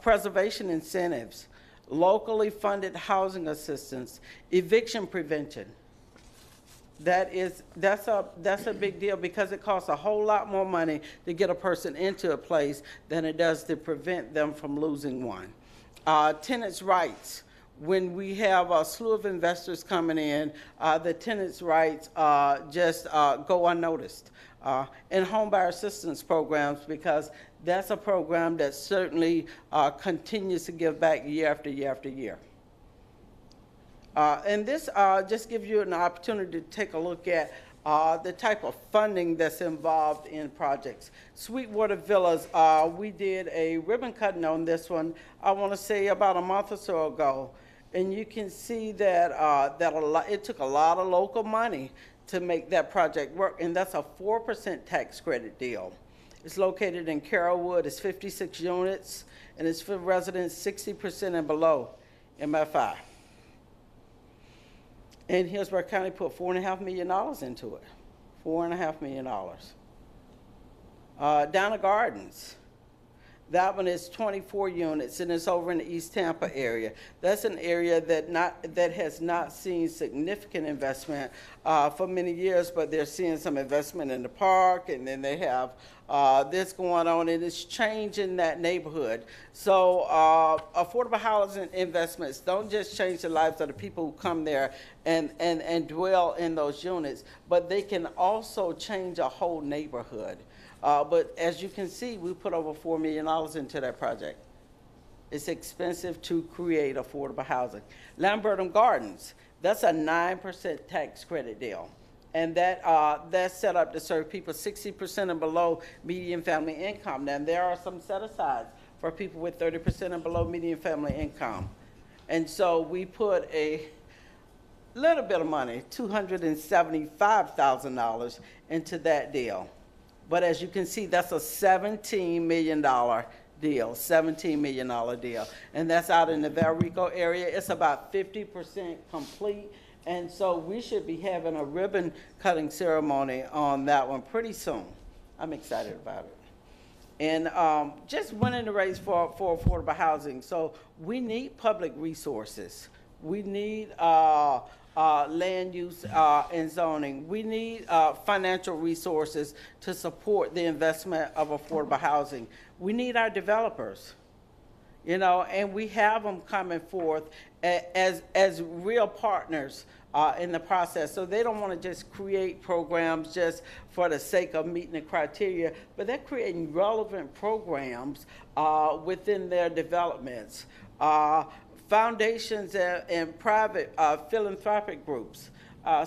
preservation incentives, locally funded housing assistance, eviction prevention. That's a big deal, because it costs a whole lot more money to get a person into a place than it does to prevent them from losing one. Tenants' rights. When we have a slew of investors coming in, the tenants' rights just go unnoticed. And homebuyer assistance programs, because that's a program that certainly continues to give back year after year after year. And this just gives you an opportunity to take a look at the type of funding that's involved in projects. Sweetwater Villas, we did a ribbon cutting on this one, I want to say about a month or so ago. And you can see that it took a lot of local money to make that project work, and that's a 4% tax credit deal. It's located in Carrollwood. It's 56 units, and it's for residents 60% and below MFI. And Hillsborough County put $4.5 million into it. $4.5 million. Downer Gardens. That one is 24 units, and it's over in the East Tampa area. That's an area that has not seen significant investment for many years, but they're seeing some investment in the park, and then they have this going on, and it's changing that neighborhood. So affordable housing investments don't just change the lives of the people who come there and dwell in those units, but but they can also change a whole neighborhood. But as you can see, we put over $4 million into that project. It's expensive to create affordable housing. Lamberton Gardens, that's a 9% tax credit deal. And that's set up to serve people 60% and below median family income. Now, there are some set-asides for people with 30% and below median family income. And so we put a little bit of money, $275,000, into that deal. But as you can see, that's a $17 million deal, $17 million deal. And that's out in the Valrico area. It's about 50% complete. And so we should be having a ribbon cutting ceremony on that one pretty soon. I'm excited about it. And just winning the race for affordable housing. So we need public resources. We need land use and zoning. We need financial resources to support the investment of affordable housing. We need our developers, you know, and we have them coming forth as real partners in the process. So they don't want to just create programs just for the sake of meeting the criteria, but they're creating relevant programs within their developments. Foundations and private philanthropic groups.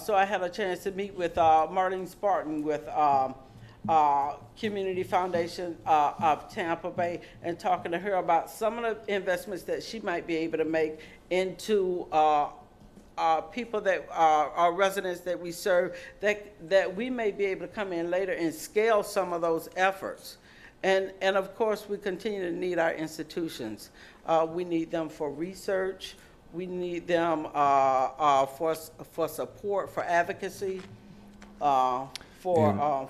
So I had a chance to meet with Marlene Spartan with Community Foundation of Tampa Bay and talking to her about some of the investments that she might be able to make into people that are residents that we serve, that we may be able to come in later and scale some of those efforts. And of course, we continue to need our institutions. We need them for research. We need them for support, for advocacy, for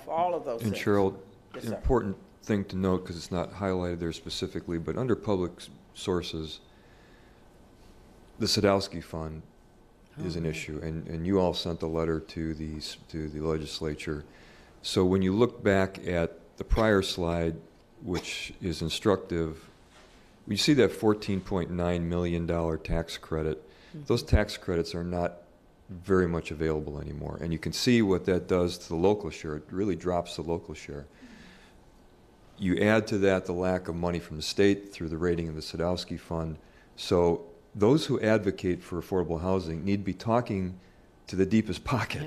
all of those and things. Cheryl, Yes, an sir. important thing to note, because it's not highlighted there specifically, but under public sources, the Sadowski Fund is an issue, and you all sent a letter to the legislature. So when you look back at the prior slide, which is instructive, you see that $14.9 million tax credit. Those tax credits are not very much available anymore. And you can see what that does to the local share. It really drops the local share. You add to that the lack of money from the state through the rating of the Sadowski Fund. So those who advocate for affordable housing need to be talking to the deepest pocket,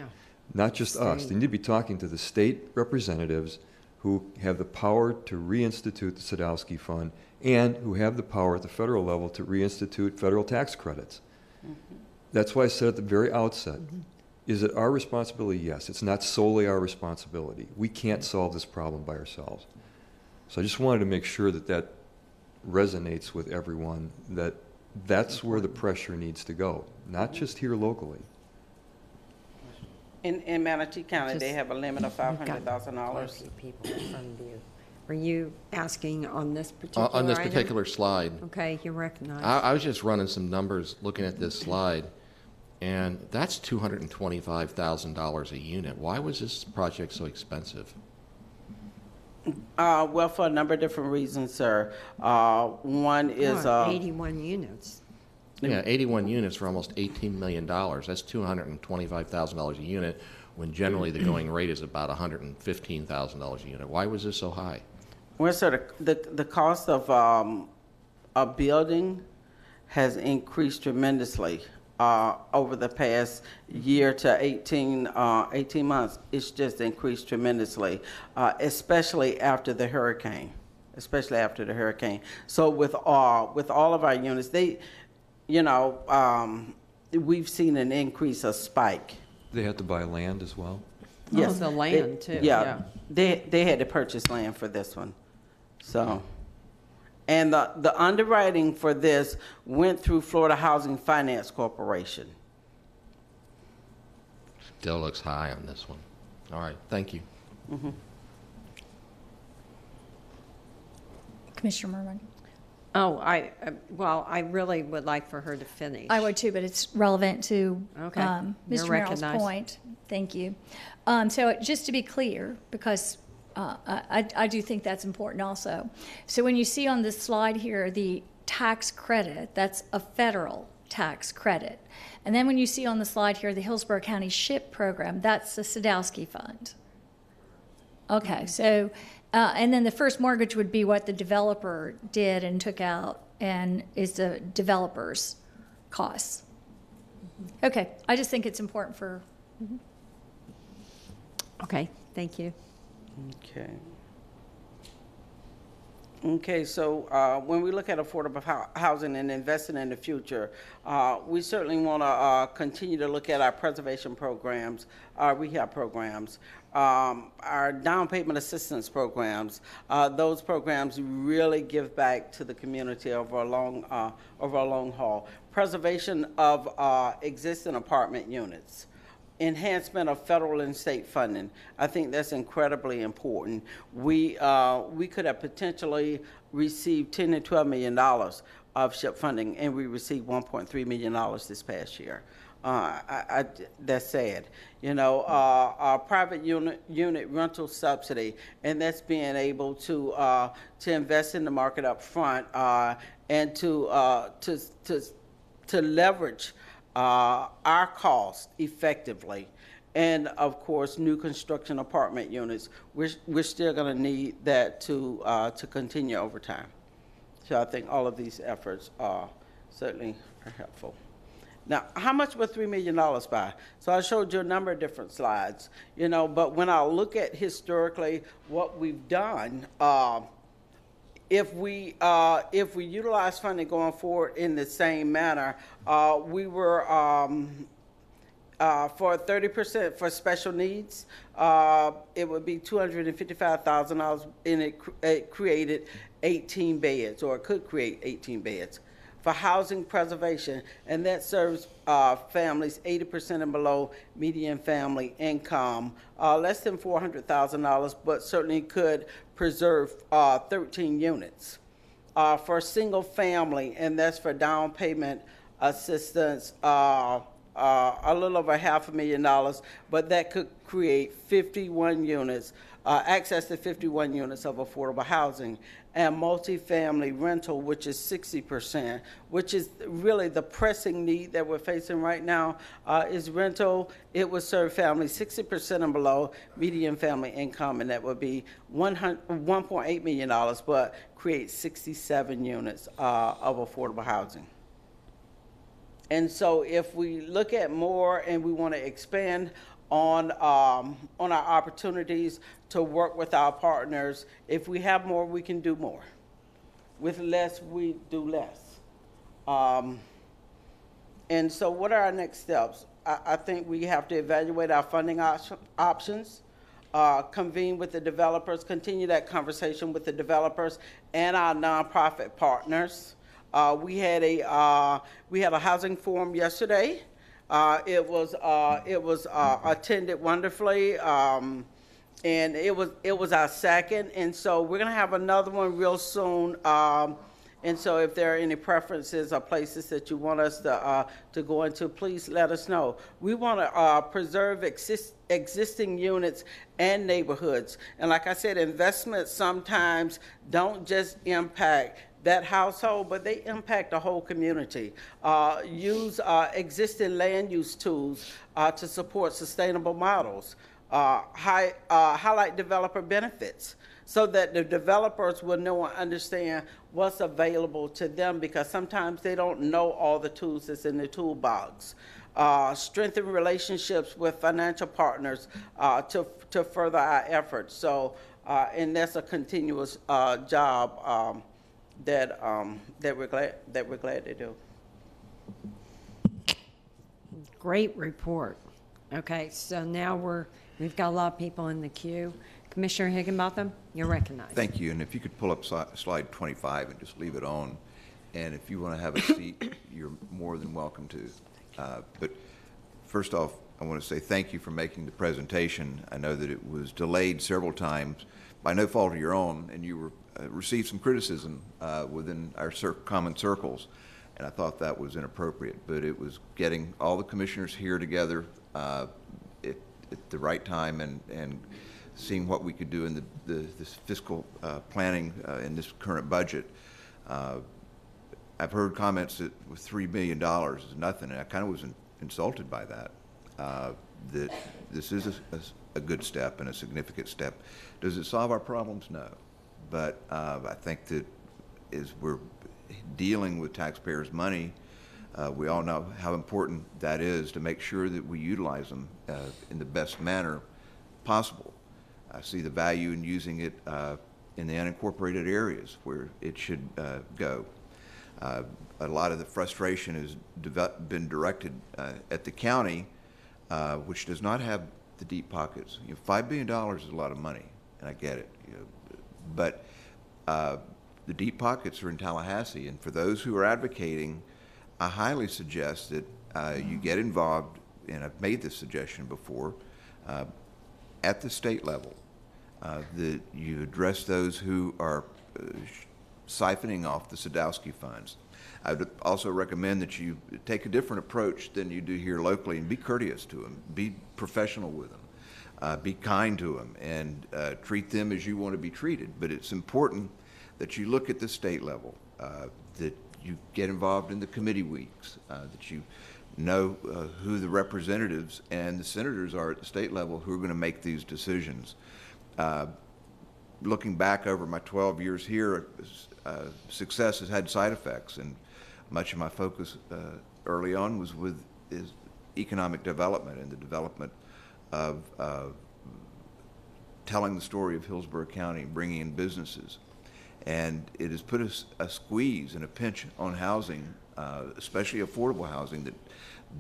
not just us. They need to be talking to the state representatives who have the power to reinstitute the Sadowski Fund and who have the power at the federal level to reinstitute federal tax credits. That's why I said at the very outset, is it our responsibility? Yes. It's not solely our responsibility. We can't solve this problem by ourselves. So I just wanted to make sure that that resonates with everyone, that that's where the pressure needs to go, not just here locally. In Manatee County, they have a limit of $500,000. People in front of you. Were you asking on this particular On this item? particular slide. Okay, you're recognized. I was just running some numbers looking at this slide, and that's $225,000 a unit. Why was this project so expensive? Well, for a number of different reasons, sir. One is 81 units. Yeah, 81 units for almost $18 million. That's $225,000 a unit, when generally the going rate is about $115,000 a unit. Why was this so high? Well, sir, the cost of a building has increased tremendously over the past year to 18 months. It's just increased tremendously, especially after the hurricane. So with all of our units, we've seen an increase, a spike. They had to buy land as well? Yes, the land too. Yeah, they had to purchase land for this one. So, and the underwriting for this went through Florida Housing Finance Corporation. Still looks high on this one. All right, thank you. Commissioner Murman. Oh, I really would like for her to finish. I would too, but it's relevant to Okay. Mr. Merrill's recognized. point. Thank you. So just to be clear, because I do think that's important also. So when you see on this slide here, the tax credit, that's a federal tax credit. And then when you see on the slide here, the Hillsborough County SHIP program, that's the Sadowski Fund. Okay, so, and then the first mortgage would be what the developer did and took out and is the developer's costs. Okay, I just think it's important for. Okay, thank you. Okay. Okay, so when we look at affordable housing and investing in the future, we certainly want to continue to look at our preservation programs, our rehab programs, our down payment assistance programs. Those programs really give back to the community over a long haul. Preservation of existing apartment units. Enhancement of federal and state funding. I think that's incredibly important. We could have potentially received $10 to $12 million of SHIP funding, and we received $1.3 million this past year. That's sad. You know, our private unit rental subsidy, and that's being able to invest in the market up front and to leverage our costs effectively. And of course, new construction apartment units, we're still going to need that to continue over time. So I think all of these efforts certainly are helpful. Now, how much would $3 million buy? So I showed you a number of different slides, you know, but when I look at historically what we've done, if we utilize funding going forward in the same manner, we were for 30% for special needs, it would be $255,000, and it created 18 beds, or it could create 18 beds. For housing preservation, and that serves families 80% and below median family income, less than $400,000, but certainly could preserve 13 units. For single family, and that's for down payment assistance, a little over $500,000, but that could create 51 units, access to 51 units of affordable housing. And multifamily rental, which is 60%, which is really the pressing need that we're facing right now, is rental. It would serve families 60% and below median family income, and that would be $1.8 million, but create 67 units of affordable housing. And so if we look at more and we want to expand on our opportunities to work with our partners, if we have more, we can do more. With less, we do less. And so what are our next steps? I think we have to evaluate our funding options, convene with the developers, continue that conversation with the developers and our nonprofit partners. We had a housing forum yesterday. It was attended wonderfully, and it was our second, and so we're gonna have another one real soon. And so if there are any preferences or places that you want us to go into, please let us know. We want to preserve existing units and neighborhoods, and like I said, investments sometimes don't just impact that household, but they impact the whole community. Use existing land use tools to support sustainable models. Highlight developer benefits so that the developers will know and understand what's available to them, because sometimes they don't know all the tools that's in the toolbox. Strengthen relationships with financial partners to further our efforts. So, and that's a continuous job that we're glad to do. Great report. Okay, so now we've got a lot of people in the queue. Commissioner Higginbotham, you're recognized. Thank you, and if you could pull up slide 25 and just leave it on, and if you want to have a seat, you're more than welcome to. But first off, I want to say thank you for making the presentation. I know that it was delayed several times by no fault of your own, and you received some criticism within our common circles, and I thought that was inappropriate. But it was getting all the commissioners here together at the right time and seeing what we could do in this fiscal planning in this current budget. I've heard comments that with $3 million is nothing, and I kind of was insulted by that. That this is a good step and a significant step. Does it solve our problems? No. But I think that as we're dealing with taxpayers' money, we all know how important that is to make sure that we utilize them in the best manner possible. I see the value in using it in the unincorporated areas where it should go. A lot of the frustration has been directed at the county, which does not have the deep pockets. You know, $5 billion is a lot of money, and I get it. You know, but the deep pockets are in Tallahassee, and for those who are advocating, I highly suggest that you get involved, and I've made this suggestion before, at the state level, that you address those who are siphoning off the Sadowski funds. I would also recommend that you take a different approach than you do here locally and be courteous to them, be professional with them, be kind to them, and treat them as you want to be treated. But it's important that you look at the state level, that you get involved in the committee weeks, that you know who the representatives and the senators are at the state level who are going to make these decisions. Looking back over my 12 years here, success has had side effects, and much of my focus early on was with economic development and the development of telling the story of Hillsborough County, bringing in businesses. And it has put a squeeze and a pinch on housing, especially affordable housing,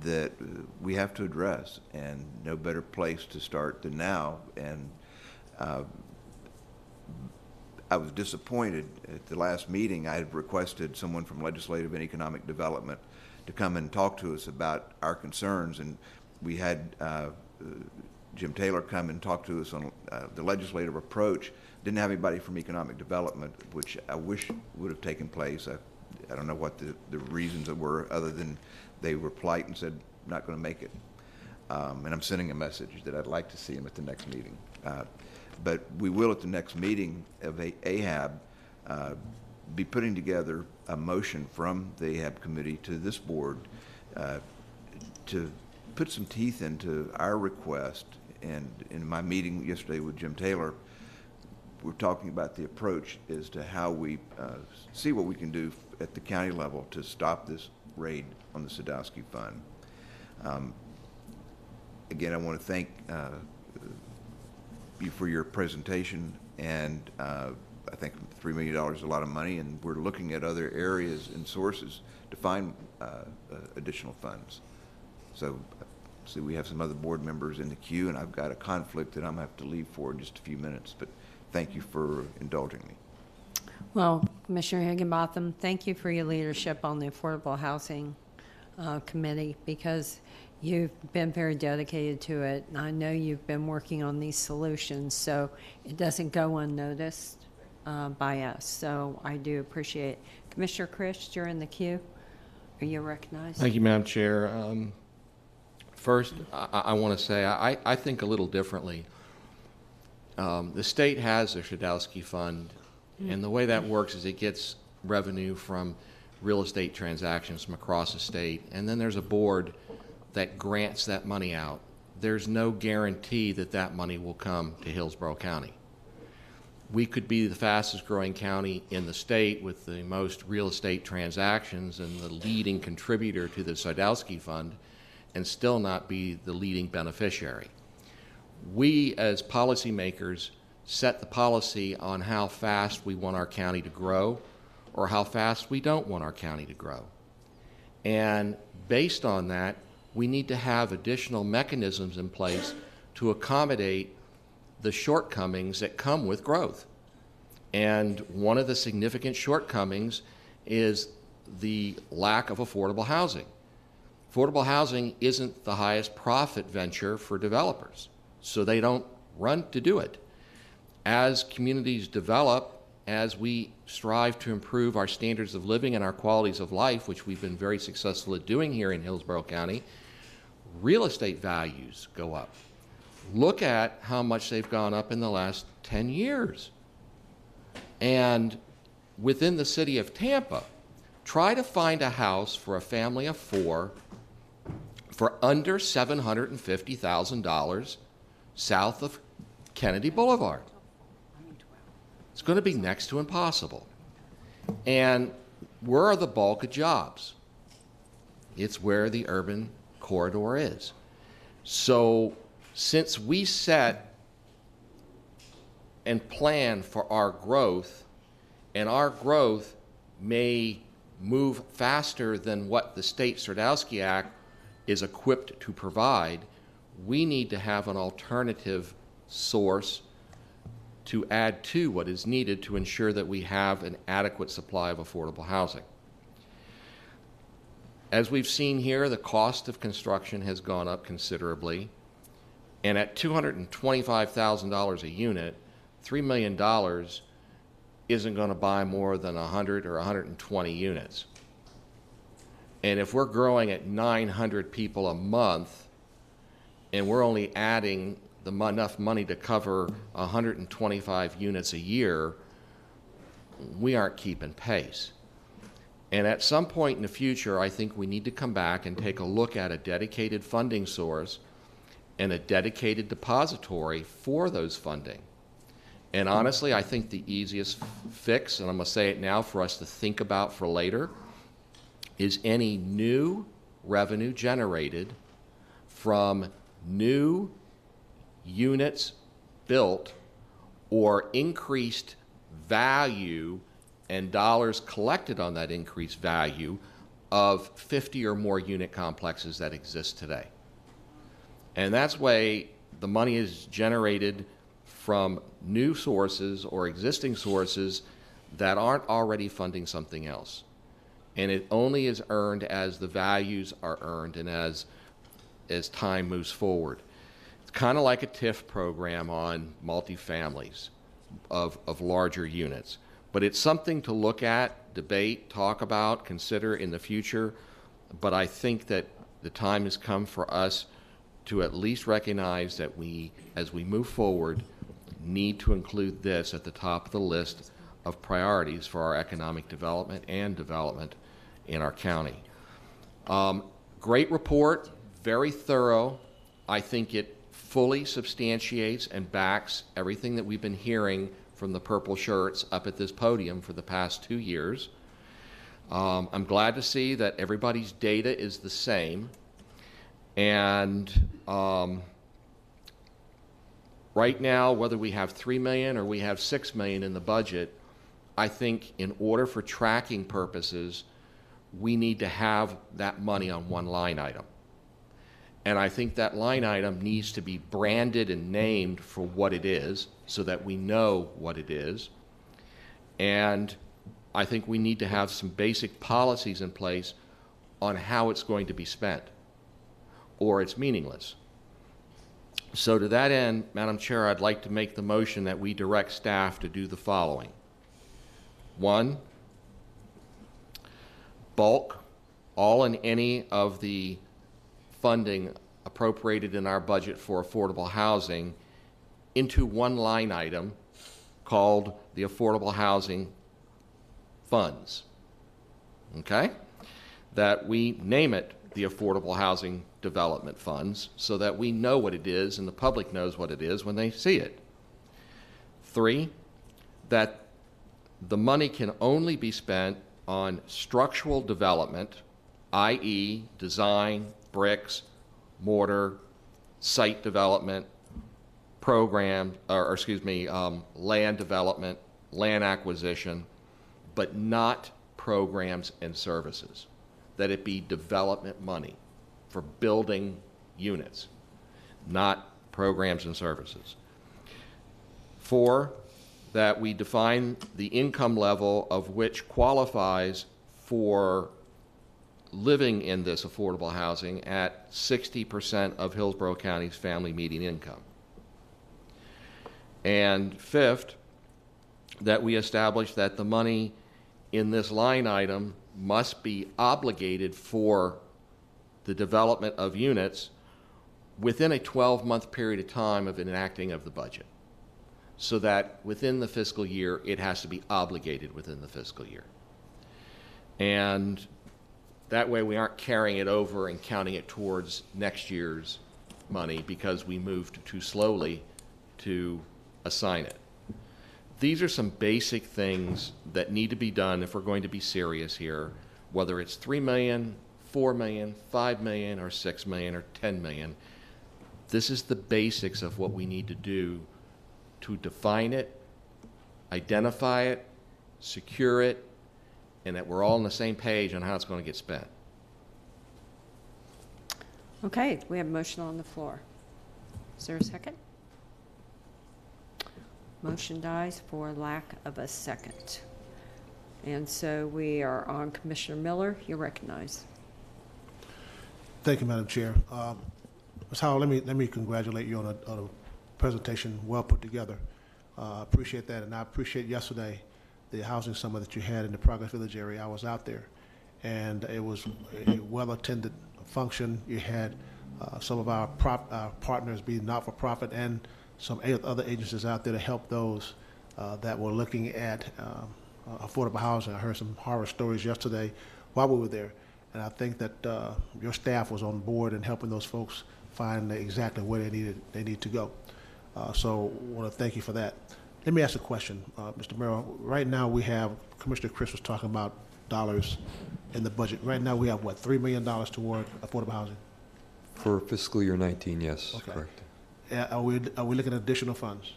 that we have to address, and no better place to start than now. And I was disappointed at the last meeting. I had requested someone from Legislative and Economic Development to come and talk to us about our concerns, and we had Jim Taylor come and talk to us on the legislative approach. Didn't have anybody from Economic Development, which I wish would have taken place. I don't know what the reasons were, other than they were polite and said, not going to make it. And I'm sending a message that I'd like to see him at the next meeting. But we will, at the next meeting of AHAB, be putting together a motion from the AHAB committee to this board to put some teeth into our request. And in my meeting yesterday with Jim Taylor, we're talking about the approach as to how we see what we can do at the county level to stop this raid on the Sadowski Fund. Again, I want to thank you for your presentation, and I think $3 million is a lot of money, and we're looking at other areas and sources to find additional funds. So we have some other board members in the queue, and I've got a conflict that I'm going to have to leave for in just a few minutes, but thank you for indulging me. Well, Commissioner Higginbotham, thank you for your leadership on the Affordable Housing Committee, because you've been very dedicated to it, and I know you've been working on these solutions, so it doesn't go unnoticed by us. So I do appreciate it. Commissioner Christ, you're in the queue. Are you recognized? Thank you, Madam Chair. First, I want to say I think a little differently. The state has a Sadowski Fund, and the way that works is it gets revenue from real estate transactions from across the state, and then there's a board that grants that money out. There's no guarantee that that money will come to Hillsborough County. We could be the fastest growing county in the state with the most real estate transactions and the leading contributor to the Sadowski Fund, and still not be the leading beneficiary. We as policymakers set the policy on how fast we want our county to grow or how fast we don't want our county to grow. And based on that, we need to have additional mechanisms in place to accommodate the shortcomings that come with growth. And one of the significant shortcomings is the lack of affordable housing. Affordable housing isn't the highest profit venture for developers, so they don't run to do it. As communities develop, as we strive to improve our standards of living and our qualities of life, which we've been very successful at doing here in Hillsborough County, real estate values go up. Look at how much they've gone up in the last 10 years. And within the city of Tampa, try to find a house for a family of 4 for under $750,000 south of Kennedy Boulevard. It's going to be next to impossible. And where are the bulk of jobs? It's where the urban corridor is. So since we set and plan for our growth, and our growth may move faster than what the State Serdowski Act is equipped to provide, we need to have an alternative source to add to what is needed to ensure that we have an adequate supply of affordable housing. As we've seen here, the cost of construction has gone up considerably, and at $225,000 a unit, $3 million isn't going to buy more than 100 or 120 units. And if we're growing at 900 people a month, and we're only adding enough money to cover 125 units a year, we aren't keeping pace. And at some point in the future, I think we need to come back and take a look at a dedicated funding source and a dedicated depository for those funding. And honestly, I think the easiest fix, and I'm going to say it now for us to think about for later, is any new revenue generated from new units built or increased value and dollars collected on that increased value of 50 or more unit complexes that exist today. And that's way the money is generated from new sources or existing sources that aren't already funding something else. And it only is earned as the values are earned and as time moves forward. It's kind of like a TIF program on multifamilies of larger units. But it's something to look at, debate, talk about, consider in the future. But I think that the time has come for us to at least recognize that we, as we move forward, need to include this at the top of the list of priorities for our economic development and development in our county. Great report, very thorough. I think it fully substantiates and backs everything that we've been hearing from the purple shirts up at this podium for the past 2 years. I'm glad to see that everybody's data is the same. And right now, whether we have $3 million or we have $6 million in the budget, I think in order for tracking purposes, we need to have that money on one line item. And I think that line item needs to be branded and named for what it is so that we know what it is. And I think we need to have some basic policies in place on how it's going to be spent, or it's meaningless. So to that end, Madam Chair, I'd like to make the motion that we direct staff to do the following. 1, bulk all and any of the funding appropriated in our budget for affordable housing into one line item called the Affordable Housing Funds. Okay? That we name it the Affordable Housing Development Funds so that we know what it is and the public knows what it is when they see it. 3, that the money can only be spent on structural development, i.e. design, bricks, mortar, site development, program, land development, land acquisition, but not programs and services. That it be development money for building units, not programs and services. 4, that we define the income level of which qualifies for living in this affordable housing at 60% of Hillsborough County's family median income. And 5th, that we establish that the money in this line item must be obligated for the development of units within a 12-month period of time of enacting of the budget, so that within the fiscal year, it has to be obligated within the fiscal year. And that way we aren't carrying it over and counting it towards next year's money because we moved too slowly to assign it. These are some basic things that need to be done if we're going to be serious here, whether it's 3 million, 4 million, 5 million, or 6 million, or 10 million. This is the basics of what we need to do to define it, identify it, secure it, and that we're all on the same page on how it's going to get spent. Okay, we have a motion on the floor. Is there a second? Motion dies for lack of a second. And so we are on Commissioner Miller. You're recognized. Thank you, Madam Chair. Ms. Howell, let me congratulate you on a presentation well put together. Appreciate that, and I appreciate yesterday the housing summit that you had in the Progress Village area. I was out there, and it was a well-attended function. You had some of our partners, be not-for-profit, and some other agencies out there to help those that were looking at affordable housing. I heard some horror stories yesterday while we were there, and I think that your staff was on board in helping those folks find exactly where they need to go. So I want to thank you for that. Let me ask a question, Mr. Merrill. Right now we have, Commissioner Chris was talking about dollars in the budget. Right now we have, what, $3 million toward affordable housing? For fiscal year 19, yes, Okay. correct. Are we looking at additional funds?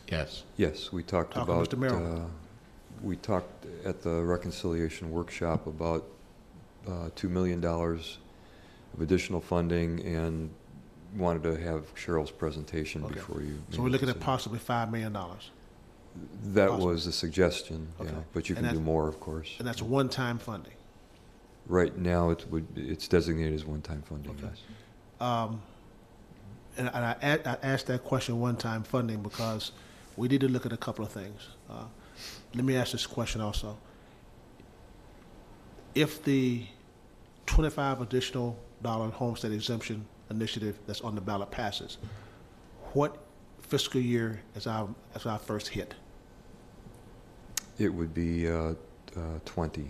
Yes. Yes, we talked Talk to about, Mr. Merrill. we talked at the reconciliation workshop about $2 million of additional funding, and wanted to have Cheryl's presentation Okay. before you. So we're looking at possibly $5 million. That possible. was a suggestion, yeah, Okay. but you And can do that's- more, of course. And that's one-time funding. Right now, it's designated as one-time funding, Okay. yes. And I asked that question, one-time funding, because we need to look at a couple of things. Let me ask this question also. If the 25 additional dollar homestead exemption initiative that's on the ballot passes, what fiscal year is our first hit? It would be 20.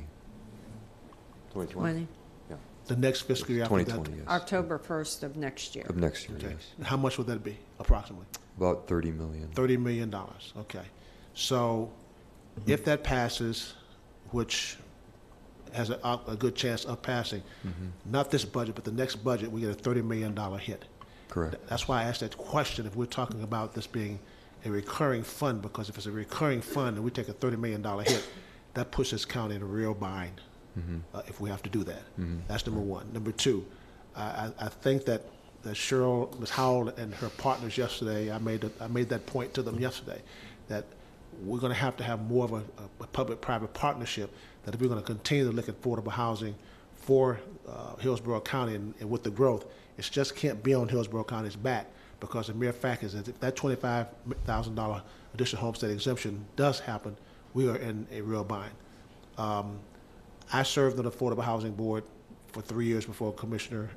20. Yeah. The next fiscal year after that? 2020, yes. October 1st of next year. Of next year, Okay. yes. And how much would that be, approximately? About 30 million. $30 million, okay. So if that passes, which has a good chance of passing, not this budget, but the next budget, we get a $30 million hit. Correct. That's why I asked that question, if we're talking about this being a recurring fund, because if it's a recurring fund and we take a $30 million hit, that puts this county in a real bind if we have to do that. That's number one. Number two, I think that Cheryl, Ms. Howell, and her partners yesterday, I made that point to them yesterday, that we're going to have more of a public-private partnership, that if we're going to continue to look at affordable housing for Hillsborough County and with the growth, it just can't be on Hillsborough County's back, because the mere fact is that if that $25,000 additional homestead exemption does happen, we are in a real bind. I served on the Affordable Housing Board for 3 years before Commissioner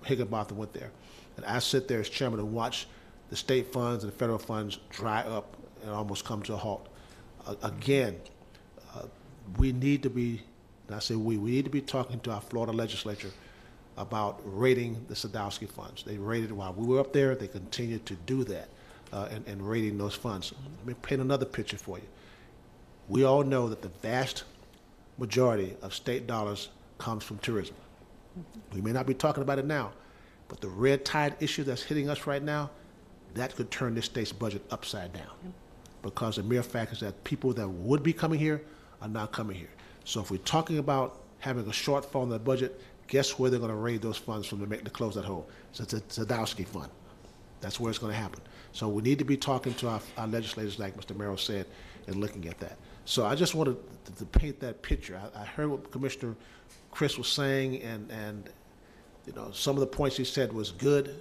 Higginbotham went there. And I sit there as chairman and watch the state funds and the federal funds dry up and almost come to a halt. Again, we need to be, and I say we need to be talking to our Florida legislature about rating the Sadowski funds. They rated while we were up there, they continue to do that and rating those funds. Let me paint another picture for you. We all know that the vast majority of state dollars comes from tourism. We may not be talking about it now, but the red tide issue that's hitting us right now, that could turn this state's budget upside down. Because the mere fact is that people that would be coming here are not coming here. So if we're talking about having a shortfall in the budget, guess where they're going to raise those funds from to close that hole? So it's a Sadowski fund. That's where it's going to happen. So we need to be talking to our legislators, like Mr. Merrill said, and looking at that. So I just wanted to paint that picture. I heard what Commissioner Chris was saying, and you know, some of the points he said was good,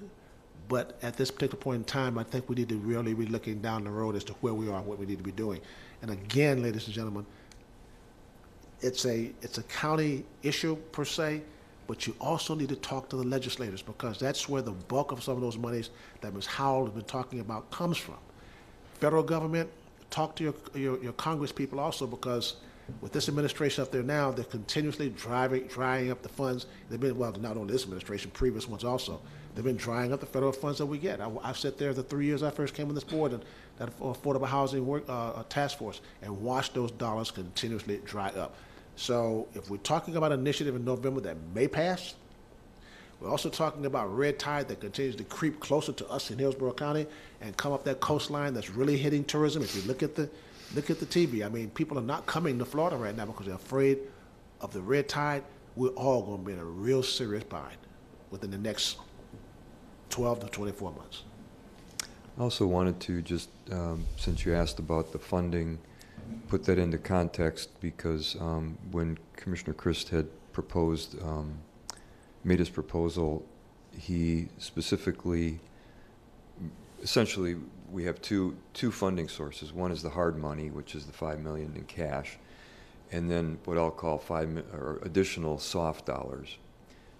but at this particular point in time, I think we need to really be looking down the road as to where we are and what we need to be doing. And again, ladies and gentlemen, it's a county issue per se, but you also need to talk to the legislators, because that's where the bulk of some of those monies that Ms. Howell has been talking about comes from. Federal government, talk to your Congress people also, because with this administration up there now, they're continuously drying up the funds. They've been, well, not only this administration, previous ones also. They've been drying up the federal funds that we get. I sat there the 3 years I first came on this board and that affordable housing task force and watched those dollars continuously dry up. So if we're talking about an initiative in November that may pass, we're also talking about red tide that continues to creep closer to us in Hillsborough County and come up that coastline that's really hitting tourism. If you look at the TV, I mean, people are not coming to Florida right now because they're afraid of the red tide. We're all going to be in a real serious bind within the next 12 to 24 months. I also wanted to just, since you asked about the funding, put that into context because when Commissioner Christ had proposed, made his proposal, he specifically, essentially, we have two funding sources. One is the hard money, which is the $5 million in cash, and then what I'll call additional soft dollars.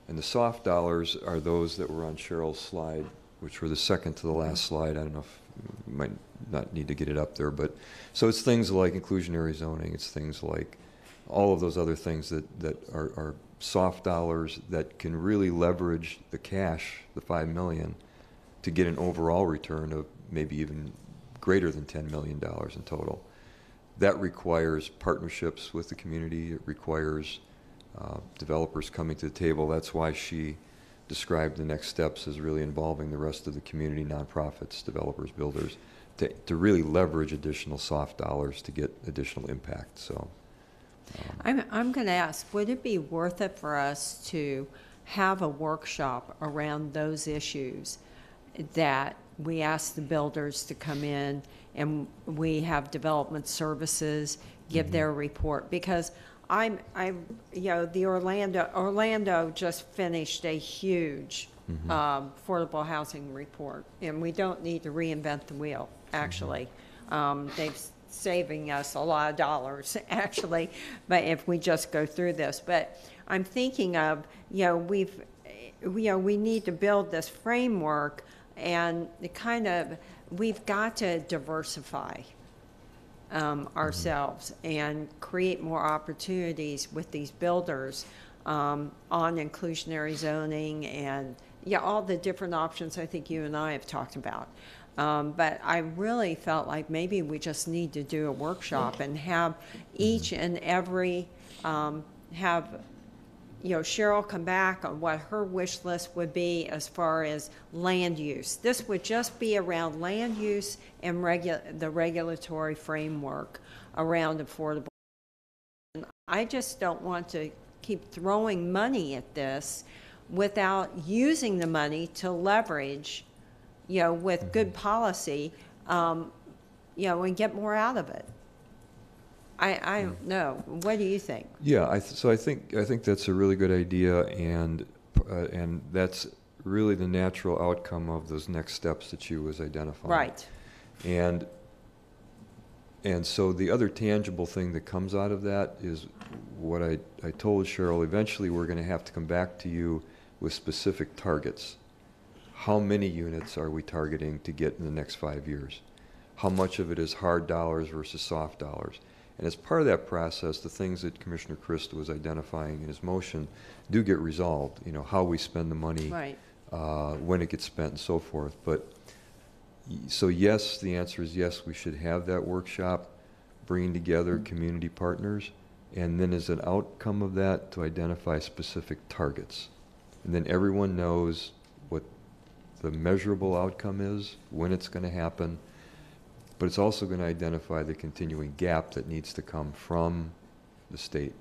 And the soft dollars are those that were on Cheryl's slide, which were the second to the last slide. I don't know if you might not need to get it up there, but so it's things like inclusionary zoning. It's things like all of those other things that are soft dollars that can really leverage the cash, the $5 million, to get an overall return of maybe even greater than $10 million in total. That requires partnerships with the community. It requires developers coming to the table. That's why she described the next steps as really involving the rest of the community, nonprofits, developers, builders, to really leverage additional soft dollars to get additional impact. So I'm going to ask, would it be worth it for us to have a workshop around those issues that we ask the builders to come in and we have development services give their report? Because the Orlando just finished a huge affordable housing report, and we don't need to reinvent the wheel, actually. They've saving us a lot of dollars, actually, but if we just go through this. But I'm thinking of, we need to build this framework, and we've got to diversify ourselves and create more opportunities with these builders on inclusionary zoning and all the different options I think you and I have talked about. But I really felt like maybe we just need to do a workshop and have each and every, Cheryl come back on what her wish list would be as far as land use. This would just be around land use and the regulatory framework around affordable. And I just don't want to keep throwing money at this without using the money to leverage, with good policy, and get more out of it. I don't know. What do you think? yeah, I think that's a really good idea, and that's really the natural outcome of those next steps that you was identifying. Right. And so the other tangible thing that comes out of that is what I told Cheryl. Eventually, we're going to have to come back to you with specific targets. How many units are we targeting to get in the next 5 years? How much of it is hard dollars versus soft dollars? And as part of that process, the things that Commissioner Christ was identifying in his motion do get resolved. How we spend the money, right, when it gets spent, and so forth. But so yes, the answer is yes. We should have that workshop, bringing together community partners, and then as an outcome of that, to identify specific targets, and then everyone knows what the measurable outcome is, when it's going to happen. But it's also going to identify the continuing gap that needs to come from the state,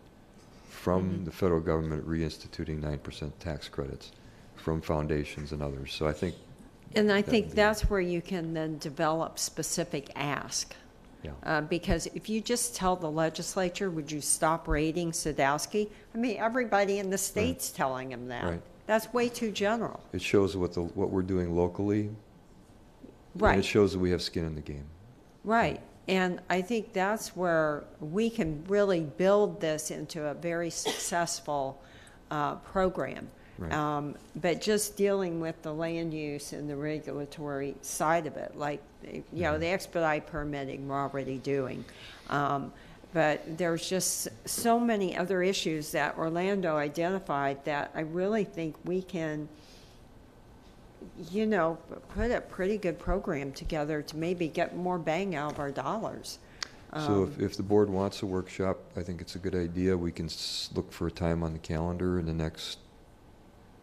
from the federal government reinstituting 9% tax credits, from foundations and others. So I think... And I think that's where you can then develop specific ask. Yeah. Because if you just tell the legislature, would you stop raiding Sadowski? I mean, everybody in the state's telling him that. Right. That's way too general. It shows what we're doing locally. Right. And it shows that we have skin in the game. Right. And I think that's where we can really build this into a very successful program. Right. But just dealing with the land use and the regulatory side of it, like, the expedite permitting we're already doing. But there's just so many other issues that Orlando identified that I really think we can, you know, put a pretty good program together to maybe get more bang out of our dollars. So if the board wants a workshop, I think it's a good idea. We can look for a time on the calendar in the next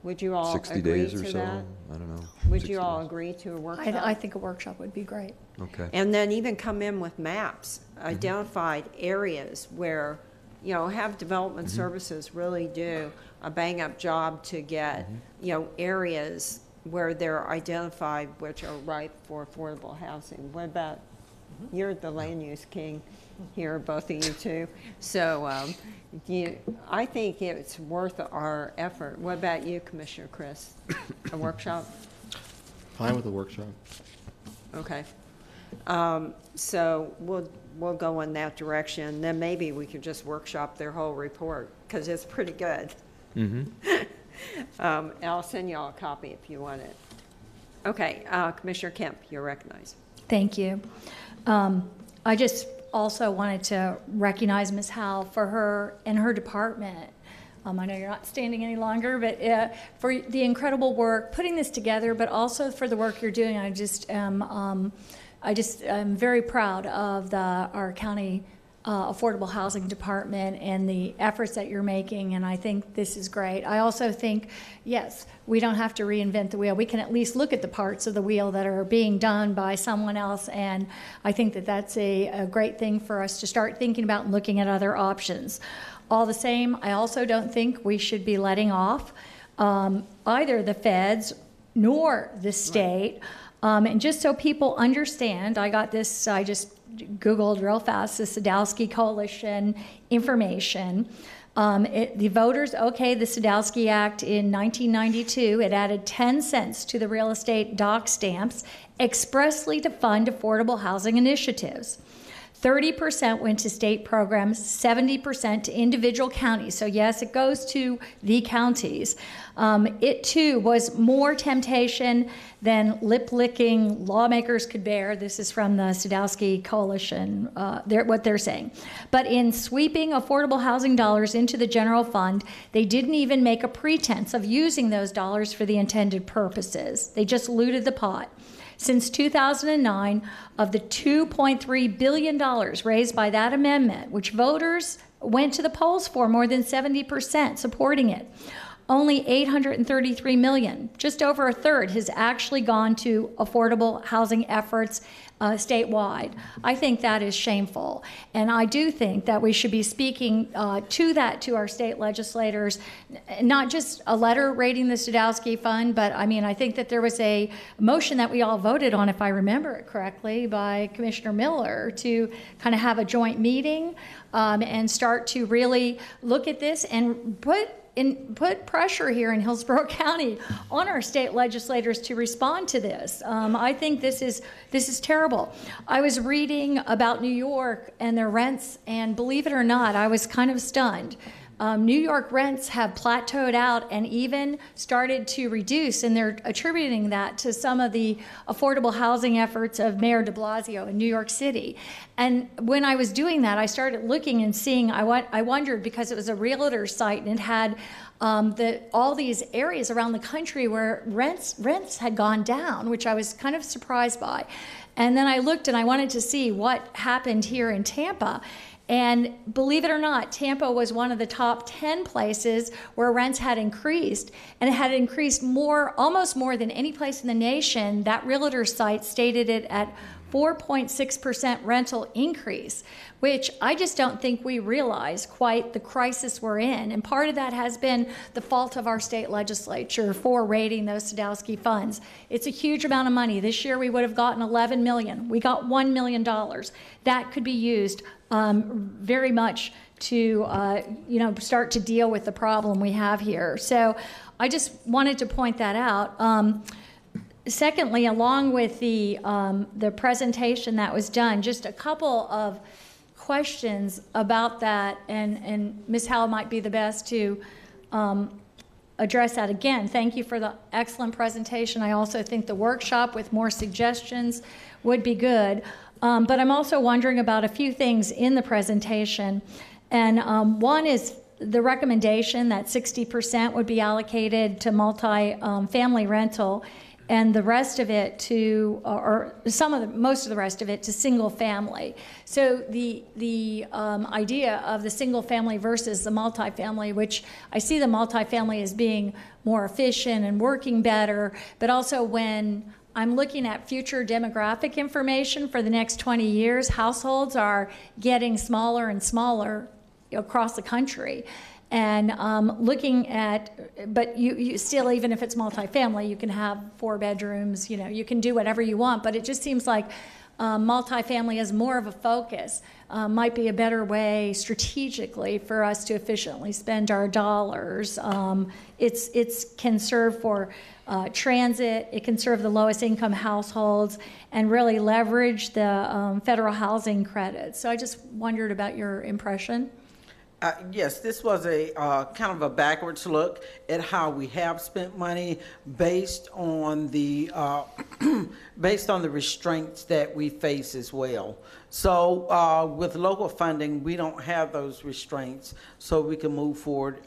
would you all 60 agree days or to so. that? I don't know. Would you all agree to a workshop? I think a workshop would be great. Okay. And then even come in with maps, identified areas where, you know, have development services really do a bang-up job to get, you know, areas where they're identified which are ripe for affordable housing. What about, you're the land use king here, both of you two. So I think it's worth our effort. What about you, Commissioner Chris? A workshop? Fine with the workshop. Okay. So we'll go in that direction. Then maybe we could just workshop their whole report because it's pretty good. I'll send you all a copy if you want it. Okay, Commissioner Kemp, you're recognized. Thank you. I just also wanted to recognize Ms. Howell for her and her department. I know you're not standing any longer, but for the incredible work putting this together, but also for the work you're doing. I'm very proud of our county affordable housing department and the efforts that you're making, and I think this is great. I also think, yes, we don't have to reinvent the wheel. We can at least look at the parts of the wheel that are being done by someone else, and I think that that's a great thing for us to start thinking about and looking at other options. All the same, I also don't think we should be letting off either the feds nor the state. And just so people understand, I just Googled real fast the Sadowski Coalition information. The voters okayed the Sadowski Act in 1992. It added 10 cents to the real estate dock stamps expressly to fund affordable housing initiatives. 30% went to state programs, 70% to individual counties. So yes, it goes to the counties. It too was more temptation than lip-licking lawmakers could bear. This is from the Sadowski Coalition, what they're saying. But in sweeping affordable housing dollars into the general fund, they didn't even make a pretense of using those dollars for the intended purposes. They just looted the pot. Since 2009, of the $2.3 billion raised by that amendment, which voters went to the polls for, more than 70% supporting it, only $833 million, just over a third, has actually gone to affordable housing efforts statewide. I think that is shameful. And I do think that we should be speaking to our state legislators, not just a letter rating the Sadowski Fund, but I mean, I think that there was a motion that we all voted on, if I remember it correctly, by Commissioner Miller to kind of have a joint meeting and start to really look at this and put pressure here in Hillsborough County on our state legislators to respond to this. I think this is terrible. I was reading about New York and their rents, and believe it or not, I was kind of stunned. New York rents have plateaued out and even started to reduce, and they're attributing that to some of the affordable housing efforts of Mayor de Blasio in New York City. And when I was doing that, I started looking and seeing, I wondered, because it was a realtor site and it had all these areas around the country where rents had gone down, which I was kind of surprised by. And then I looked and I wanted to see what happened here in Tampa. And believe it or not, Tampa was one of the top 10 places where rents had increased, and it had increased almost more than any place in the nation. That realtor site stated it at 4.6% rental increase, which I just don't think we realize quite the crisis we're in. And part of that has been the fault of our state legislature for raiding those Sadowski funds. It's a huge amount of money. This year we would have gotten $11 million. We got $1 million. That could be used very much to start to deal with the problem we have here. So I just wanted to point that out. Secondly, along with the presentation that was done, just a couple of questions about that, and Ms. Howell might be the best to address that. Again, thank you for the excellent presentation. I also think the workshop with more suggestions would be good. But I'm also wondering about a few things in the presentation. And one is the recommendation that 60% would be allocated to multi-family rental, and the rest of it to, or most of the rest of it to single family. So the idea of the single family versus the multifamily, which I see the multifamily as being more efficient and working better, but also when I'm looking at future demographic information for the next 20 years, households are getting smaller and smaller across the country. And looking at, but you still, even if it's multifamily, you can have 4 bedrooms, you know, you can do whatever you want, but it just seems like multifamily is more of a focus, might be a better way strategically for us to efficiently spend our dollars. It can serve for transit, it can serve the lowest income households, and really leverage the federal housing credits. So I just wondered about your impression. Yes, this was a kind of a backwards look at how we have spent money based on the based on the restraints that we face as well. So with local funding, we don't have those restraints, so we can move forward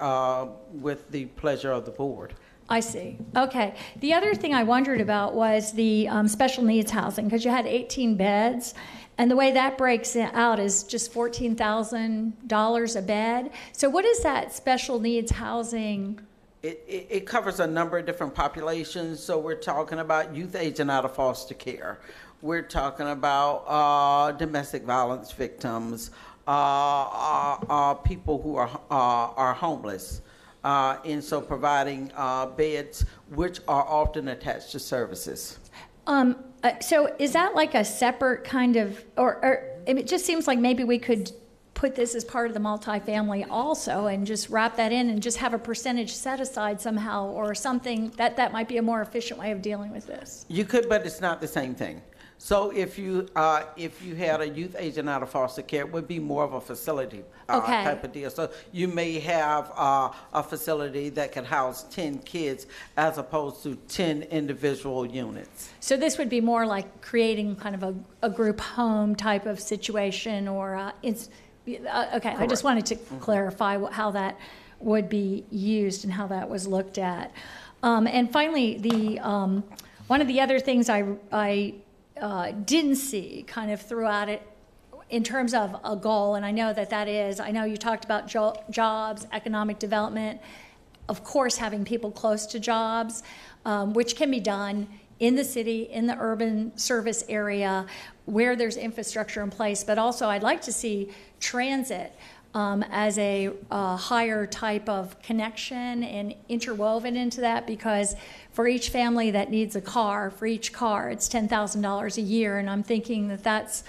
with the pleasure of the board. I see. Okay. The other thing I wondered about was the special needs housing, because you had 18 beds. And the way that breaks out is just $14,000 a bed. So what is that special needs housing? It covers a number of different populations. So we're talking about youth aging out of foster care. We're talking about domestic violence victims, people who are homeless. And so providing beds which are often attached to services. So is that like a separate kind of, or it just seems like maybe we could put this as part of the multifamily also and just wrap that in and just have a percentage set aside somehow or something that might be a more efficient way of dealing with this. You could, but it's not the same thing. So if you had a youth agent out of foster care, it would be more of a facility type of deal. So you may have a facility that could house 10 kids as opposed to 10 individual units. So this would be more like creating kind of a group home type of situation, or okay. Correct. I just wanted to clarify how that would be used and how that was looked at. And finally, the one of the other things I didn't see kind of throughout it in terms of a goal, and I know that is, I know you talked about jobs, economic development, of course having people close to jobs, which can be done in the city, in the urban service area, where there's infrastructure in place, but also I'd like to see transit as a higher type of connection and interwoven into that, because for each family that needs a car, for each car, it's $10,000 a year, and I'm thinking that that's,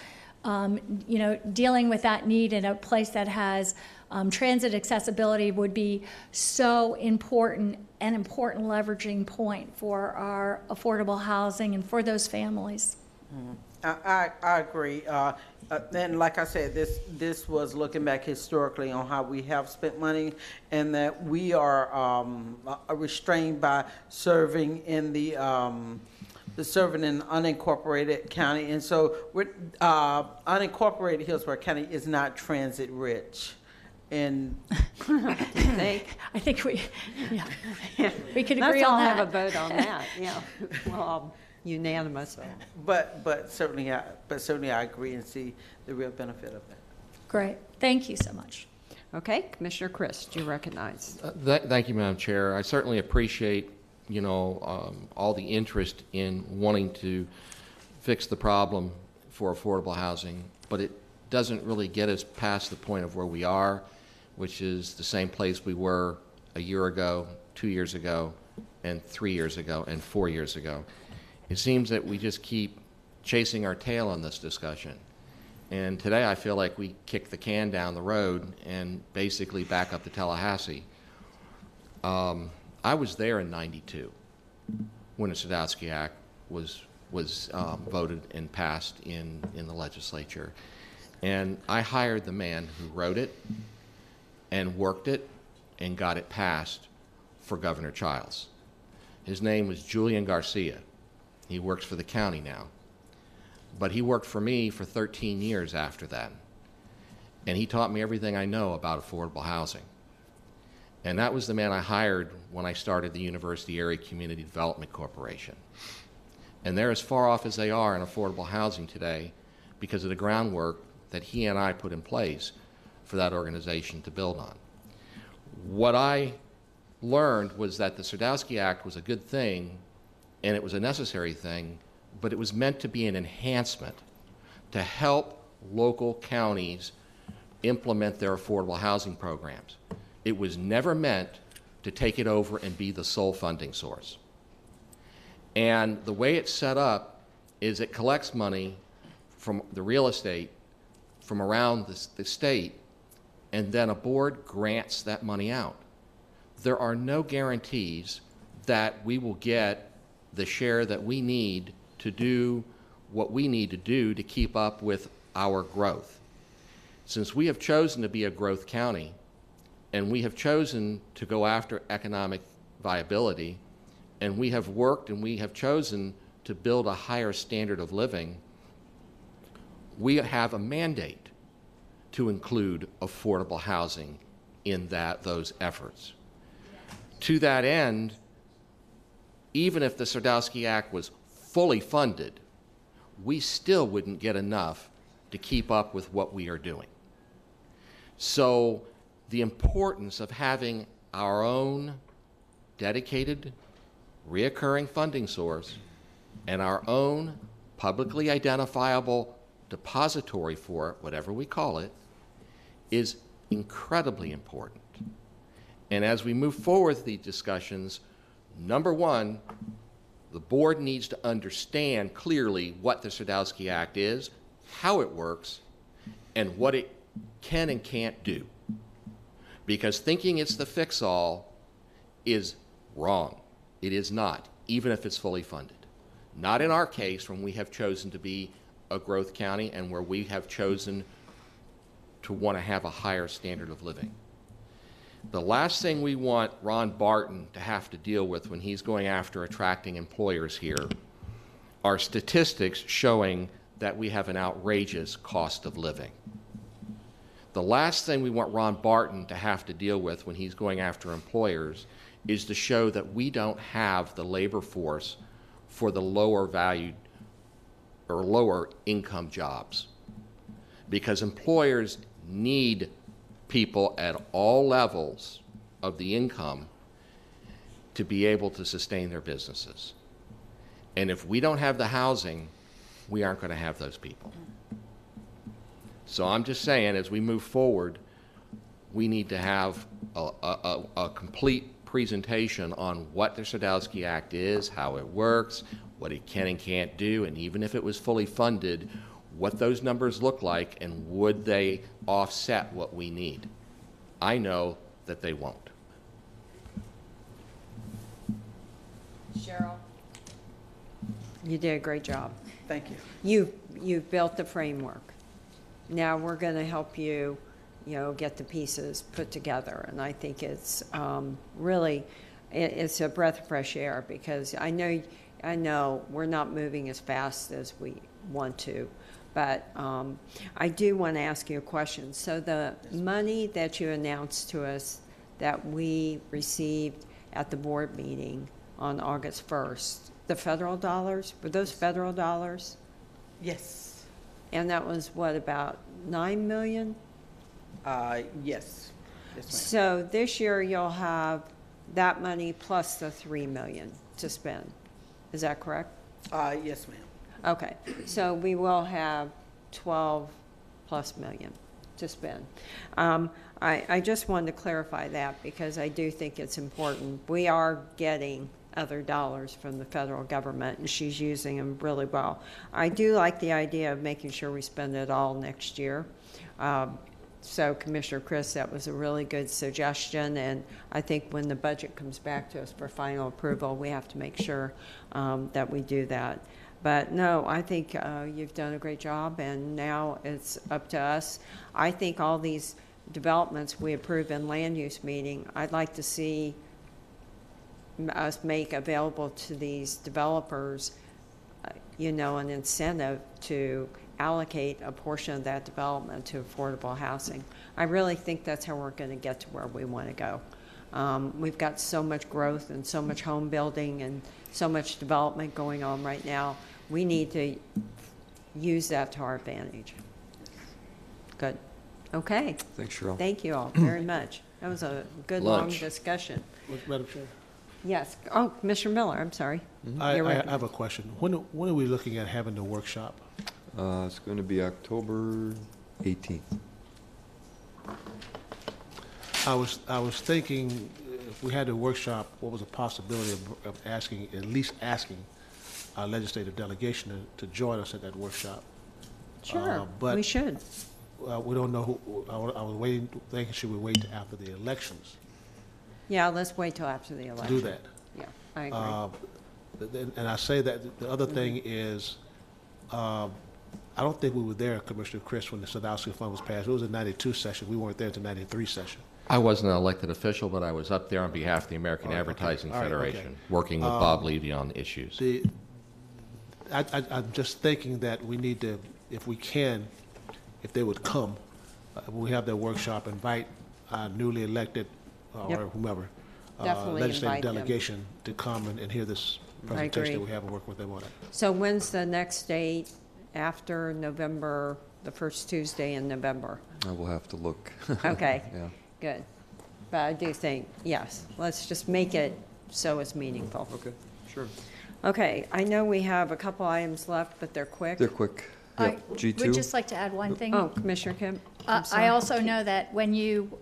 dealing with that need in a place that has transit accessibility would be so important, an important leveraging point for our affordable housing and for those families. I agree. And like I said, this was looking back historically on how we have spent money, and that we are restrained by serving in the serving in unincorporated county, and so we're, unincorporated Hillsborough County is not transit rich. And I think we could agree on that. Let's all have a vote on that. Yeah, well, unanimous. But certainly I agree and see the real benefit of that. Great, thank you so much. Okay, Commissioner Christ, you recognize. Thank you, Madam Chair. I certainly appreciate, all the interest in wanting to fix the problem for affordable housing, but it doesn't really get us past the point of where we are, which is the same place we were a year ago, 2 years ago, and 3 years ago, and 4 years ago. It seems that we just keep chasing our tail on this discussion. And today I feel like we kick the can down the road and basically back up to Tallahassee. I was there in '92 when the Sadowski Act was voted and passed in the legislature. And I hired the man who wrote it and worked it and got it passed for Governor Childs. His name was Julian Garcia. He works for the county now. but he worked for me for 13 years after that. And he taught me everything I know about affordable housing. And that was the man I hired when I started the University Area Community Development Corporation. And they're as far off as they are in affordable housing today because of the groundwork that he and I put in place for that organization to build on. What I learned was that the Sardowski Act was a good thing and it was a necessary thing, but it was meant to be an enhancement to help local counties implement their affordable housing programs. It was never meant to take it over and be the sole funding source. And the way it's set up is it collects money from the real estate from around the state, and then a board grants that money out. There are no guarantees that we will get the share that we need to do what we need to do to keep up with our growth. Since we have chosen to be a growth county, and we have chosen to go after economic viability, and we have worked and we have chosen to build a higher standard of living, we have a mandate to include affordable housing in those efforts. To that end, even if the Sardowski Act was fully funded, we still wouldn't get enough to keep up with what we are doing. So the importance of having our own dedicated, reoccurring funding source and our own publicly identifiable depository for it, whatever we call it, is incredibly important. And as we move forward with these discussions, number one, the board needs to understand clearly what the Sardowski Act is, how it works, and what it can and can't do. Because thinking it's the fix-all is wrong. It is not, even if it's fully funded. Not in our case, when we have chosen to be a growth county and where we have chosen to want to have a higher standard of living. The last thing we want Ron Barton to have to deal with when he's going after attracting employers here are statistics showing that we have an outrageous cost of living. The last thing we want Ron Barton to have to deal with when he's going after employers is to show that we don't have the labor force for the lower valued or lower income jobs. Because employers need people at all levels of the income to be able to sustain their businesses. And if we don't have the housing, we aren't going to have those people. So I'm just saying, as we move forward, we need to have a complete presentation on what the Sardowski Act is, how it works, what it can and can't do, and even if it was fully funded, what those numbers look like, and would they offset what we need? I know that they won't. Cheryl, you did a great job. Thank you. You've built the framework. Now we're going to help you, get the pieces put together. And I think it's really, it's a breath of fresh air, because I know we're not moving as fast as we want to. But I do want to ask you a question. So the money that you announced to us that we received at the board meeting on August 1st, the federal dollars, were those federal dollars? Yes. And that was what, about $9 million? Yes. Yes, ma'am. So this year you'll have that money plus the $3 million to spend. Is that correct? Yes, ma'am. Okay, so we will have 12+ million to spend. I just wanted to clarify that, because I do think it's important. We are getting other dollars from the federal government, and she's using them really well. I do like the idea of making sure we spend it all next year. So Commissioner Chris, that was a really good suggestion, and I think when the budget comes back to us for final approval, we have to make sure that we do that. But no, I think you've done a great job, and now it's up to us. I think all these developments we approve in land use meeting, I'd like to see us make available to these developers an incentive to allocate a portion of that development to affordable housing. I really think that's how we're going to get to where we want to go. We've got so much growth and so much home building and so much development going on right now. We need to use that to our advantage. Good. Okay. Thanks, Cheryl. Thank you all very much. That was a good, long discussion. Madam Chair? Yes. Oh, Commissioner Miller, I'm sorry. I have a question. When are we looking at having the workshop? It's going to be October 18th. I was thinking if we had a workshop, what was a possibility of asking, at least asking our legislative delegation to join us at that workshop? Sure, but we should. We don't know who, I was thinking should we wait after the elections? Yeah, let's wait till after the election. To do that. Yeah, I agree. And I say that the other thing is, I don't think we were there, Commissioner Chris, when the Sadowski Fund was passed. It was a 92 session. We weren't there until 93 session. I wasn't an elected official, but I was up there on behalf of the American Advertising Federation, working with Bob Levy on issues. I'm just thinking that we need to, if we can, if they would come, when we have their workshop, invite our newly elected or whomever, legislative delegation to come and hear this presentation that we have and work with them on it. So when's the next date after November, the first Tuesday in November? I will have to look. Okay, Yeah. good. But I do think, yes, let's just make it so it's meaningful. Okay, sure. Okay, I know we have a couple items left, but they're quick. They're quick. Yep. I G2. would just like to add one thing. Oh, Commissioner Kim? I'm sorry. I also know that when you,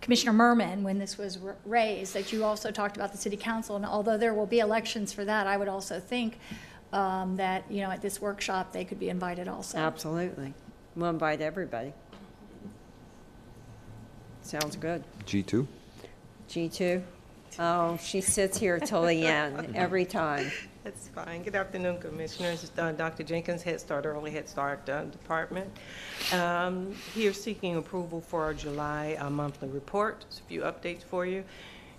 Commissioner Murman, when this was raised, that you also talked about the city council, and although there will be elections for that, I would also think that, at this workshop, they could be invited also. Absolutely. We'll invite everybody. Sounds good. G2. G2? Oh, she sits here till the end, every time. That's fine. Good afternoon, Commissioners. Dr. Jenkins, Head Start, Early Head Start Department. Here seeking approval for our July monthly report. Just a few updates for you.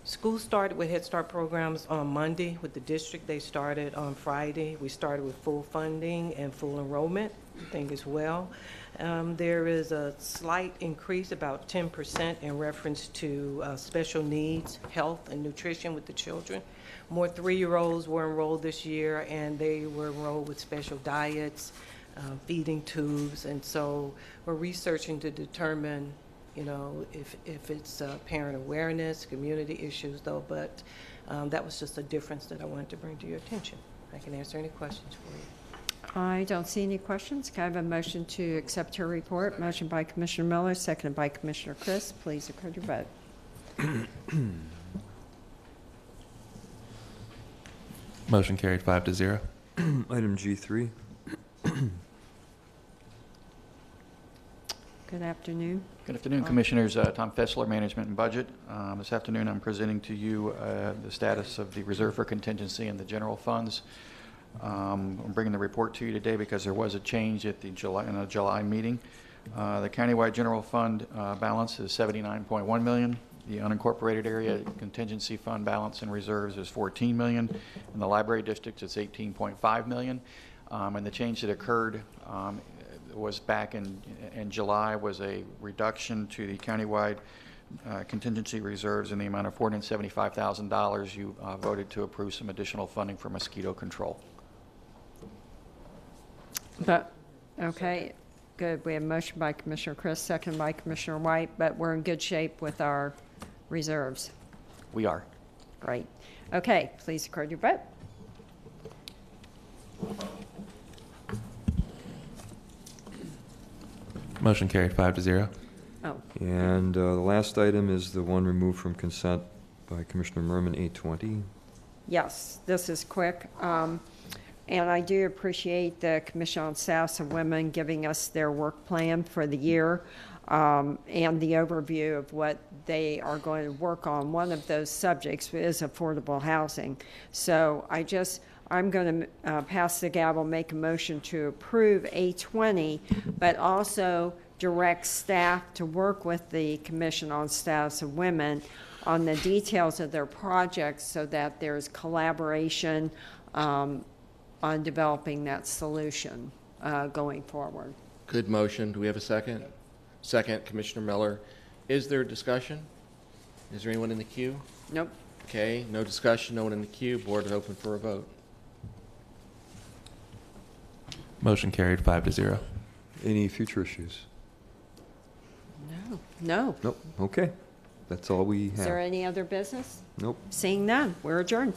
School started with Head Start programs on Monday with the district. They started on Friday. We started with full funding and full enrollment, I think, as well. There is a slight increase, about 10%, in reference to special needs, health, and nutrition with the children. More 3-year-olds were enrolled this year, and they were enrolled with special diets, feeding tubes, and so we're researching to determine, if it's parent awareness, community issues, though, but that was just a difference that I wanted to bring to your attention. I can answer any questions for you. I don't see any questions. Can I have a motion to accept her report? Motion by Commissioner Miller, seconded by Commissioner Chris. Please record your vote. Motion carried 5-0. Item G3. Good afternoon. Good afternoon, Commissioners. Tom Fessler, Management and Budget. This afternoon, I'm presenting to you the status of the Reserve for Contingency and the general funds. I'm bringing the report to you today because there was a change at the July meeting. The countywide general fund balance is $79.1 million. The unincorporated area contingency fund balance and reserves is $14 million. In the library districts, it's $18.5 million. And the change that occurred was back in July was a reduction to the countywide contingency reserves in the amount of $475,000. You voted to approve some additional funding for mosquito control. Okay, good. We have a motion by Commissioner Chris, second by Commissioner White, but we're in good shape with our reserves. We are. Great. Okay, please record your vote. Motion carried 5-0. Oh. And the last item is the one removed from consent by Commissioner Murman, 820. Yes, this is quick. And I do appreciate the Commission on Staffs and Women giving us their work plan for the year and the overview of what they are going to work on. One of those subjects is affordable housing. So I'm going to pass the gavel, make a motion to approve A20, but also direct staff to work with the Commission on Staffs and Women on the details of their projects so that there's collaboration on developing that solution going forward. Good motion. Do we have a second? Second, Commissioner Miller. Is there discussion? Is there anyone in the queue? Nope. Okay, no discussion, no one in the queue. Board is open for a vote. Motion carried 5-0. Any future issues? No. No. Nope, okay. That's all we Is there have. any other business? Nope. Seeing none, we're adjourned.